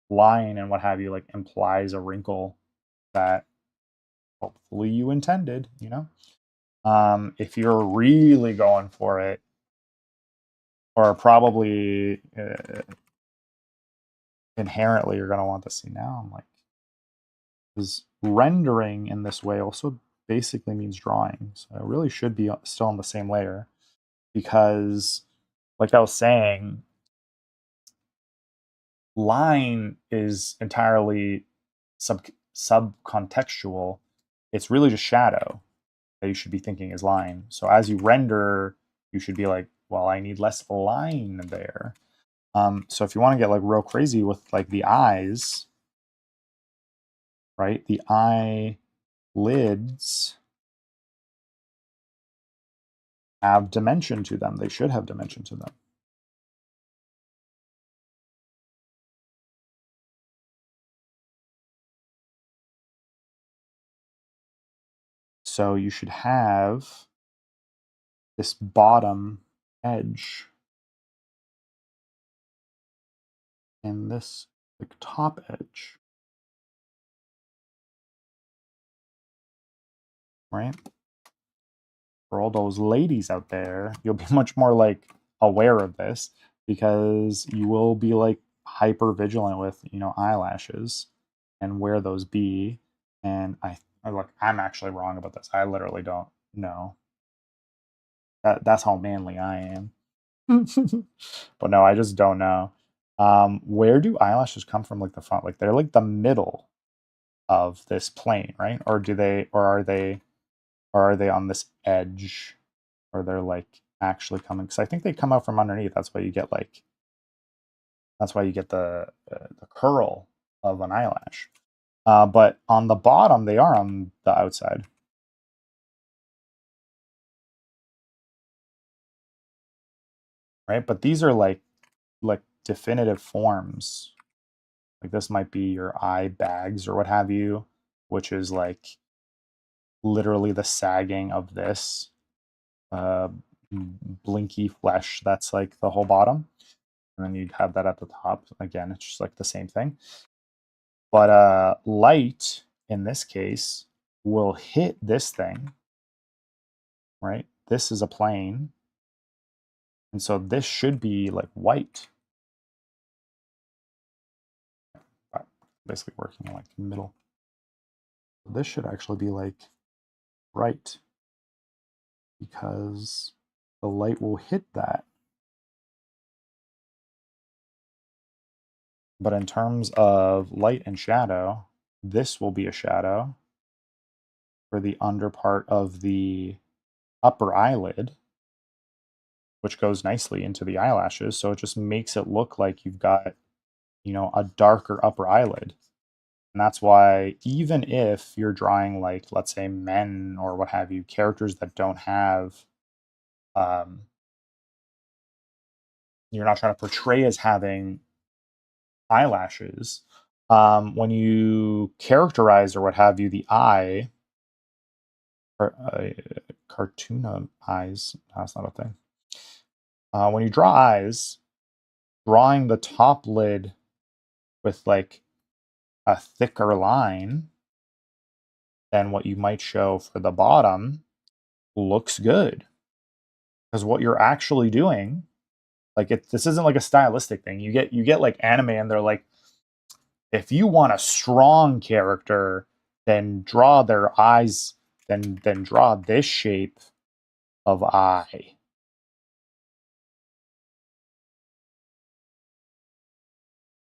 Speaker 1: line and what have you like implies a wrinkle that hopefully you intended, you know? If you're really going for it, or probably inherently you're going to want to see now, I'm like, because rendering in this way also basically means drawing. So it really should be still on the same layer because, like I was saying, line is entirely subcontextual. It's really just shadow that you should be thinking is line. So as you render, you should be like, well, I need less line there. So if you want to get like real crazy with like the eyes, right? The eyelids have dimension to them. They should have dimension to them. So you should have this bottom edge and this like top edge, right? For all those ladies out there, you'll be much more like aware of this because you will be like hyper vigilant with, you know, eyelashes and where those be. And I look, I'm actually wrong about this. I literally don't know. That's how manly I am. But no, I just don't know. Where do eyelashes come from? Like the front, like they're like the middle of this plane, right? Or do they, or are they on this edge, or they're like actually coming? Because I think they come out from underneath. That's why you get like, that's why you get the curl of an eyelash. But on the bottom, they are on the outside. Right? But these are like definitive forms. Like this might be your eye bags or what have you, which is like literally the sagging of this uh, blinky flesh. That's like the whole bottom, and then you'd have that at the top. Again, it's just like the same thing. But light in this case will hit this thing, right? This is a plane, and so this should be like white. Basically working in like the middle. This should actually be like right because the light will hit that. But in terms of light and shadow, this will be a shadow for the under part of the upper eyelid, which goes nicely into the eyelashes. So it just makes it look like you've got, you know, a darker upper eyelid. And that's why even if you're drawing like, let's say men or what have you, characters that don't have, you're not trying to portray as having eyelashes. When you characterize or what have you, the eye, or cartoon eyes, that's not a thing. When you draw eyes, drawing the top lid with like a thicker line than what you might show for the bottom looks good. Because what you're actually doing, like this isn't like a stylistic thing. You get like anime and they're like, if you want a strong character, then draw their eyes, then draw this shape of eye.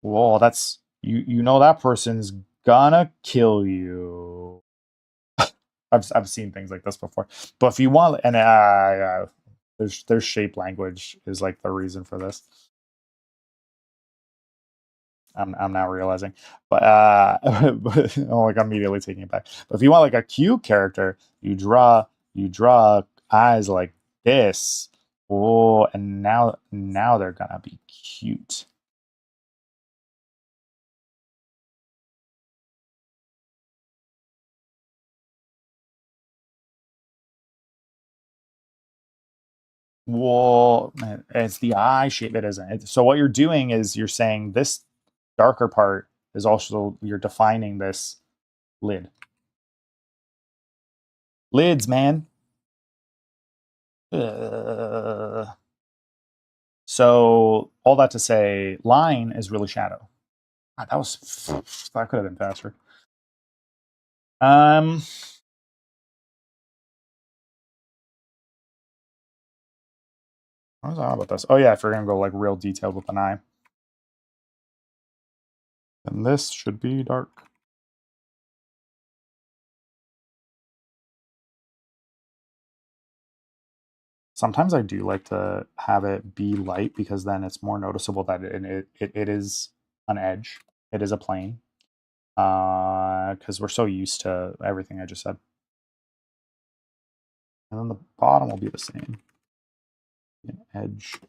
Speaker 1: Well, that's you know that person's gonna kill you. I've seen things like this before. But if you want, and there's shape language is like the reason for this. I'm now realizing, but oh, like I'm immediately taking it back. But if you want like a cute character, you draw eyes like this. Oh, and now they're gonna be cute. Well, man, it's the eye shape. It isn't. So what you're doing is you're saying this darker part is also you're defining this lid. Lids, man. So all that to say, line is really shadow. God, that could have been faster. Um, what was I on about this? Oh yeah, if we're gonna go like real detailed with an eye, then this should be dark. Sometimes I do like to have it be light because then it's more noticeable that it is an edge. It is a plane. Because we're so used to everything I just said. And then the bottom will be the same. An edge.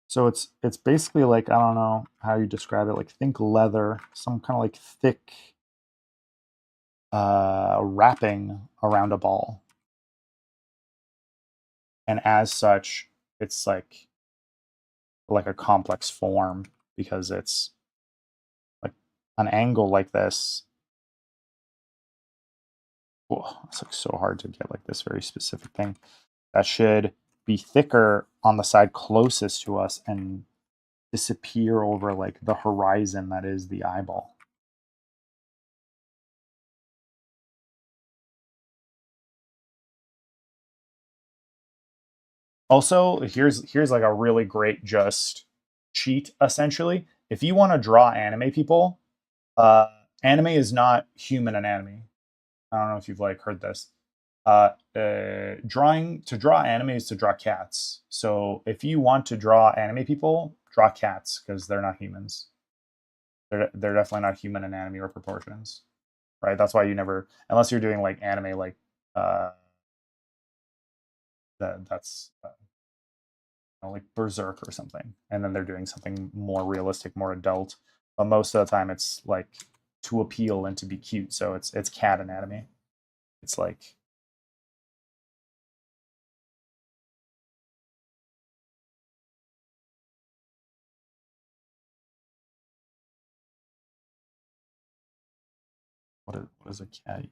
Speaker 1: So it's basically like, I don't know how you describe it, like think leather, some kind of like thick wrapping around a ball. And as such, it's like a complex form because it's like an angle like this. Oh, it's like so hard to get like this very specific thing. That should be thicker on the side closest to us and disappear over like the horizon that is the eyeball. Also, here's like a really great just cheat essentially. If you want to draw anime people, uh anime is not human anatomy. I don't know if you've like heard this. Drawing to draw anime is to draw cats. So if you want to draw anime people, draw cats because they're not humans. They're definitely not human anatomy or proportions, right? That's why you never, unless you're doing like anime like uh that's like Berserk or something, and then they're doing something more realistic, more adult. But most of the time, it's like to appeal and to be cute. So it's cat anatomy. It's like what is a cat?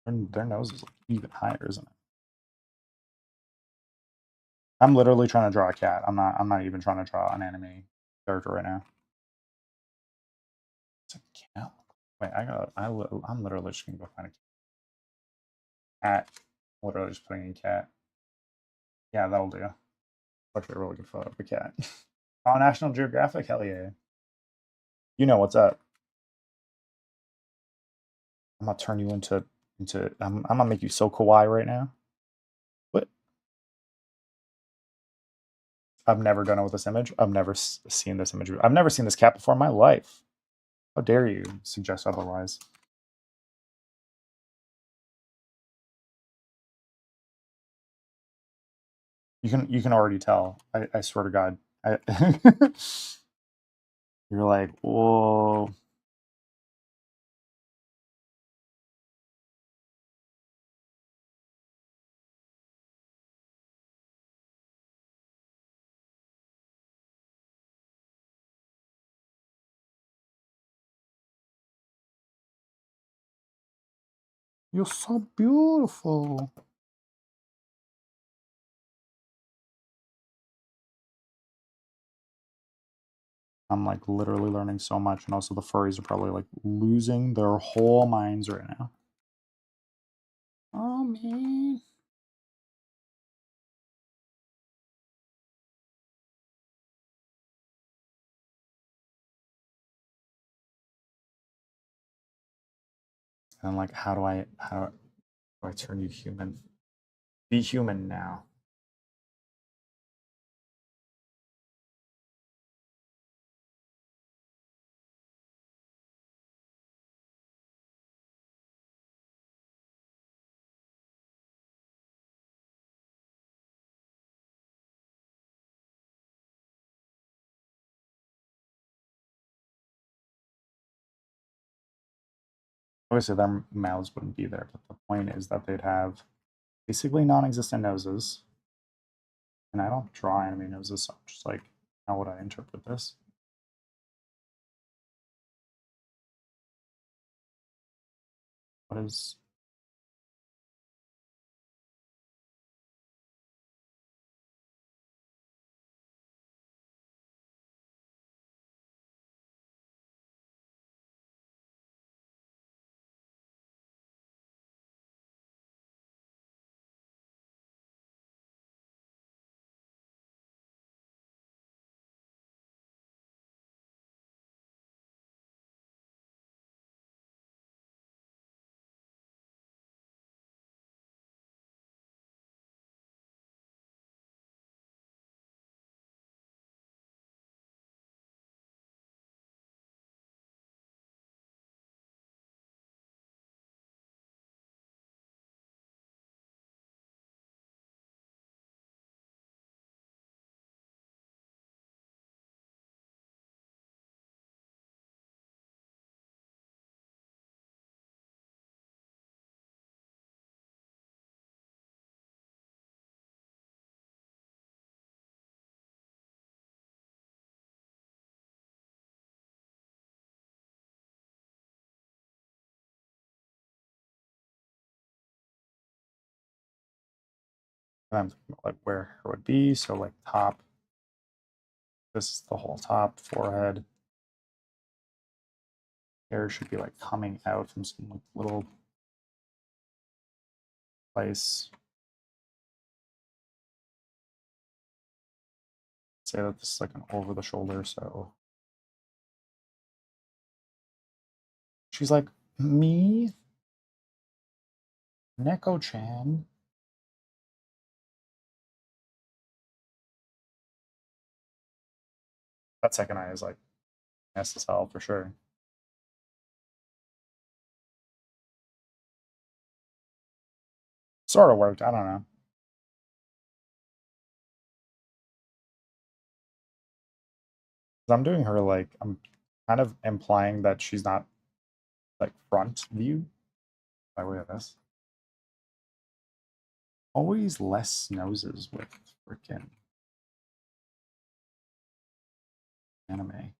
Speaker 1: Their nose is like even higher, isn't it? I'm literally trying to draw a cat. I'm not even trying to draw an anime character right now. It's a cat. Wait, I'm literally just gonna go find a cat. Literally just putting in cat. Yeah, that'll do. Actually, a really good photo of a cat. Oh, National Geographic, hell yeah. You know what's up. I'm gonna turn you into I'm gonna make you so kawaii right now. What? I've never done it with this image. I've never seen this image. I've never seen this cat before in my life. How dare you suggest otherwise? You can already tell. I swear to God. I, you're like, whoa. You're so beautiful. I'm like literally learning so much, and also the furries are probably like losing their whole minds right now. Oh man. And like, how do I turn you human? Be human now. Obviously, their mouths wouldn't be there, but the point is that they'd have basically non-existent noses. And I don't draw anime noses, so I'm just like, how would I interpret this? What is And I'm thinking about, like, where hair would be. So like top, this is the whole top, forehead. Hair should be like coming out from some like little place. Say that this is like an over the shoulder, so she's like, me? Neko-chan? That second eye is like SSL for sure. Sort of worked, I don't know. I'm doing her like, I'm kind of implying that she's not like front view by way of this. Always less noses with freaking anime.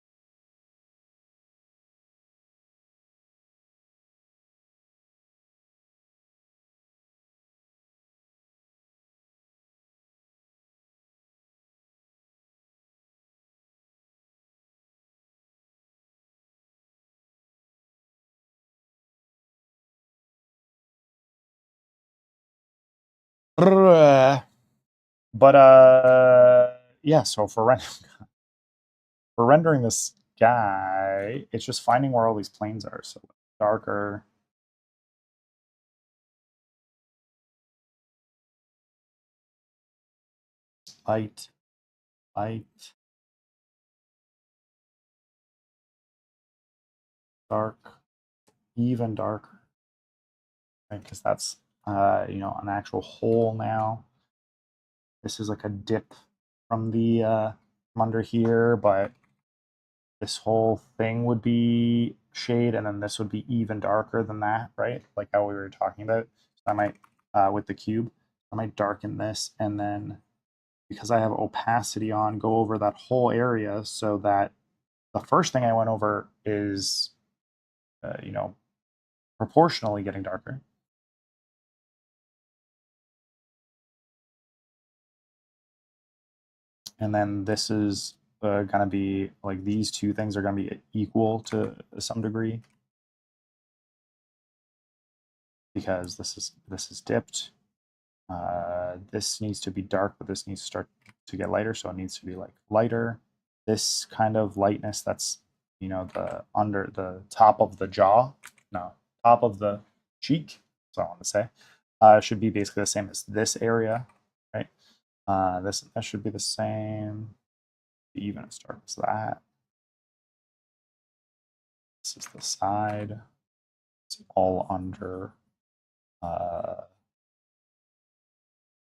Speaker 1: But yeah, so for rendering this guy, it's just finding where all these planes are. So darker, light, light, dark, even darker, right? Because that's you know, an actual hole now. This is like a dip from the from under here, but this whole thing would be shade, and then this would be even darker than that, right? Like how we were talking about. So I might, with the cube, I might darken this, and then because I have opacity on, go over that whole area so that the first thing I went over is, you know, proportionally getting darker. And then this is going to be like, these two things are going to be equal to some degree, because this is dipped. This needs to be dark, but this needs to start to get lighter, so it needs to be like lighter. This kind of lightness that's, you know, the under the top of the jaw, no, top of the cheek, that's what I want to say, should be basically the same as this area, right? This that should be the same, even as dark as that. This is the side. It's all under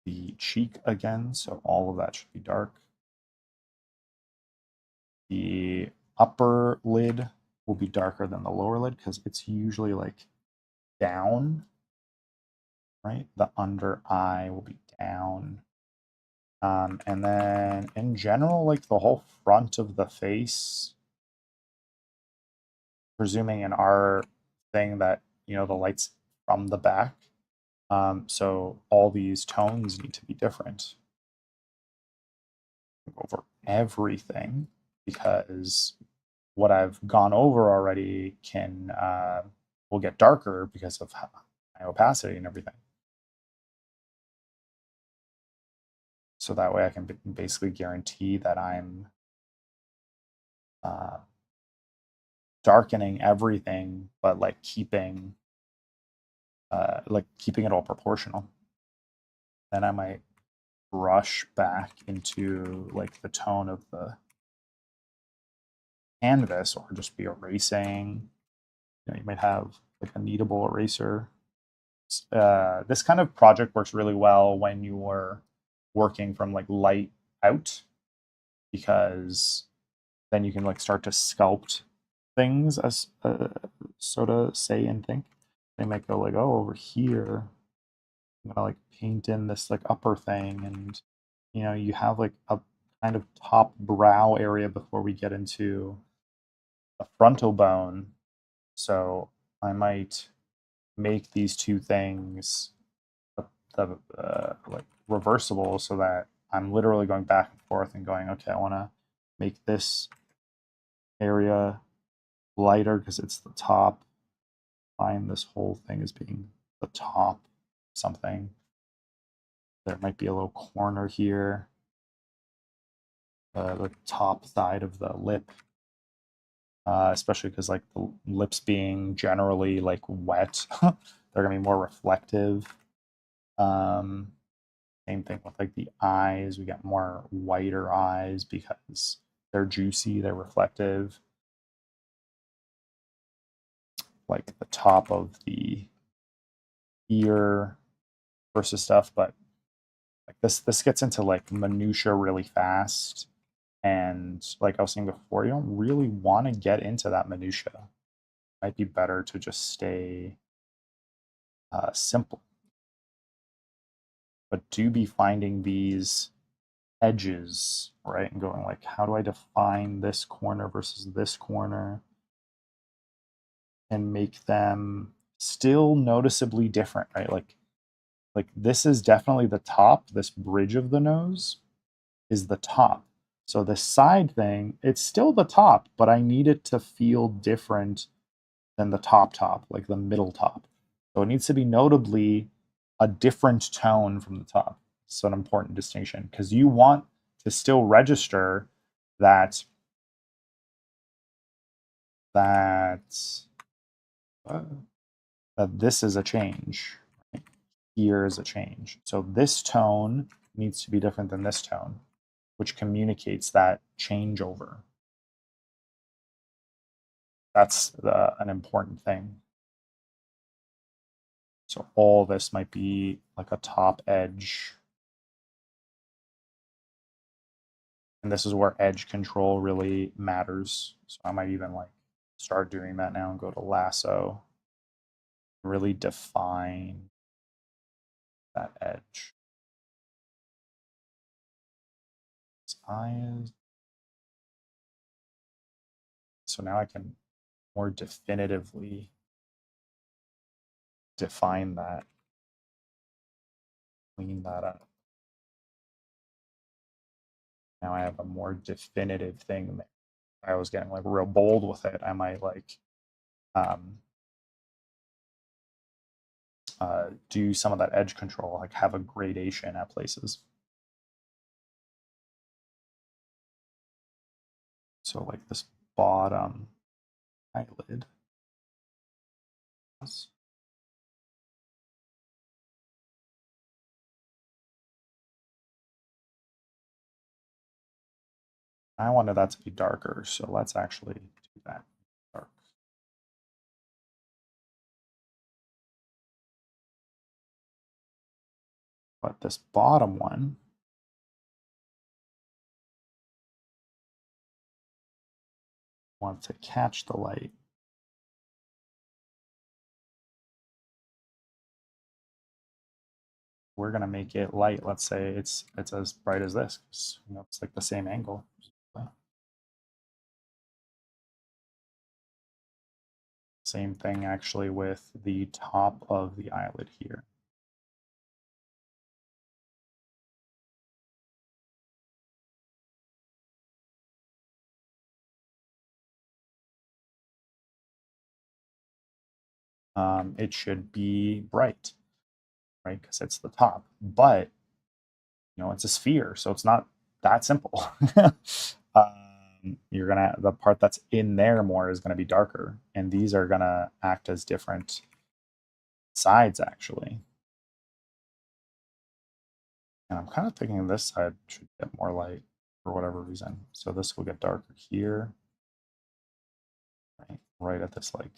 Speaker 1: the cheek again, so all of that should be dark. The upper lid will be darker than the lower lid because it's usually like down, right? The under eye will be down. And then in general, like the whole front of the face, presuming in our thing that, you know, the light's from the back. So all these tones need to be different over everything, because what I've gone over already can will get darker because of my opacity and everything. So that way I can basically guarantee that I'm uh, darkening everything, but like keeping it all proportional. Then I might brush back into like the tone of the canvas, or just be erasing. You know, you might have like a kneadable eraser. This kind of project works really well when you are working from like light out, because then you can like start to sculpt things, as so to say and think. They might go like, oh, over here I'm gonna like paint in this like upper thing, and you know, you have like a kind of top brow area before we get into a frontal bone. So I might make these two things, the like reversible so that I'm literally going back and forth and going, okay, I want to make this area lighter because it's the top. Find this whole thing as being the top something. There might be a little corner here, the top side of the lip, especially because like the lips being generally like wet, they're gonna be more reflective. Um, Same thing with like the eyes. We got more whiter eyes because they're juicy, they're reflective. Like the top of the ear versus stuff, but like this gets into like minutia really fast. And like I was saying before, you don't really want to get into that minutia. It might be better to just stay simple. But do be finding these edges, right? And going like, how do I define this corner versus this corner and make them still noticeably different, right? Like this is definitely the top. This bridge of the nose is the top. So the side thing, it's still the top, but I need it to feel different than the top, like the middle top. So it needs to be notably a different tone from the top. It's an important distinction because you want to still register that that uh, that this is a change. Right? Here is a change. So this tone needs to be different than this tone, which communicates that changeover. That's an important thing. So all this might be like a top edge. And this is where edge control really matters. So I might even like start doing that now and go to lasso. Really define that edge. Eyes. So now I can more definitively define that, clean that up. Now I have a more definitive thing there. I was getting like real bold with it. I might like um, do some of that edge control, like have a gradation at places. So like this bottom eyelid. I wanted that to be darker, so let's actually do that dark. But this bottom one, want to catch the light. We're gonna make it light. Let's say it's as bright as this. It's like the same angle. Same thing actually with the top of the eyelid here. It should be bright, right? Because it's the top. But it's a sphere, so it's not that simple. You're gonna the part that's in there more is gonna be darker, and these are gonna act as different sides actually. And I'm kind of thinking this side should get more light for whatever reason. So this will get darker here, right at this like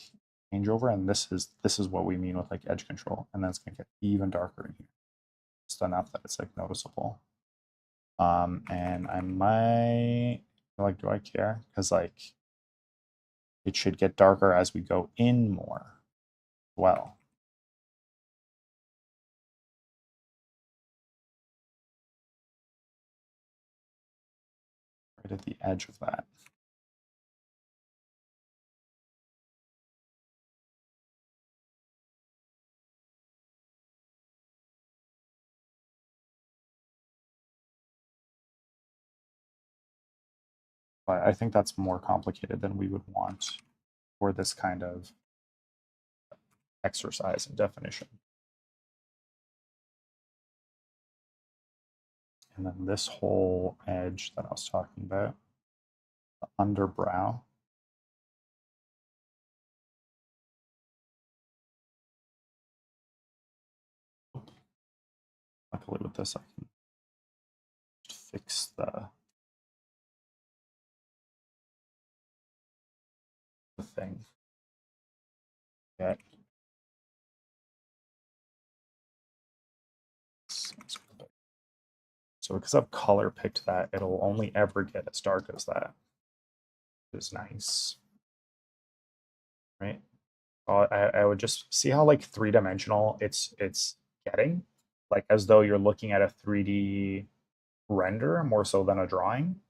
Speaker 1: changeover, and this is what we mean with like edge control, and then it's gonna get even darker in here, just enough that it's like noticeable. And I might like, do I care? Because like it should get darker as we go in more. Well, right at the edge of that. But I think that's more complicated than we would want for this kind of exercise and definition. And then this whole edge that I was talking about, the underbrow, luckily with this I can fix the thing. Yeah. So because I've color picked that, it'll only ever get as dark as that. Which is nice. Right? I would just see how like three-dimensional it's getting, like as though you're looking at a 3D render more so than a drawing.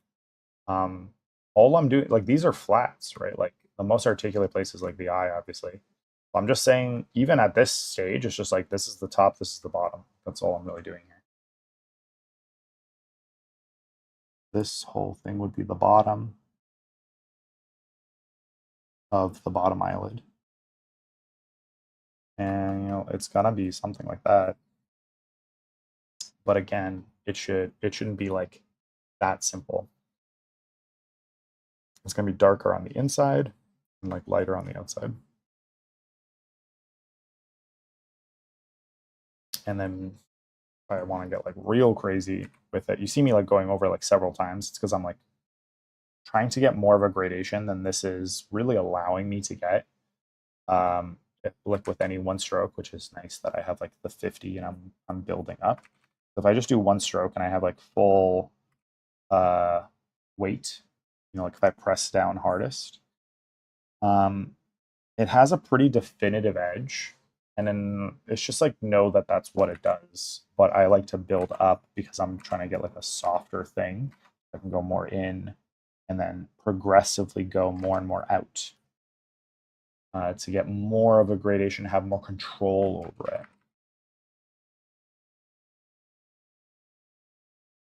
Speaker 1: Um, all I'm doing, like these are flats, right? Like the most articulate place is like the eye, obviously. I'm just saying, even at this stage, it's just like this is the top, this is the bottom. That's all I'm really doing here. This whole thing would be the bottom of the bottom eyelid. And you know, it's gonna be something like that. But again, it shouldn't be like that simple. It's gonna be darker on the inside and like lighter on the outside. And then if I want to get like real crazy with it, you see me like going over like several times. It's because I'm like trying to get more of a gradation than this is really allowing me to get. Like with any one stroke, which is nice that I have like the 50 and I'm building up. If I just do one stroke and I have like full weight, you know, like if I press down hardest, it has a pretty definitive edge. And then it's just like, know that that's what it does. But I like to build up because I'm trying to get like a softer thing. I can go more in and then progressively go more and more out to get more of a gradation, have more control over it.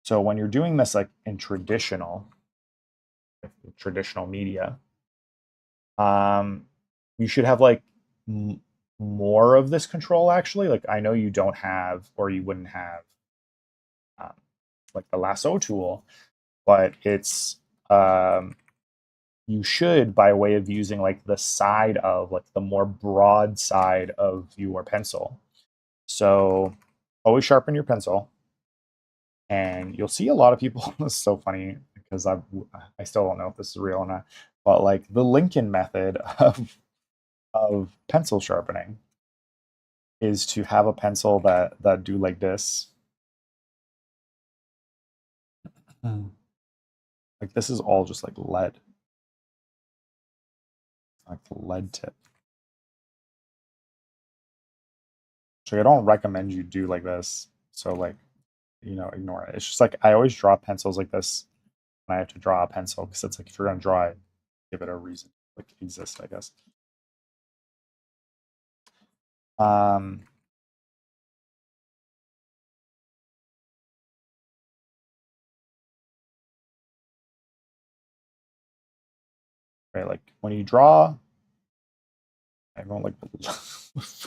Speaker 1: So when you're doing this like in traditional media, you should have like more of this control actually. Like I know you don't have, or you wouldn't have um, like the lasso tool, but it's you should, by way of using like the side of like the more broad side of your pencil. So always sharpen your pencil, and you'll see a lot of people. It's so funny because I still don't know if this is real or not, but like the Lincoln method of pencil sharpening is to have a pencil that do like this. Like this is all just like lead, like the lead tip. So I don't recommend you do like this. So like, you know, ignore it. It's just like I always draw pencils like this when I have to draw a pencil because it's like if you're gonna draw it, give it a reason, like exist, I guess. Um, right, like when you draw, everyone like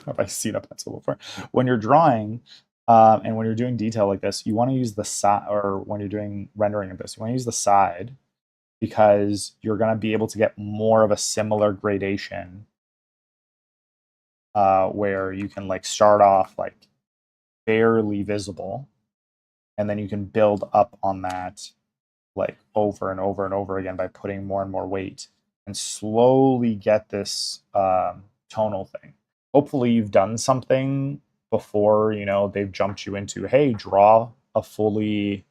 Speaker 1: have I seen a pencil before? When you're drawing, and when you're doing detail like this, you want to use the side, or when you're doing rendering of this, you want to use the side because you're going to be able to get more of a similar gradation where you can like start off like barely visible and then you can build up on that like over and over and over again by putting more and more weight and slowly get this tonal thing. Hopefully you've done something before, you know, they've jumped you into, hey, draw a fully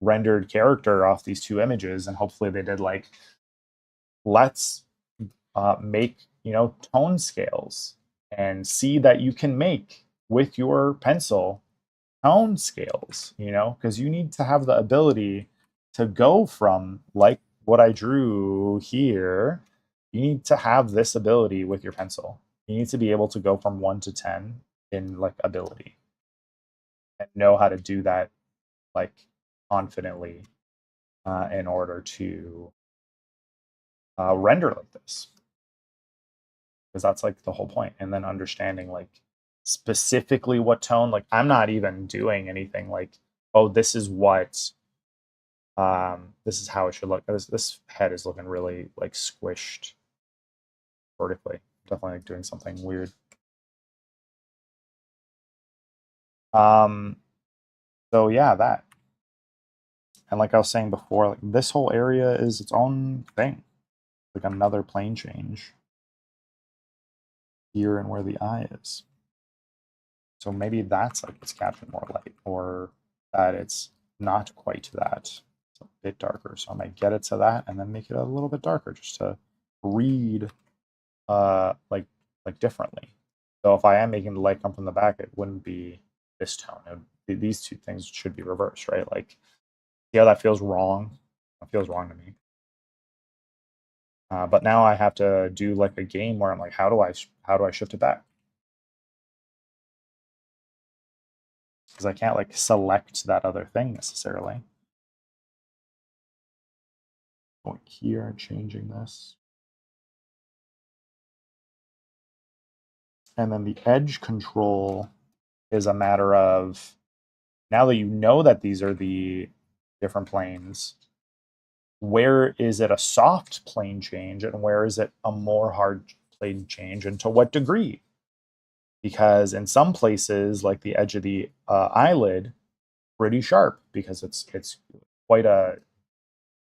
Speaker 1: rendered character off these two images, and hopefully they did like, let's make, you know, tone scales and see that you can make with your pencil tone scales, you know, because you need to have the ability to go from like what I drew here. You need to have this ability with your pencil. You need to be able to go from 1 to 10 in like ability and know how to do that like confidently in order to render like this, because that's like the whole point. And then understanding like specifically what tone, like I'm not even doing anything like, oh, this is how it should look. This head is looking really like squished vertically. Definitely like doing something weird. Um, so yeah, that. And like I was saying before, like this whole area is its own thing. Like another plane change here and where the eye is. So maybe that's like it's capturing more light, or that it's not quite that. It's a bit darker. So I might get it to that and then make it a little bit darker just to read like differently. So if I am making the light come from the back, it wouldn't be this tone. These two things should be reversed, right? Like, see how that feels wrong? It feels wrong to me. But now I have to do like a game where I'm like, how do I shift it back? Because I can't like select that other thing necessarily. Going here and changing this. And then the edge control is a matter of, now that you know that these are the different planes, where is it a soft plane change and where is it a more hard plane change, and to what degree? Because in some places, like the edge of the eyelid, pretty sharp because it's quite a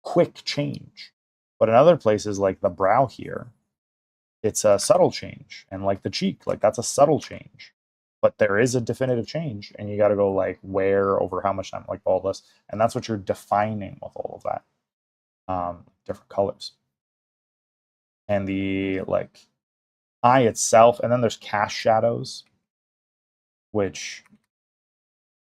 Speaker 1: quick change. But in other places, like the brow here, it's a subtle change, and like the cheek, like that's a subtle change. But there is a definitive change, and you got to go like where over how much time, like all this, and that's what you're defining with all of that, different colors, and the like eye itself, and then there's cast shadows, which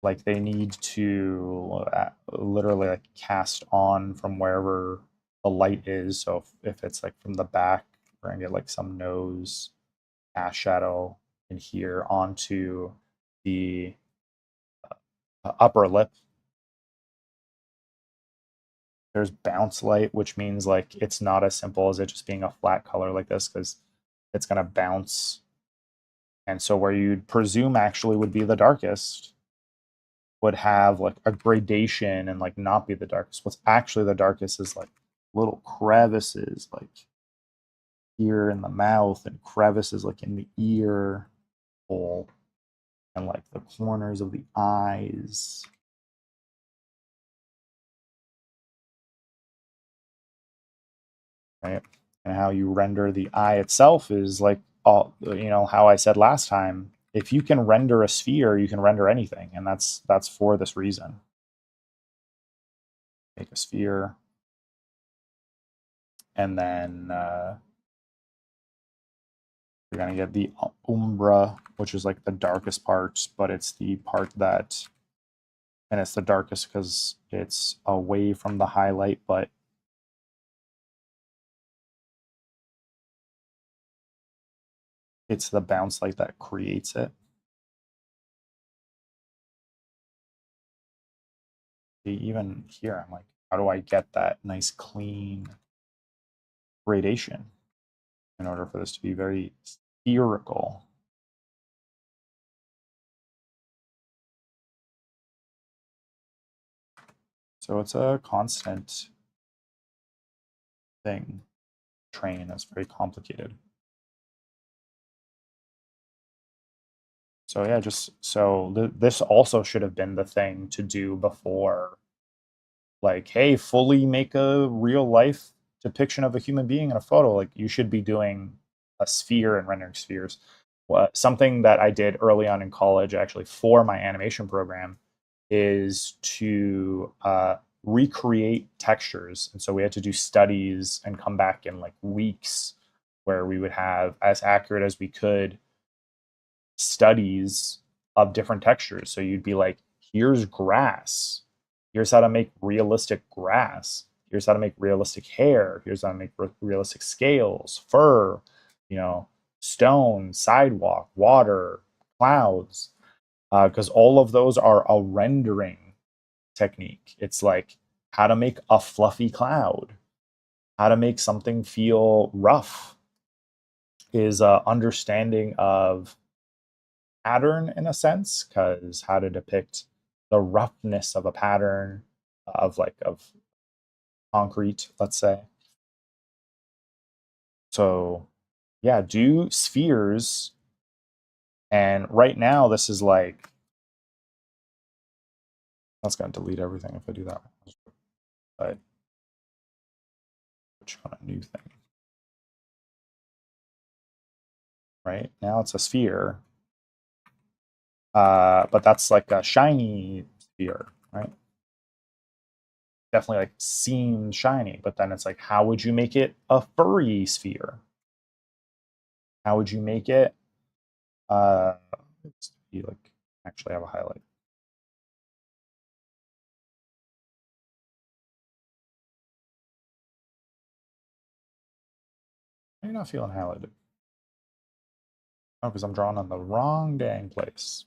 Speaker 1: like they need to literally like cast on from wherever the light is. So if it's like from the back, we're gonna get like some nose cast shadow in here onto the upper lip. There's bounce light, which means like it's not as simple as it just being a flat color like this, because it's gonna bounce. And so where you'd presume actually would be the darkest would have like a gradation and like not be the darkest. What's actually the darkest is like little crevices like here in the mouth, and crevices like in the ear hole, and like the corners of the eyes. Right? And how you render the eye itself is like all, how I said last time, if you can render a sphere, you can render anything, and that's for this reason. Make a sphere, and then you're going to get the umbra, which is like the darkest part, but it's the part that, and it's the darkest because it's away from the highlight, but it's the bounce light that creates it. Even here, I'm like, how do I get that nice clean gradation in order for this to be very spherical? So it's a constant thing. Train is very complicated. So yeah, just so this also should have been the thing to do before, like, hey, fully make a real life depiction of a human being in a photo. Like, you should be doing a sphere and rendering spheres. Something that I did early on in college, actually, for my animation program, is to recreate textures. And so we had to do studies and come back in like weeks where we would have as accurate as we could studies of different textures. So you'd be like, here's grass. Here's how to make realistic grass. Here's how to make realistic hair. Here's how to make realistic scales, fur, stone, sidewalk, water, clouds. Because all of those are a rendering technique. It's like how to make a fluffy cloud, how to make something feel rough is a understanding of pattern in a sense, because how to depict the roughness of a pattern of concrete, let's say. So yeah, do spheres. And right now this is like, that's going to delete everything if I do that. But which on a new thing. Right now it's a sphere, but that's like a shiny sphere, right? Definitely like seems shiny, but then it's like, how would you make it a furry sphere? How would you make it? You like actually have a highlight. You're not feeling highlighted. Oh, because I'm drawing on the wrong dang place.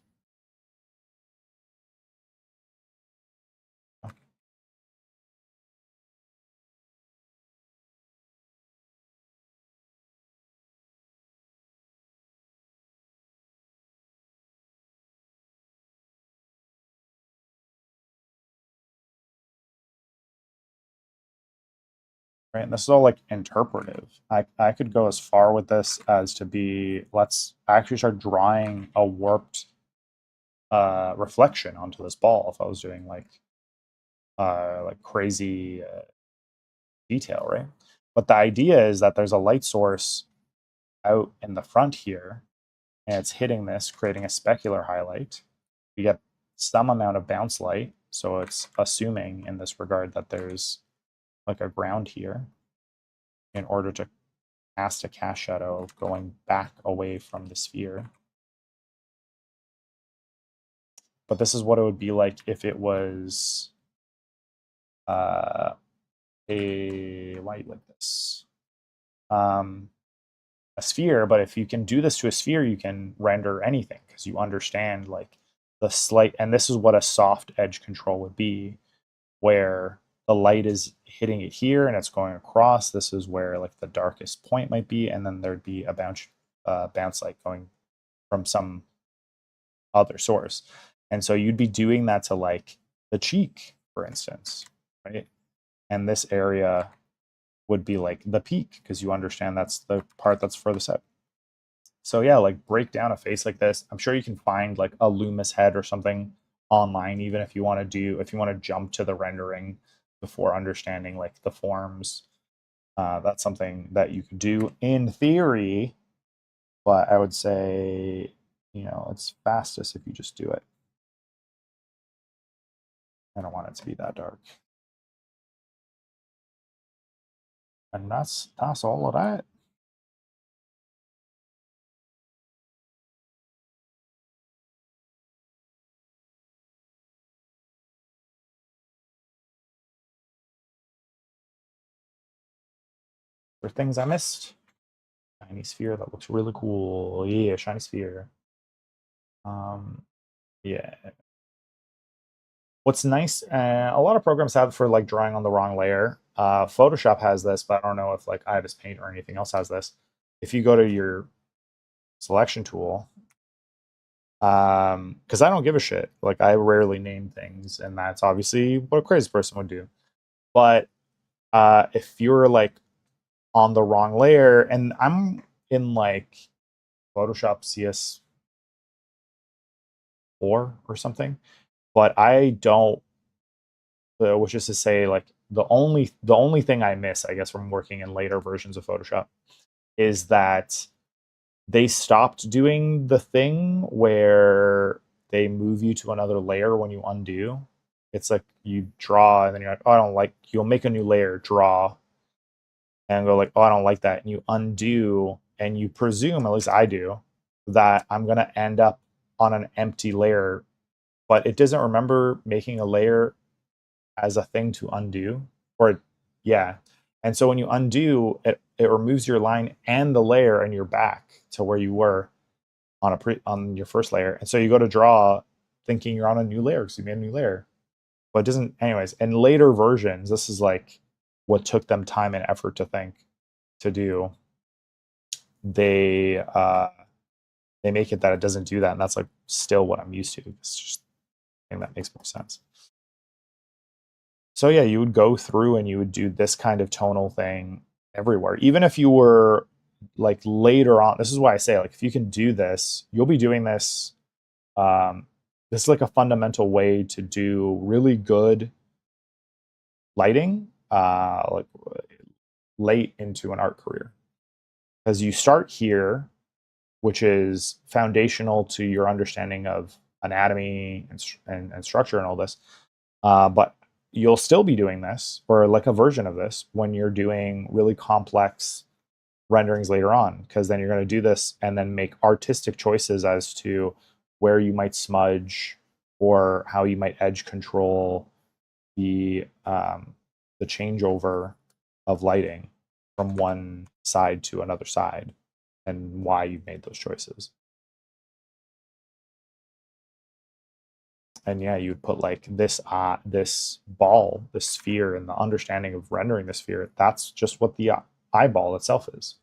Speaker 1: Right, and this is all like interpretive. I could go as far with this as to be, let's actually start drawing a warped reflection onto this ball if I was doing like crazy detail, right? But the idea is that there's a light source out in the front here, and it's hitting this, creating a specular highlight. We get some amount of bounce light, so it's assuming in this regard that there's like a ground here in order to cast a cast shadow going back away from the sphere. But this is what it would be like if it was uh, why you like this? A sphere, but if you can do this to a sphere, you can render anything because you understand like the slight, and this is what a soft edge control would be, where the light is hitting it here and it's going across. This is where like the darkest point might be, and then there'd be a bounce light going from some other source. And so you'd be doing that to like the cheek, for instance, right? And this area would be like the peak because you understand that's the part that's furthest out. So yeah, like break down a face like this. I'm sure you can find like a Loomis head or something online, even if you want to jump to the rendering before understanding like the forms. That's something that you could do in theory, but I would say, it's fastest if you just do it. I don't want it to be that dark. And that's all of that. There are things I missed. Shiny sphere that looks really cool. Yeah, shiny sphere. Yeah. What's nice, a lot of programs have for like drawing on the wrong layer. Photoshop has this, but I don't know if like Ibis Paint or anything else has this. If you go to your selection tool, because I don't give a shit. Like I rarely name things, and that's obviously what a crazy person would do. But if you're like on the wrong layer, and I'm in like Photoshop CS4 or something, but I don't, which is to say, like the only thing I miss, I guess, from working in later versions of Photoshop is that they stopped doing the thing where they move you to another layer when you undo. It's like you draw and then you're like, oh, I don't like. You'll make a new layer, draw, and go like, oh, I don't like that, and you undo, and you presume, at least I do, that I'm gonna end up on an empty layer, but it doesn't remember making a layer as a thing to undo, or yeah. And so when you undo it removes your line and the layer, and you're back to where you were on your first layer. And so you go to draw thinking you're on a new layer because you made a new layer, but it doesn't. Anyways, in later versions, this is like what took them time and effort to do. They make it that it doesn't do that, and that's like still what I'm used to. It's just I think that makes more sense. So yeah, you would go through and you would do this kind of tonal thing everywhere. Even if you were like later on, this is why I say like if you can do this, you'll be doing this. This is like a fundamental way to do really good lighting, like late into an art career, because you start here, which is foundational to your understanding of anatomy and structure and all this. But you'll still be doing this, or like a version of this, when you're doing really complex renderings later on, because then you're going to do this and then make artistic choices as to where you might smudge or how you might edge control the changeover of lighting from one side to another side, and why you've made those choices. And yeah, you would put like this ball, this sphere, and the understanding of rendering the sphere. That's just what the eyeball itself is,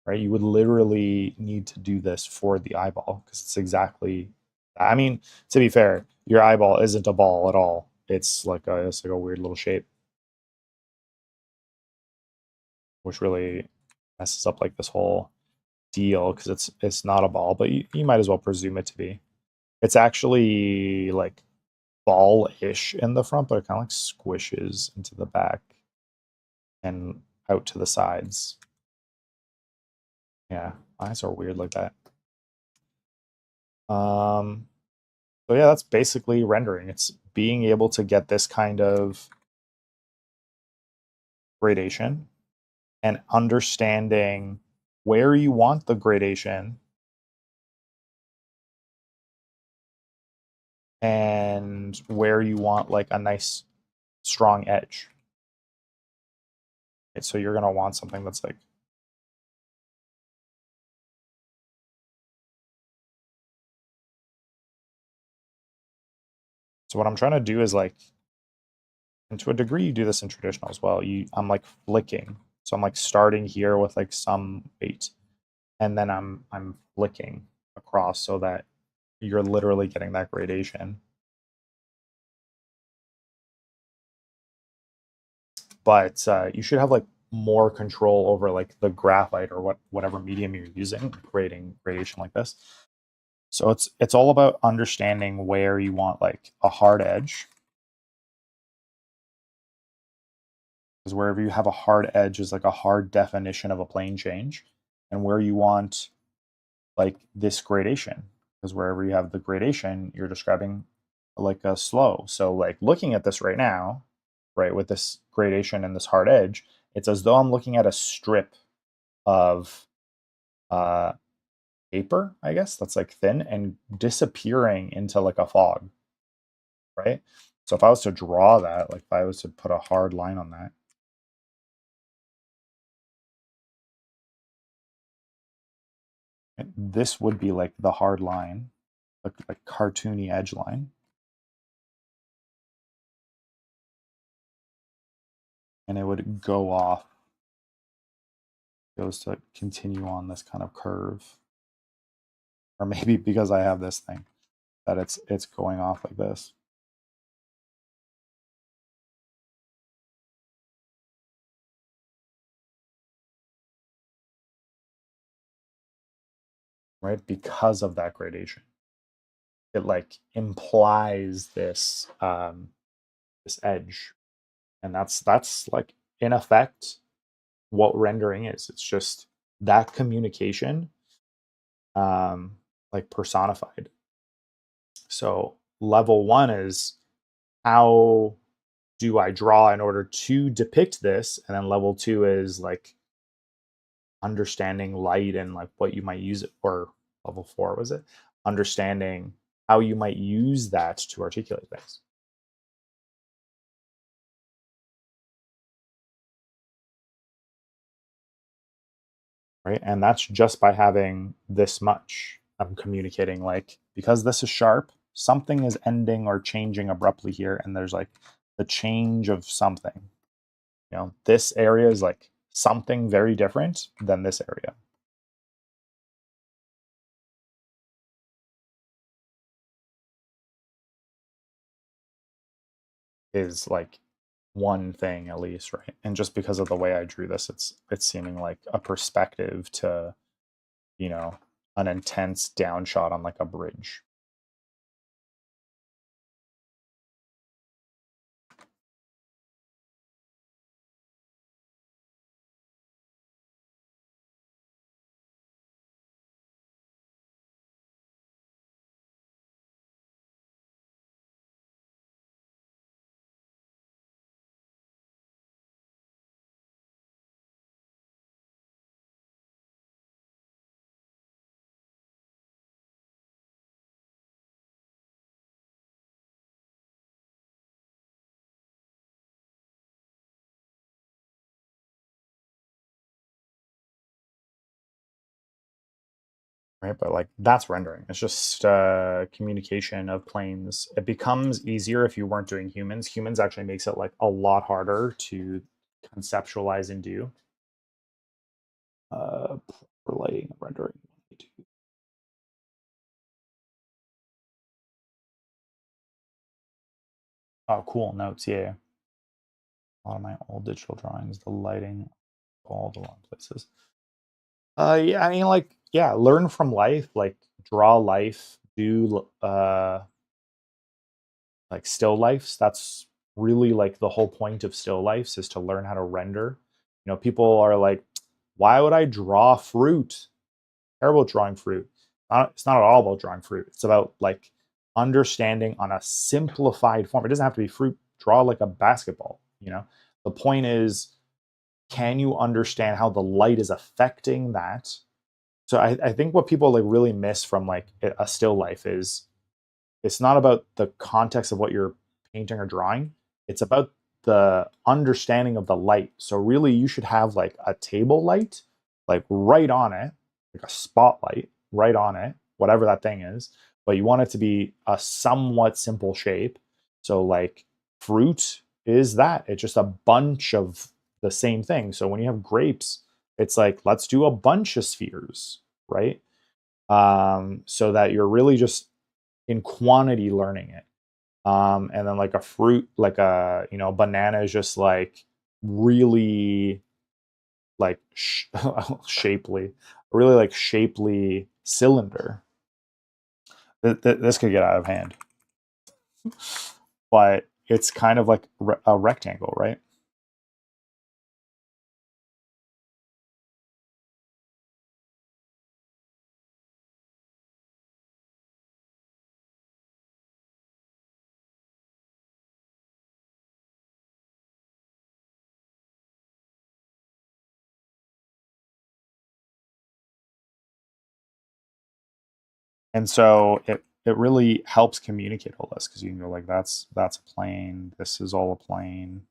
Speaker 1: right? You would literally need to do this for the eyeball because it's exactly. I mean, to be fair, your eyeball isn't a ball at all. It's like a weird little shape, which really messes up like this whole deal because it's not a ball, but you might as well presume it to be. It's actually like ball-ish in the front, but it kind of like squishes into the back and out to the sides. Yeah, eyes are weird like that. So yeah, that's basically rendering. It's being able to get this kind of gradation and understanding where you want the gradation and where you want like a nice strong edge. Okay, so you're gonna want something that's like so what I'm trying to do is like, and to a degree you do this in traditional as well. I'm like flicking. So I'm like starting here with like some weight and then I'm flicking across so that you're literally getting that gradation. But you should have like more control over like the graphite or whatever medium you're using creating gradation like this. So it's all about understanding where you want like a hard edge, because wherever you have a hard edge is like a hard definition of a plane change, and where you want like this gradation, because wherever you have the gradation you're describing like a slow. So like looking at this right now, right, with this gradation and this hard edge, it's as though I'm looking at a strip of uh paper, I guess, that's like thin and disappearing into like a fog, right? So if I was to draw that, like if I was to put a hard line on that, this would be like the hard line, like cartoony edge line. And it would go off, goes to continue on this kind of curve. Or maybe because I have this thing that it's going off like this. Right? Because of that gradation. It like implies this edge. And that's like in effect what rendering is. It's just that communication like personified. So level one is how do I draw in order to depict this? And then level two is like understanding light and like what you might use it, or level four was it? Understanding how you might use that to articulate things. Right? And that's just by having this much. I'm communicating like, because this is sharp, something is ending or changing abruptly here, and there's like the change of something. This area is like something very different than this area. Is like one thing at least, right? And just because of the way I drew this, it's seeming like a perspective to, you know, an intense down shot on like a bridge. Right, but like that's rendering. It's just communication of planes. It becomes easier if you weren't doing humans. Humans actually makes it like a lot harder to conceptualize and do. Relating rendering. Oh, cool notes. Yeah, a lot of my old digital drawings, the lighting, all the wrong places. Yeah, I mean, like, yeah, learn from life, like draw life, do like still lifes. That's really like the whole point of still lifes is to learn how to render. People are like, why would I draw fruit? Terrible at drawing fruit. It's not at all about drawing fruit. It's about like understanding on a simplified form. It doesn't have to be fruit. Draw like a basketball. The point is, can you understand how the light is affecting that? So I think what people like really miss from like a still life is it's not about the context of what you're painting or drawing. It's about the understanding of the light. So really you should have like a table light, like right on it, like a spotlight right on it, whatever that thing is. But you want it to be a somewhat simple shape. So like fruit is that. It's just a bunch of the same thing. So when you have grapes, it's like, let's do a bunch of spheres, right? So that you're really just in quantity learning it. And then like a fruit, like a banana is just like really like shapely, really like shapely cylinder. This could get out of hand, but it's kind of like a rectangle, right? And so it really helps communicate all this because you can go like that's a plane, this is all a plane,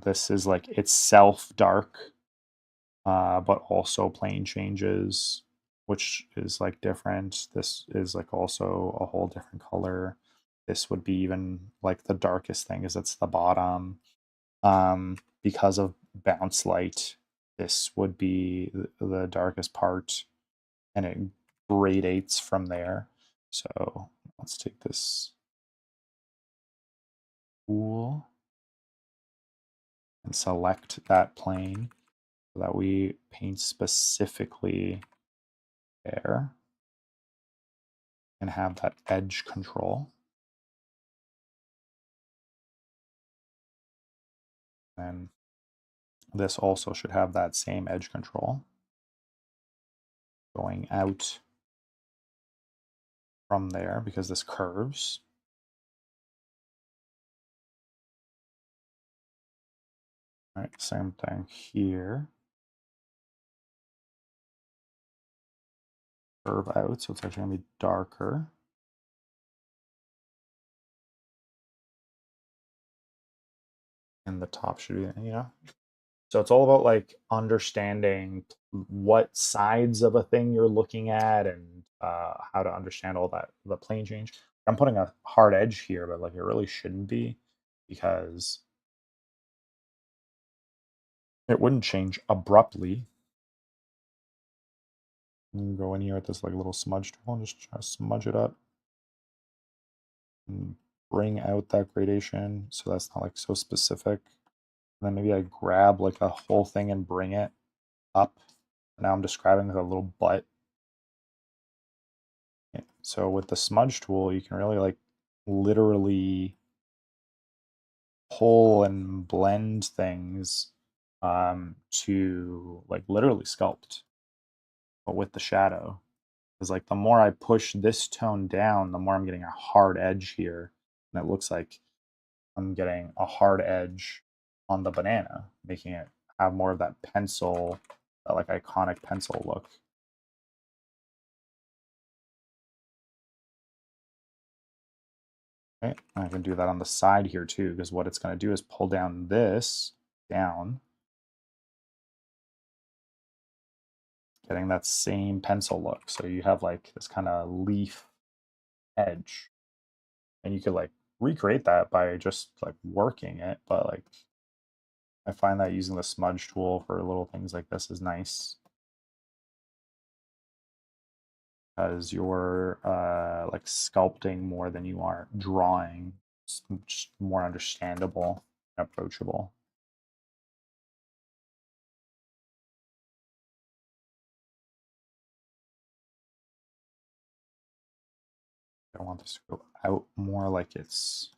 Speaker 1: this is like itself dark, but also plane changes, which is like different. This is like also a whole different color. This would be even like the darkest thing is it's the bottom. Because of bounce light, this would be the darkest part, and it gradates from there. So let's take this tool and select that plane so that we paint specifically there and have that edge control. And this also should have that same edge control going out from there because this curves. All right, same thing here. Curve out, so it's actually going to be darker. And the top should be, So it's all about like understanding what sides of a thing you're looking at and how to understand all that, the plane change. I'm putting a hard edge here, but like it really shouldn't be because it wouldn't change abruptly. You can go in here with this like little smudge tool and just try to smudge it up and bring out that gradation so that's not like so specific. And then maybe I grab like a whole thing and bring it up. Now I'm describing with a little butt. So with the smudge tool, you can really like literally pull and blend things to like literally sculpt, but with the shadow. Because like the more I push this tone down, the more I'm getting a hard edge here. And it looks like I'm getting a hard edge on the banana, making it have more of that pencil, that like iconic pencil look. Okay, I can do that on the side here too, because what it's going to do is pull down this down, getting that same pencil look. So you have like this kind of leaf edge, and you could like recreate that by just like working it. But like I find that using the smudge tool for little things like this is nice because you're like sculpting more than you are drawing. It's just more understandable and approachable. I want this to go out more like it's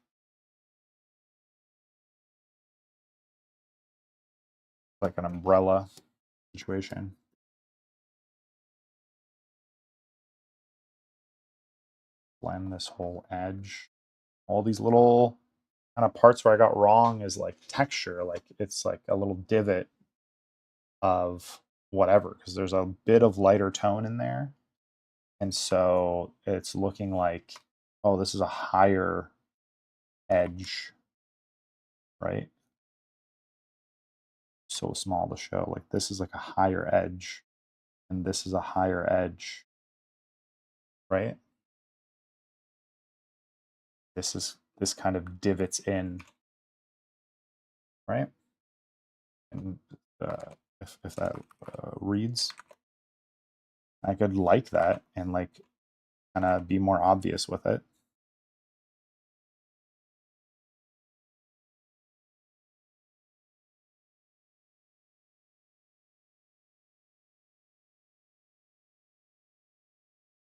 Speaker 1: like an umbrella situation. Blend this whole edge. All these little kind of parts where I got wrong is like texture, like it's like a little divot of whatever, because there's a bit of lighter tone in there. And so it's looking like, oh, this is a higher edge, right? So small to show. Like this is like a higher edge, and this is a higher edge, right? This kind of divots in, right? And if that reads, I could like that and like kind of be more obvious with it.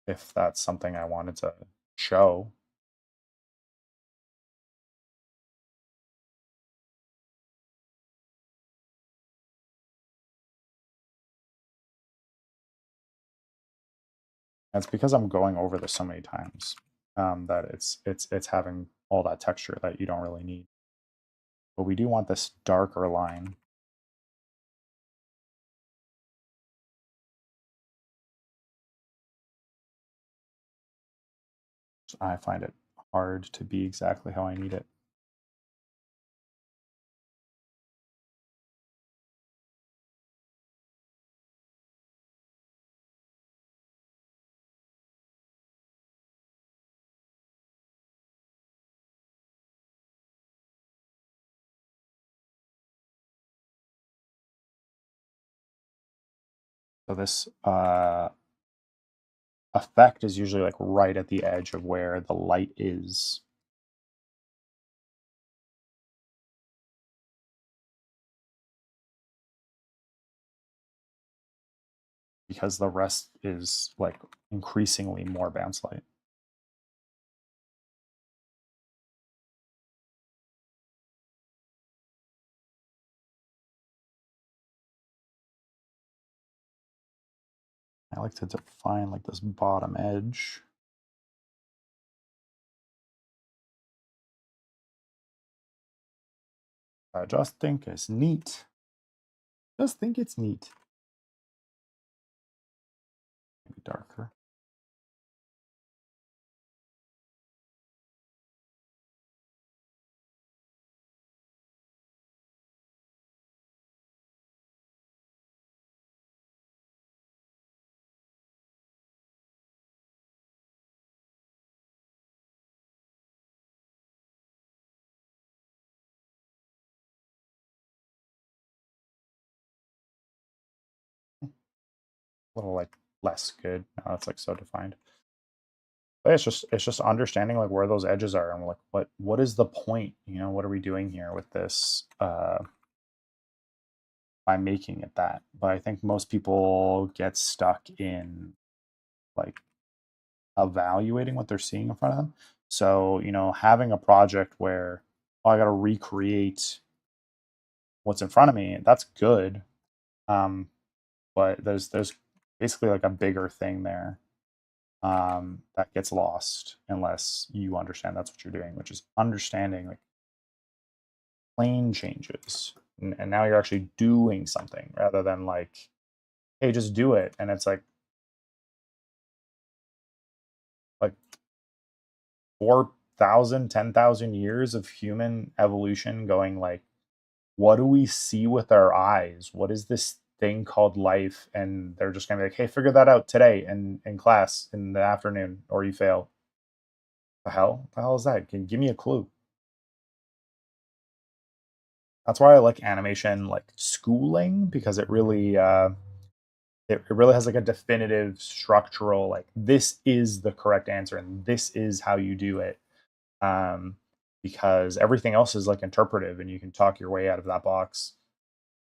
Speaker 1: If that's something I wanted to show. And it's because I'm going over this so many times that it's having all that texture that you don't really need. But we do want this darker line. I find it hard to be exactly how I need it. So this effect is usually like right at the edge of where the light is. Because the rest is like increasingly more bounce light. I like to define like this bottom edge. I just think it's neat. Just think it's neat. Maybe darker. a little like less good. Now it's like so defined. But it's just understanding like where those edges are and like what is the point? You know, what are we doing here with this by making it that? But I think most people get stuck in like evaluating what they're seeing in front of them. So, you know, having a project where, oh, I got to recreate what's in front of me, that's good. But there's basically like a bigger thing there that gets lost unless you understand that's what you're doing, which is understanding like plane changes. And now you're actually doing something rather than like, hey, just do it. And it's like 4,000, 10,000 years of human evolution going like, what do we see with our eyes? What is this thing called life? And they're just gonna be like, hey, figure that out today in class in the afternoon, or you fail. The hell? The hell is that? Can give me a clue. That's why I like animation like schooling, because it really has like a definitive structural like this is the correct answer and this is how you do it. Um, because everything else is like interpretive and you can talk your way out of that box.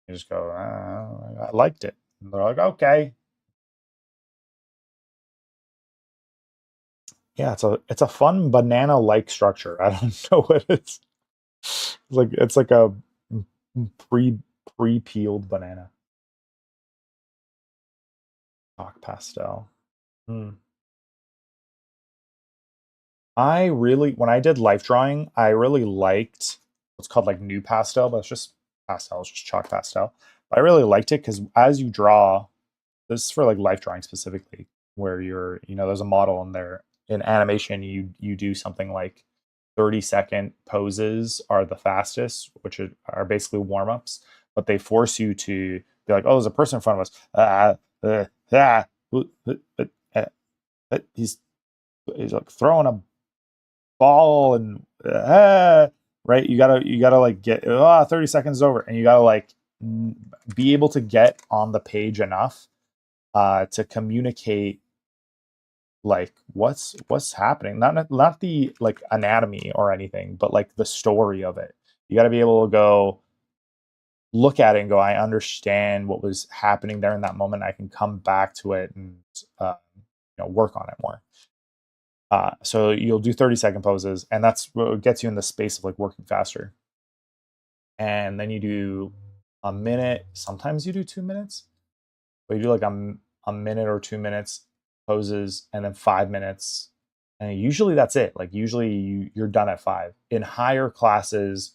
Speaker 1: You just go, I liked it. And they're like, okay. Yeah, it's a fun banana like structure. I don't know what it's like a pre pre peeled banana. Chalk pastel. Hmm. I really, when I did life drawing, I really liked what's called like new pastel, but it's just pastel, it's just chalk pastel. But I really liked it because as you draw, this is for like life drawing specifically, where you're, you know, there's a model in there. In animation, you do something like 30-second poses are the fastest, which are basically warm ups, but they force you to be like, oh, there's a person in front of us. He's like throwing a ball and right. You gotta like get 30 seconds over, and you gotta like be able to get on the page enough to communicate like what's happening, not the like anatomy or anything, but like the story of it. You got to be able to go look at it and go, I understand what was happening there in that moment. I can come back to it and work on it more. So you'll do 30-second poses, and that's what gets you in the space of like working faster. And then you do a minute, sometimes you do 2 minutes, but you do like a minute or 2 minutes poses, and then 5 minutes, and usually that's it. Like usually you're done at five. In higher classes,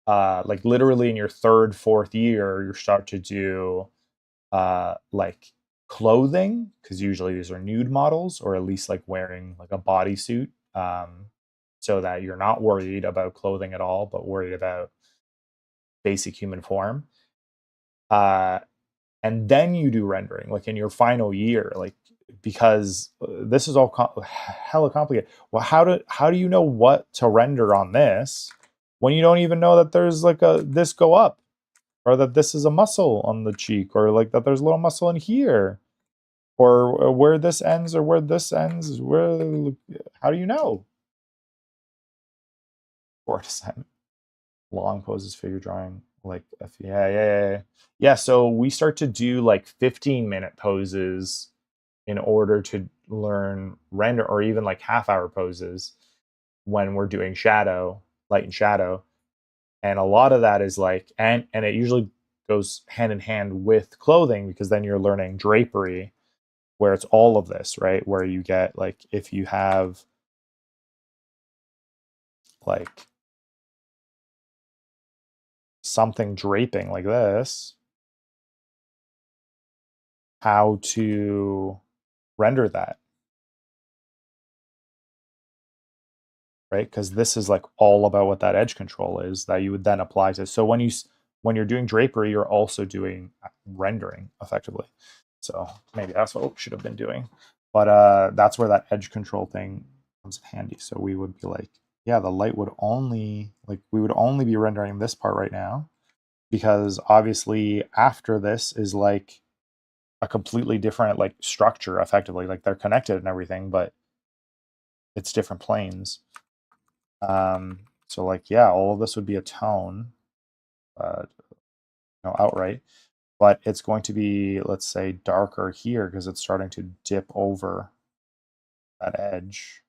Speaker 1: like literally in your third, fourth year, you start to do like clothing, because usually these are nude models, or at least like wearing like a bodysuit, so that you're not worried about clothing at all, but worried about basic human form. Uh, and then you do rendering like in your final year, like because this is all hella complicated. Well, how do you know what to render on this when you don't even know that there's like a this go up, or that this is a muscle on the cheek, or like that there's a little muscle in here, or where this ends or where this ends, where how do you know? Or long poses, figure drawing, like yeah. So we start to do like 15-minute poses in order to learn render, or even like half-hour poses when we're doing shadow, light and shadow. And a lot of that is like, and it usually goes hand in hand with clothing, because then you're learning drapery, where it's all of this, right? Where you get like, if you have like something draping like this, how to render that, right? Because this is like all about what that edge control is that you would then apply to. So when you're doing drapery, you're also doing rendering effectively. So maybe that's what we should have been doing. But that's where that edge control thing comes in handy. So we would be like, yeah, the light would only like we would only be rendering this part right now, because obviously after this is like a completely different like structure effectively. Like they're connected and everything, but it's different planes. So like, yeah, all of this would be a tone, outright, but it's going to be, let's say, darker here because it's starting to dip over that edge.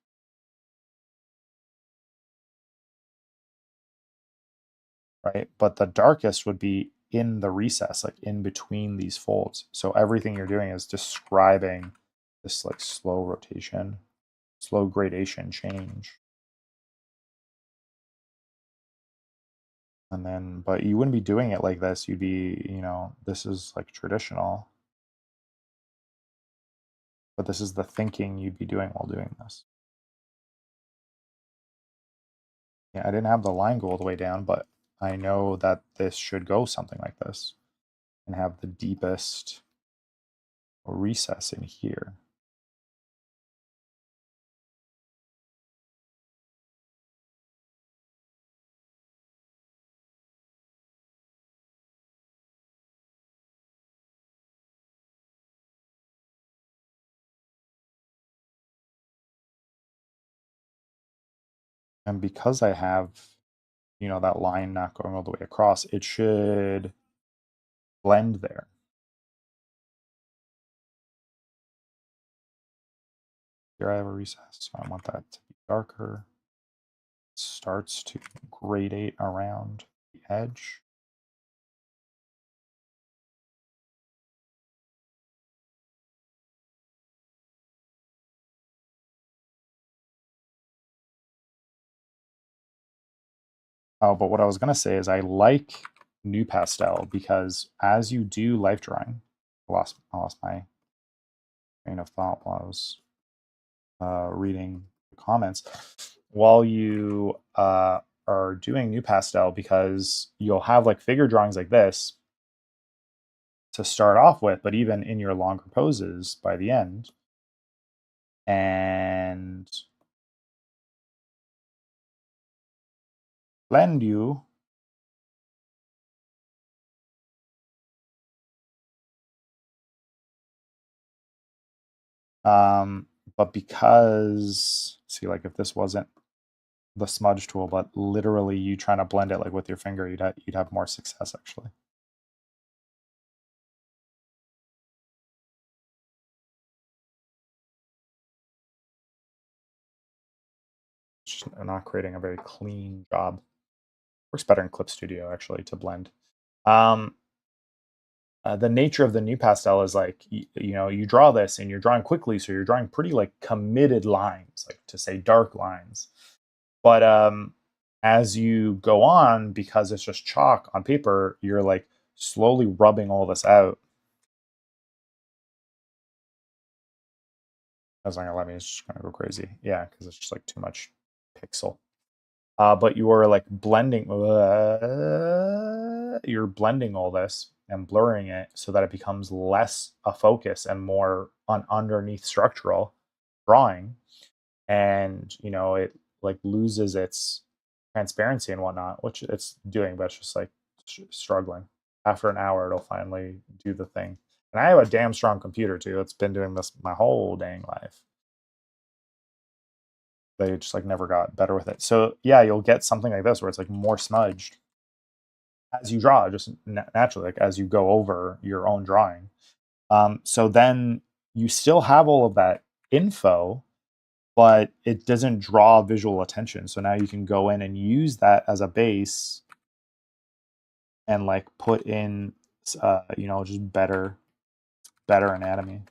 Speaker 1: Right? But the darkest would be in the recess, like in between these folds. So everything you're doing is describing this like slow rotation, slow gradation change. And then, but you wouldn't be doing it like this. You'd be, this is like traditional, but this is the thinking you'd be doing while doing this. Yeah, I didn't have the line go all the way down, but I know that this should go something like this and have the deepest recess in here. And because I have, that line not going all the way across, it should blend there. Here I have a recess, so I want that to be darker. It starts to gradate around the edge. Oh, but what I was going to say is I like new pastel because as you do life drawing, I lost my train of thought while I was reading the comments. While you are doing new pastel, because you'll have like figure drawings like this to start off with, but even in your longer poses by the end. And blend you but because see, like if this wasn't the smudge tool, but literally you trying to blend it like with your finger, you'd have more success actually. Just not creating a very clean job. Works better in Clip Studio actually to blend. The nature of the new pastel is like you draw this and you're drawing quickly, so you're drawing pretty like committed lines, like to say dark lines. But as you go on, because it's just chalk on paper, you're like slowly rubbing all this out. That's not gonna let me. It's just gonna go crazy. Yeah, because it's just like too much pixel. But you are like blending. You're blending all this and blurring it so that it becomes less a focus and more on underneath structural drawing, and it like loses its transparency and whatnot, which it's doing, but it's just like struggling. After an hour, it'll finally do the thing. And I have a damn strong computer too. It's been doing this my whole dang life. They just like never got better with it. So yeah, you'll get something like this where it's like more smudged as you draw, just naturally, like as you go over your own drawing. So then you still have all of that info, but it doesn't draw visual attention. So now you can go in and use that as a base and like put in, just better anatomy.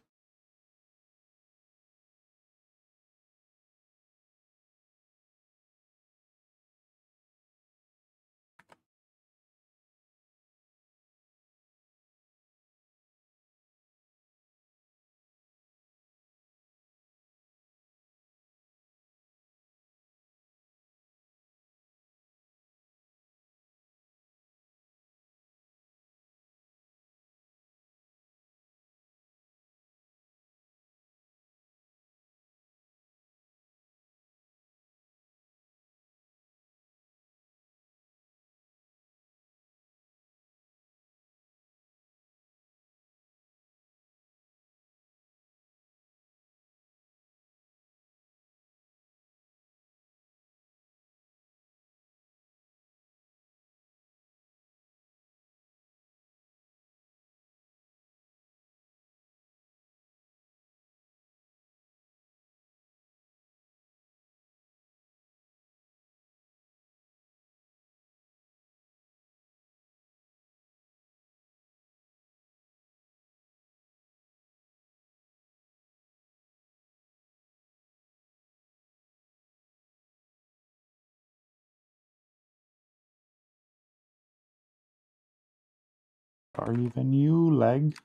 Speaker 1: Or even you, leg.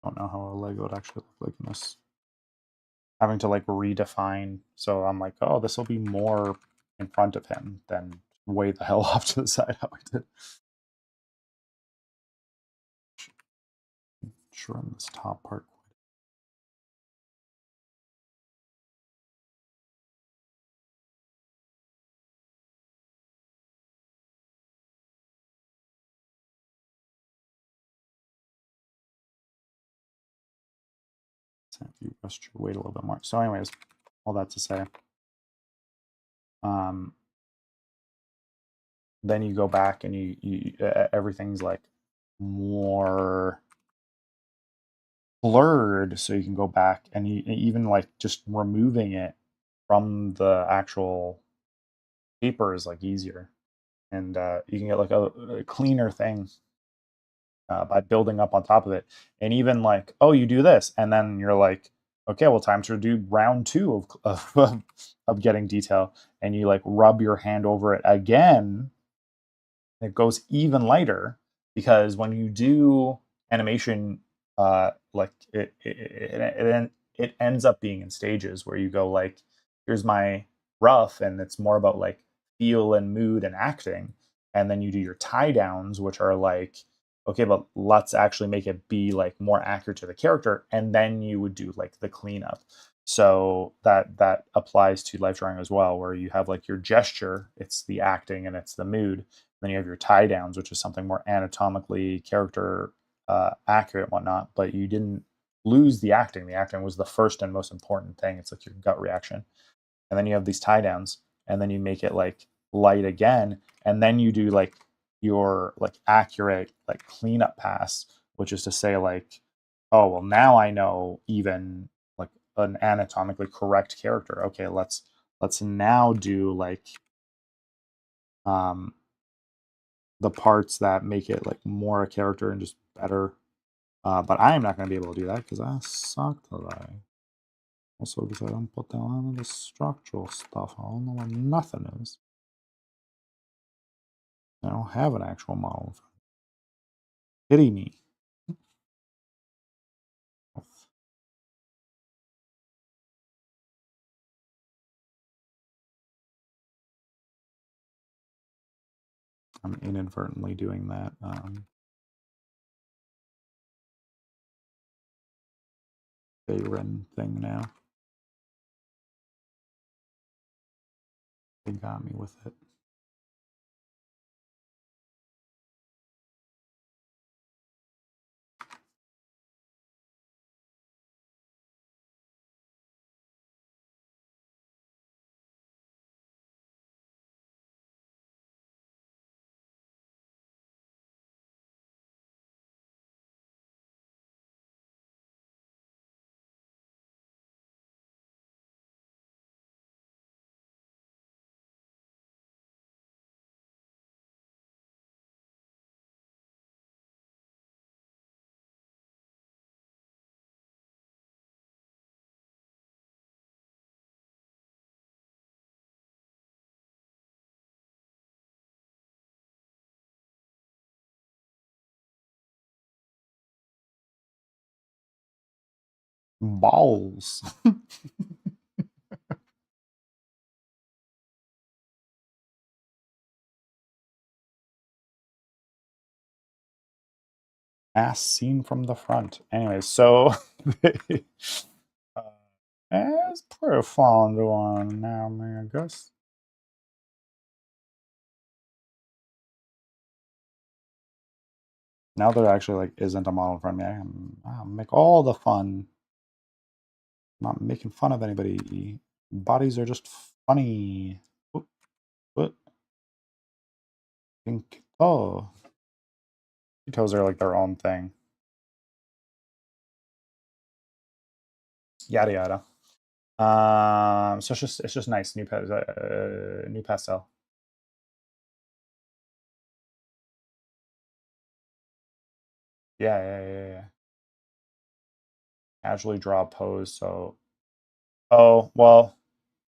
Speaker 1: Don't know how a leg would actually look like in this. Having to like redefine. So I'm like, oh, this will be more in front of him than way the hell off to the side how I did. Trim this top part. If you rest your weight a little bit more. So, anyways, all that to say, then you go back and you everything's like more blurred, so you can go back and you even like just removing it from the actual paper is like easier, and you can get like a cleaner thing by building up on top of it. And even like, oh, you do this, and then you're like, okay, well, time to do round two of getting detail, and you like rub your hand over it again. It goes even lighter because when you do animation, like it ends up being in stages where you go like, here's my rough, and it's more about like feel and mood and acting, and then you do your tie downs, which are like, okay, but let's actually make it be like more accurate to the character, and then you would do like the cleanup. So that applies to life drawing as well, where you have like your gesture, it's the acting and it's the mood. Then you have your tie downs, which is something more anatomically character accurate and whatnot. But you didn't lose the acting. The acting was the first and most important thing. It's like your gut reaction. And then you have these tie downs, and then you make it like light again, and then you do like your like accurate like cleanup pass, which is to say like, oh well, now I know even like an anatomically correct character. Okay, let's now do like um the parts that make it like more a character and just better. But I am not going to be able to do that because I suck today. Also, because I don't put down any of the structural stuff. I don't know what nothing is. I don't have an actual model. Pity me. I'm inadvertently doing that. Bayren thing now. They got me with it. Balls. Ass seen from the front. Anyways, so it's pretty fun one now, man, I guess. Now there actually like isn't a model in front of me, I'll make all the fun. I'm not making fun of anybody. Bodies are just funny. What? Think. Oh, toes are like their own thing. Yada yada. So it's just nice new pastel. Yeah. Casually draw a pose. So, oh well,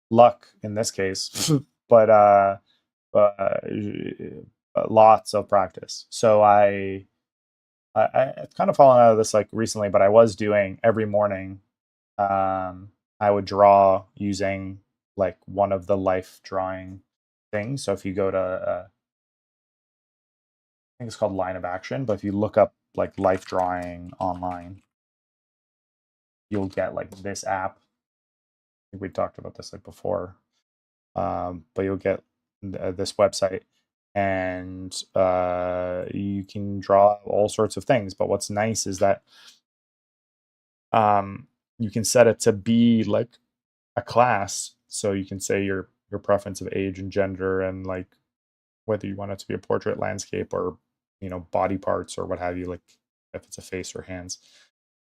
Speaker 1: luck in this case, but uh, lots of practice. So I've kind of fallen out of this like recently, but I was doing every morning. I would draw using like one of the life drawing things. So if you go to, I think it's called Line of Action, but if you look up like life drawing online, you'll get like this app. I think we talked about this like before, but you'll get this website, and you can draw all sorts of things. But what's nice is that you can set it to be like a class, so you can say your preference of age and gender, and like whether you want it to be a portrait, landscape, or body parts or what have you, like if it's a face or hands.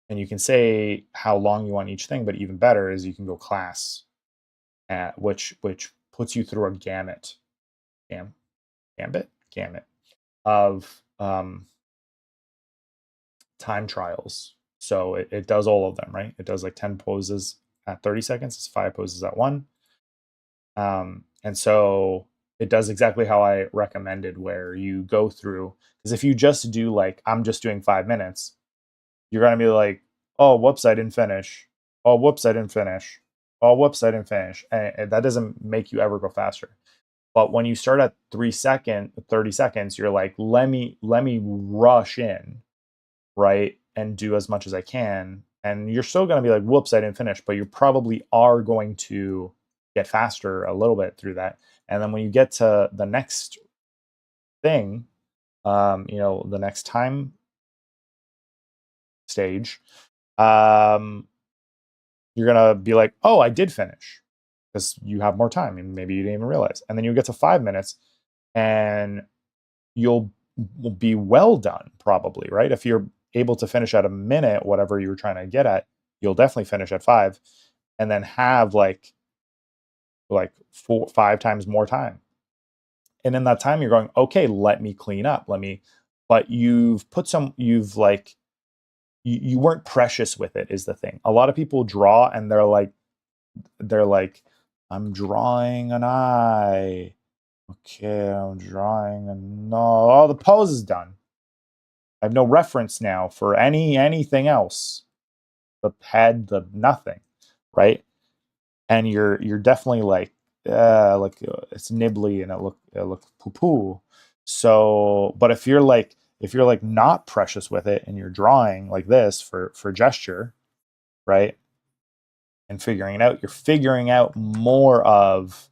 Speaker 1: And you can say how long you want each thing, but even better is you can go class, which puts you through a gamut of time trials. So it does all of them, right? It does like 10 poses at 30 seconds. It's 5 poses at 1. And so it does exactly how I recommended, where you go through, because if you just do like, I'm just doing 5 minutes, you're going to be like, oh, whoops, I didn't finish. Oh, whoops, I didn't finish. Oh, whoops, I didn't finish. And that doesn't make you ever go faster. But when you start at 30 seconds, you're like, let me rush in, right? And do as much as I can. And you're still going to be like, whoops, I didn't finish. But you probably are going to get faster a little bit through that. And then when you get to the next thing, the next time stage, you're going to be like, oh, I did finish, because you have more time and maybe you didn't even realize. And then you get to 5 minutes and you'll be well done, probably, right? If you're able to finish at a minute, whatever you were trying to get at, you'll definitely finish at 5, and then have like 5 times more time. And in that time, you're going, okay, let me clean up. But you've like, you weren't precious with it, is the thing. A lot of people draw and they're like, I'm drawing an eye. Okay, I'm drawing a no. Oh, the pose is done. I have no reference now for anything else. The head, the nothing, right? And you're definitely like it's nibbly and it looks poo poo. So, but if you're like not precious with it and you're drawing like this for gesture, right? And figuring it out, you're figuring out more of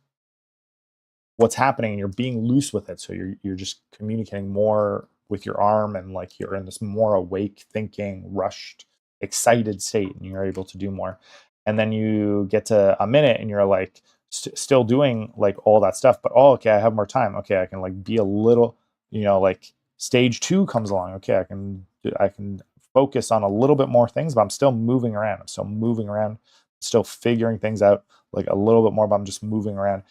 Speaker 1: what's happening, and you're being loose with it. So you're just communicating more with your arm, and like you're in this more awake, thinking, rushed, excited state, and you're able to do more. And then you get to a minute and you're like still doing like all that stuff, but oh, okay, I have more time. Okay, I can like be a little, like stage 2 comes along. Okay, I can focus on a little bit more things, but I'm still moving around. I'm still moving around, still figuring things out like a little bit more, but I'm just moving around.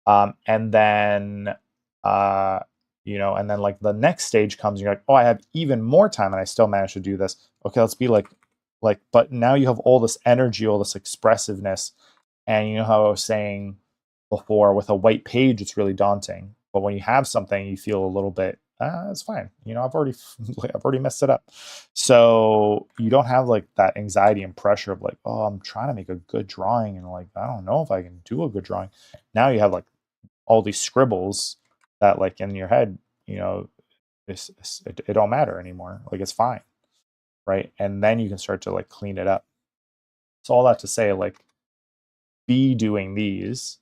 Speaker 1: And then, and then like the next stage comes, and you're like, oh, I have even more time, and I still managed to do this. Okay, let's be like, but now you have all this energy, all this expressiveness, and you know how I was saying before, with a white page, it's really daunting. But when you have something, you feel a little bit, it's fine. I've already messed it up. So you don't have like that anxiety and pressure of like, oh, I'm trying to make a good drawing, and like, I don't know if I can do a good drawing. Now you have like all these scribbles that like in your head, it don't matter anymore. Like it's fine, right? And then you can start to like clean it up. So all that to say, like, be doing these,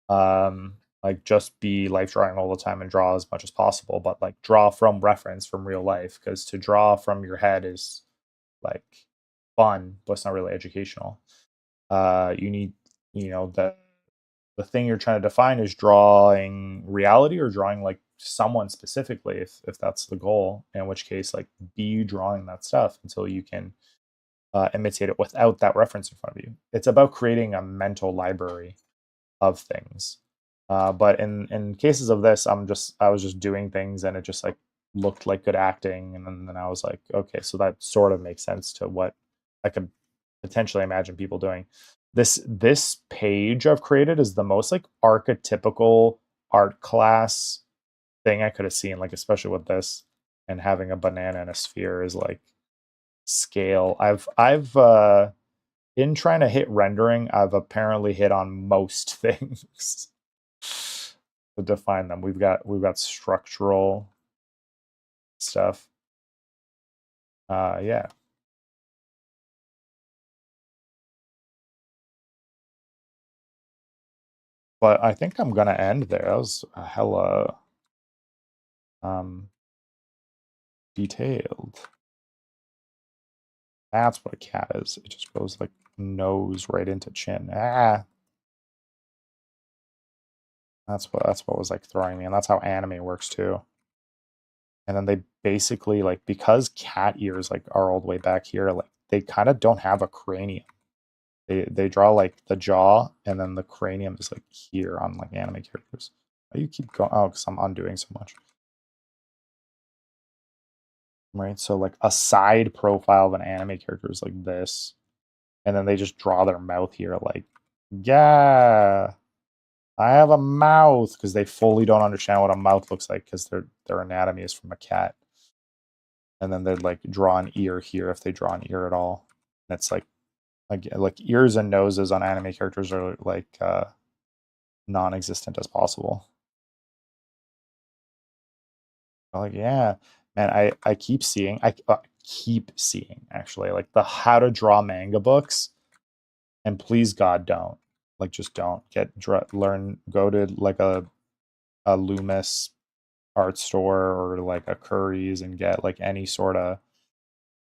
Speaker 1: like just be life drawing all the time and draw as much as possible, but like draw from reference from real life, because to draw from your head is like fun, but it's not really educational. You need, the thing you're trying to define is drawing reality or drawing like someone specifically, if that's the goal, in which case like be drawing that stuff until you can imitate it without that reference in front of you. It's about creating a mental library of things. But in cases of this, I was just doing things, and it just like looked like good acting, and then I was like, okay, so that sort of makes sense to what I could potentially imagine people doing. This page I've created is the most like archetypical art class thing I could have seen, like especially with this. and having a banana and a sphere is like scale. I've in trying to hit rendering, I've apparently hit on most things to define them. We've got structural stuff. Yeah. But I think I'm gonna end there. That was a hella um detailed. That's what a cat is. It just goes like nose right into chin. Ah, that's what was like throwing me, and that's how anime works too. And then they basically like because cat ears like are all the way back here, like they kind of don't have a cranium. They draw like the jaw, and then the cranium is like here on like anime characters. Why you keep going? Oh, because I'm undoing so much. Right, so like a side profile of an anime character is like this, and then they just draw their mouth here, like, yeah, I have a mouth, because they fully don't understand what a mouth looks like because their anatomy is from a cat. And then they'd like draw an ear here if they draw an ear at all. And it's like ears and noses on anime characters are like non-existent as possible. Like, yeah, man, I keep seeing actually like the how to draw manga books, and please God don't, like, just don't learn, go to like a Loomis art store or like a Curry's and get like any sort of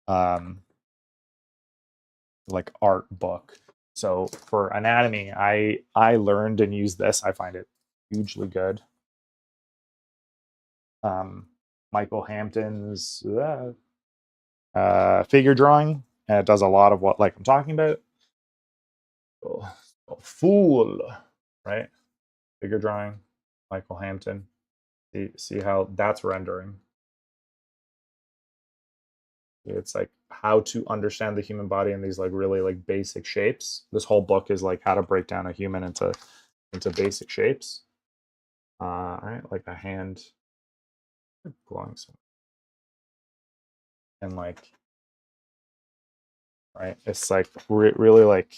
Speaker 1: um like art book. So for anatomy, I learned and used this. I find it hugely good. Um, Michael Hampton's figure drawing, and it does a lot of what like I'm talking about. Oh, fool, right? Figure drawing, Michael Hampton. See how that's rendering. It's like how to understand the human body in these like really like basic shapes. This whole book is like how to break down a human into basic shapes. All right, like a hand glowing, and like, right, it's like really like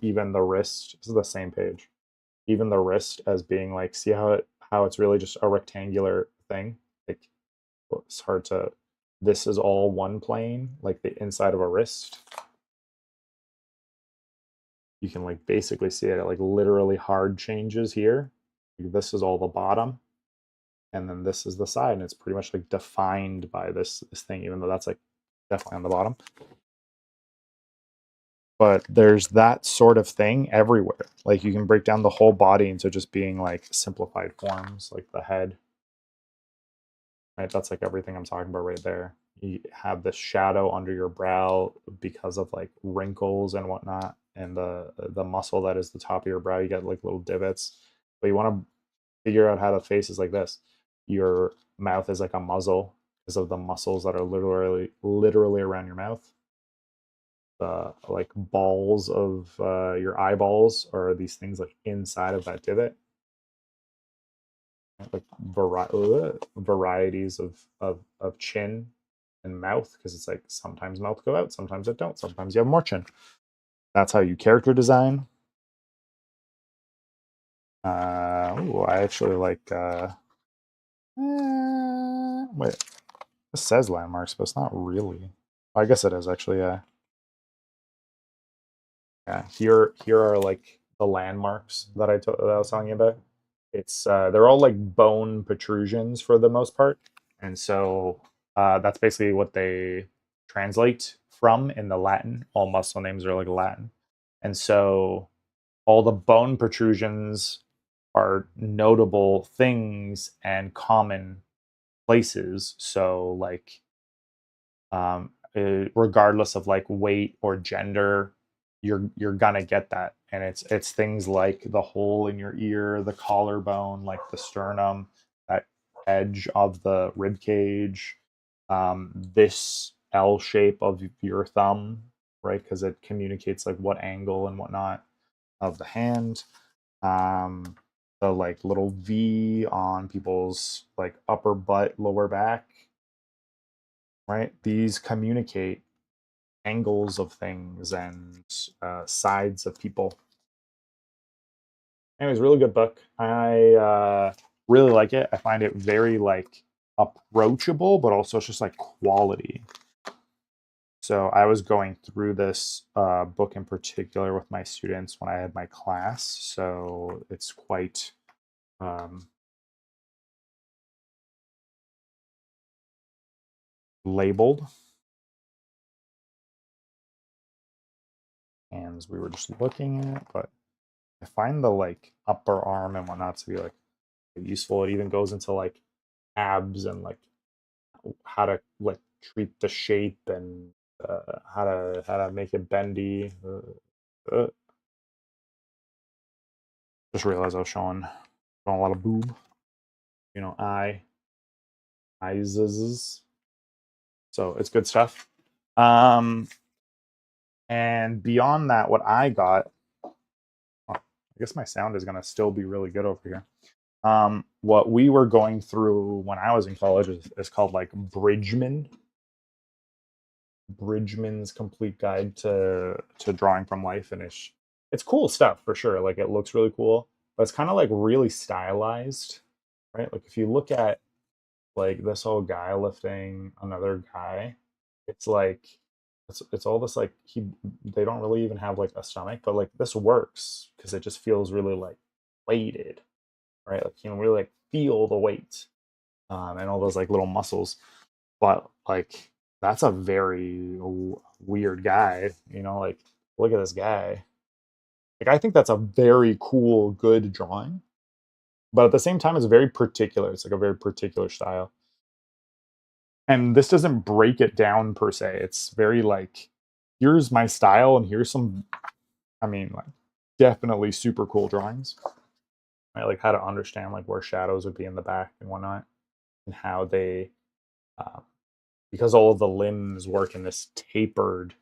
Speaker 1: even the wrist. This is the same page. Even the wrist as being like, see how it's really just a rectangular thing. Like, it's hard to. This is all one plane, like the inside of a wrist. You can like basically see it at like literally hard changes here. Like, this is all the bottom, and then this is the side, and it's pretty much like defined by this thing, even though that's like definitely on the bottom. But there's that sort of thing everywhere. Like, you can break down the whole body into just being like simplified forms, like the head. Right, that's like everything I'm talking about right there. You have this shadow under your brow because of like wrinkles and whatnot, and the muscle that is the top of your brow. You get like little divots, but you want to figure out how the face is like this. Your mouth is like a muzzle because of the muscles that are literally around your mouth. The like balls of your eyeballs are these things like inside of that divot. Like varieties of chin and mouth, because it's like sometimes mouth go out, sometimes it don't, sometimes you have more chin. That's how you character design. Ooh, I actually like wait, this says landmarks, but it's not really. I guess it is actually, yeah. Yeah, here are like the landmarks that I was telling you about. It's they're all like bone protrusions for the most part, and so that's basically what they translate from in the Latin. All muscle names are like Latin, and so all the bone protrusions are notable things and common places. So like regardless of like weight or gender, you're gonna get that. And it's things like the hole in your ear, the collarbone, like the sternum, that edge of the rib cage, this L shape of your thumb, right? Because it communicates like what angle and whatnot of the hand. um the like little V on people's like upper butt, lower back, right? These communicate angles of things and sides of people. Anyways, really good book. I really like it. I find it very like approachable, but also it's just like quality. So I was going through this book in particular with my students when I had my class. So it's quite labeled. And we were just looking at, but I find the like upper arm and whatnot to be like useful. It even goes into like abs and like how to like treat the shape and how to make it bendy. Just realized I was showing a lot of boob. You know, eyes. So it's good stuff. Um, and beyond that, what I got, oh, I guess my sound is gonna still be really good over here. What we were going through when I was in college is called like Bridgman's Complete Guide to Drawing from Life, and it's cool stuff for sure. Like it looks really cool, but it's kind of like really stylized, right? Like if you look at like this whole guy lifting another guy, it's like it's all this like they don't really even have like a stomach, but like this works because it just feels really like weighted, right? Like you can really like feel the weight and all those like little muscles. But like that's a very weird guy, you know. Like look at this guy. Like I think that's a very cool, good drawing, but at the same time, it's very particular. It's like a very particular style. And this doesn't break it down per se. It's very like, here's my style, and here's some. I mean, like definitely super cool drawings. Right? Like how to understand like where shadows would be in the back and whatnot, and how they uh, because all of the limbs work in this tapered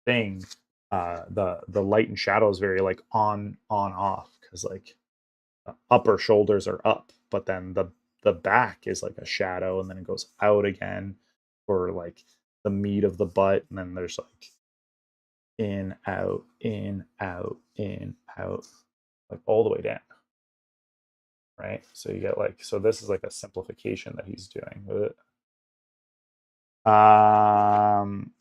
Speaker 1: thing, the light and shadow is very like on off because like the upper shoulders are up, but then the back is like a shadow, and then it goes out again for like the meat of the butt, and then there's like in out in out in out, like all the way down, right? So you get like this is like a simplification that he's doing. Um,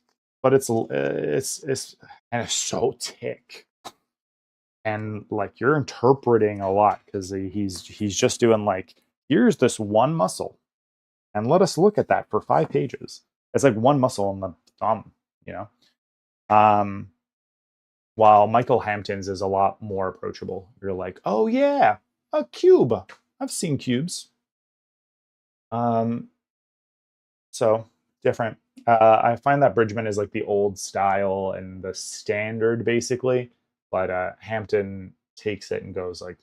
Speaker 1: but it's and it's so thick, and like you're interpreting a lot because he's just doing like here's this one muscle, and let us look at that for 5 pages. It's like one muscle in the thumb, you know. Um, while Michael Hampton's is a lot more approachable. You're like, oh yeah, a cube. I've seen cubes. Um, so different. I find that Bridgman is like the old style and the standard basically, but Hampton takes it and goes like,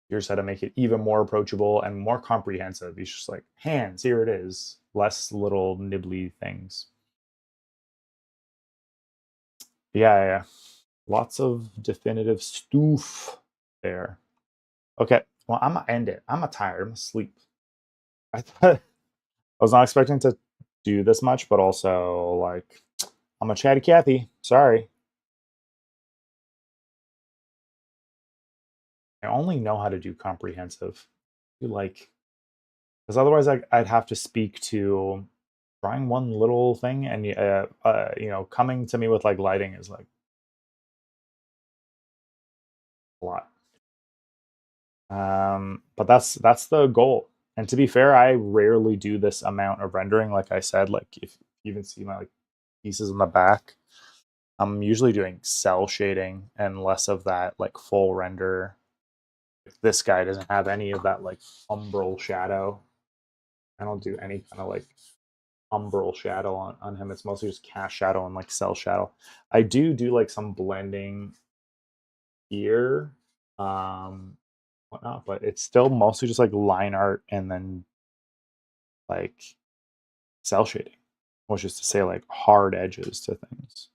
Speaker 1: here's how to make it even more approachable and more comprehensive. He's just like, hands, here it is. Less little nibbly things. Yeah. Lots of definitive stoof there. Okay, well, I'm gonna end it. I'm gonna tired. I'm gonna sleep. I thought I was not expecting to do this much, but also like I'm a chatty Cathy. Sorry. I only know how to do comprehensive. You like because otherwise I'd have to speak to drawing one little thing, and coming to me with like lighting is like a lot. But that's the goal. And to be fair, I rarely do this amount of rendering. Like I said, like if you even see my like pieces in the back, I'm usually doing cell shading and less of that like full render. This guy doesn't have any of that like umbral shadow. I don't do any kind of like umbral shadow on him. It's mostly just cast shadow and like cell shadow. I do like some blending here, whatnot, but it's still mostly just like line art and then like cell shading, which is to say like hard edges to things.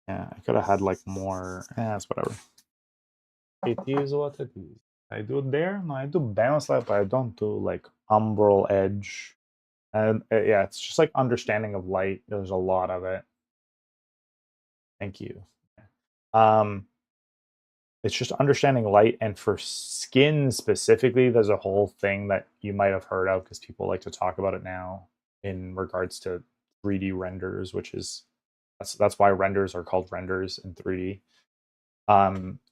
Speaker 1: Yeah, I could have had like more. It's whatever. It is what it is. I do it there. No, I do bounce light, but I don't do like umbral edge. And yeah, it's just like understanding of light. There's a lot of it. Thank you. Um, it's just understanding light, and for skin specifically, there's a whole thing that you might have heard of because people like to talk about it now in regards to 3D renders, which is that's why renders are called renders in 3D.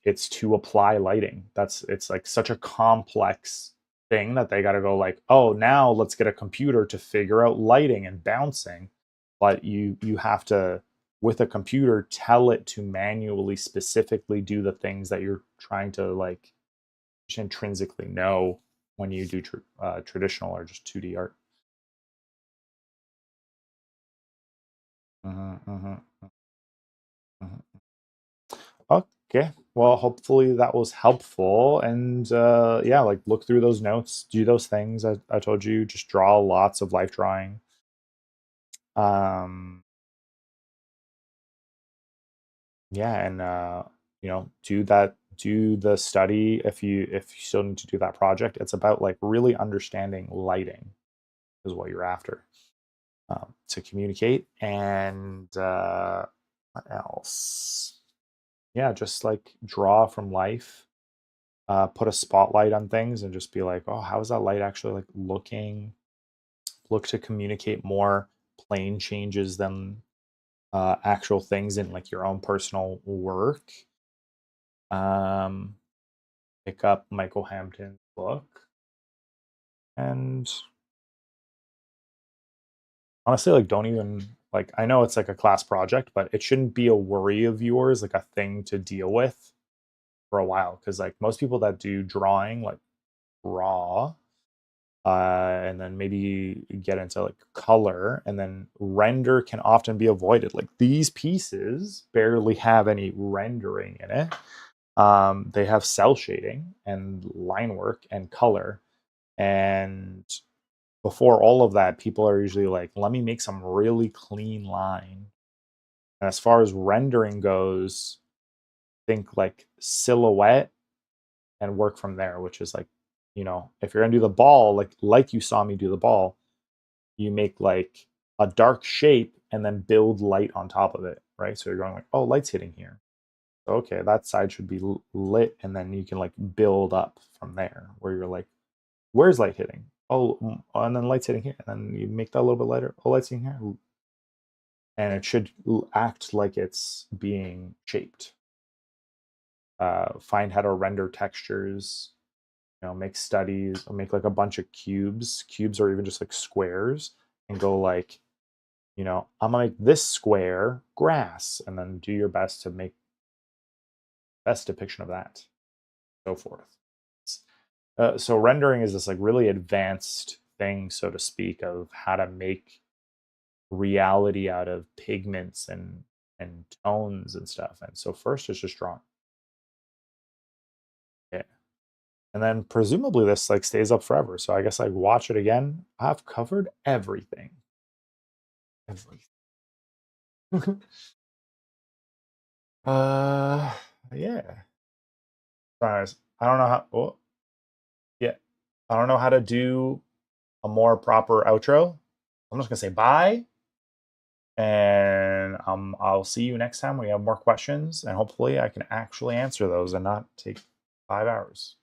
Speaker 1: It's to apply lighting. It's like such a complex thing that they got to go like, oh, now let's get a computer to figure out lighting and bouncing. But you have to, with a computer, tell it to manually specifically do the things that you're trying to like just intrinsically know when you do traditional or just 2D art. Mhm, mhm, mhm. Okay. Well, hopefully that was helpful. And yeah, like look through those notes, do those things I told you, just draw lots of life drawing. Um, yeah, and do the study if you still need to do that project. It's about like really understanding lighting is what you're after to communicate. And what else? Yeah, just like draw from life, put a spotlight on things and just be like, oh, how is that light actually like looking? Look to communicate more plane changes than actual things in like your own personal work. Um, Pick up Michael Hampton's book, and honestly, like don't even like I know it's like a class project, but it shouldn't be a worry of yours, like a thing to deal with for a while. Because like most people that do drawing, like raw, and then maybe get into like color, and then render can often be avoided. Like these pieces barely have any rendering in it. They have cell shading and line work and color. And before all of that, people are usually like, let me make some really clean line. And as far as rendering goes, think like silhouette and work from there, which is like, if you're gonna do the ball, like you saw me do the ball, you make like a dark shape and then build light on top of it, right? So you're going like, oh, light's hitting here. Okay, that side should be lit, and then you can like build up from there, where you're like, where's light hitting? Oh, and then light's hitting here, and then you make that a little bit lighter. Oh, light's hitting here, and it should act like it's being shaped. Find how to render textures. Make studies, or make like a bunch of cubes, or even just like squares, and go like, I'm gonna make this square grass, and then do your best to make best depiction of that, so forth. So rendering is this like really advanced thing, so to speak, of how to make reality out of pigments and tones and stuff. And so first it's just drawing. Yeah. And then presumably this like stays up forever. So I guess like watch it again. I've covered everything. Everything. uh yeah. Sorry, I don't know how yeah. I don't know how to do a more proper outro. I'm just gonna say bye. And I'll see you next time. We have more questions, and hopefully I can actually answer those and not take 5 hours.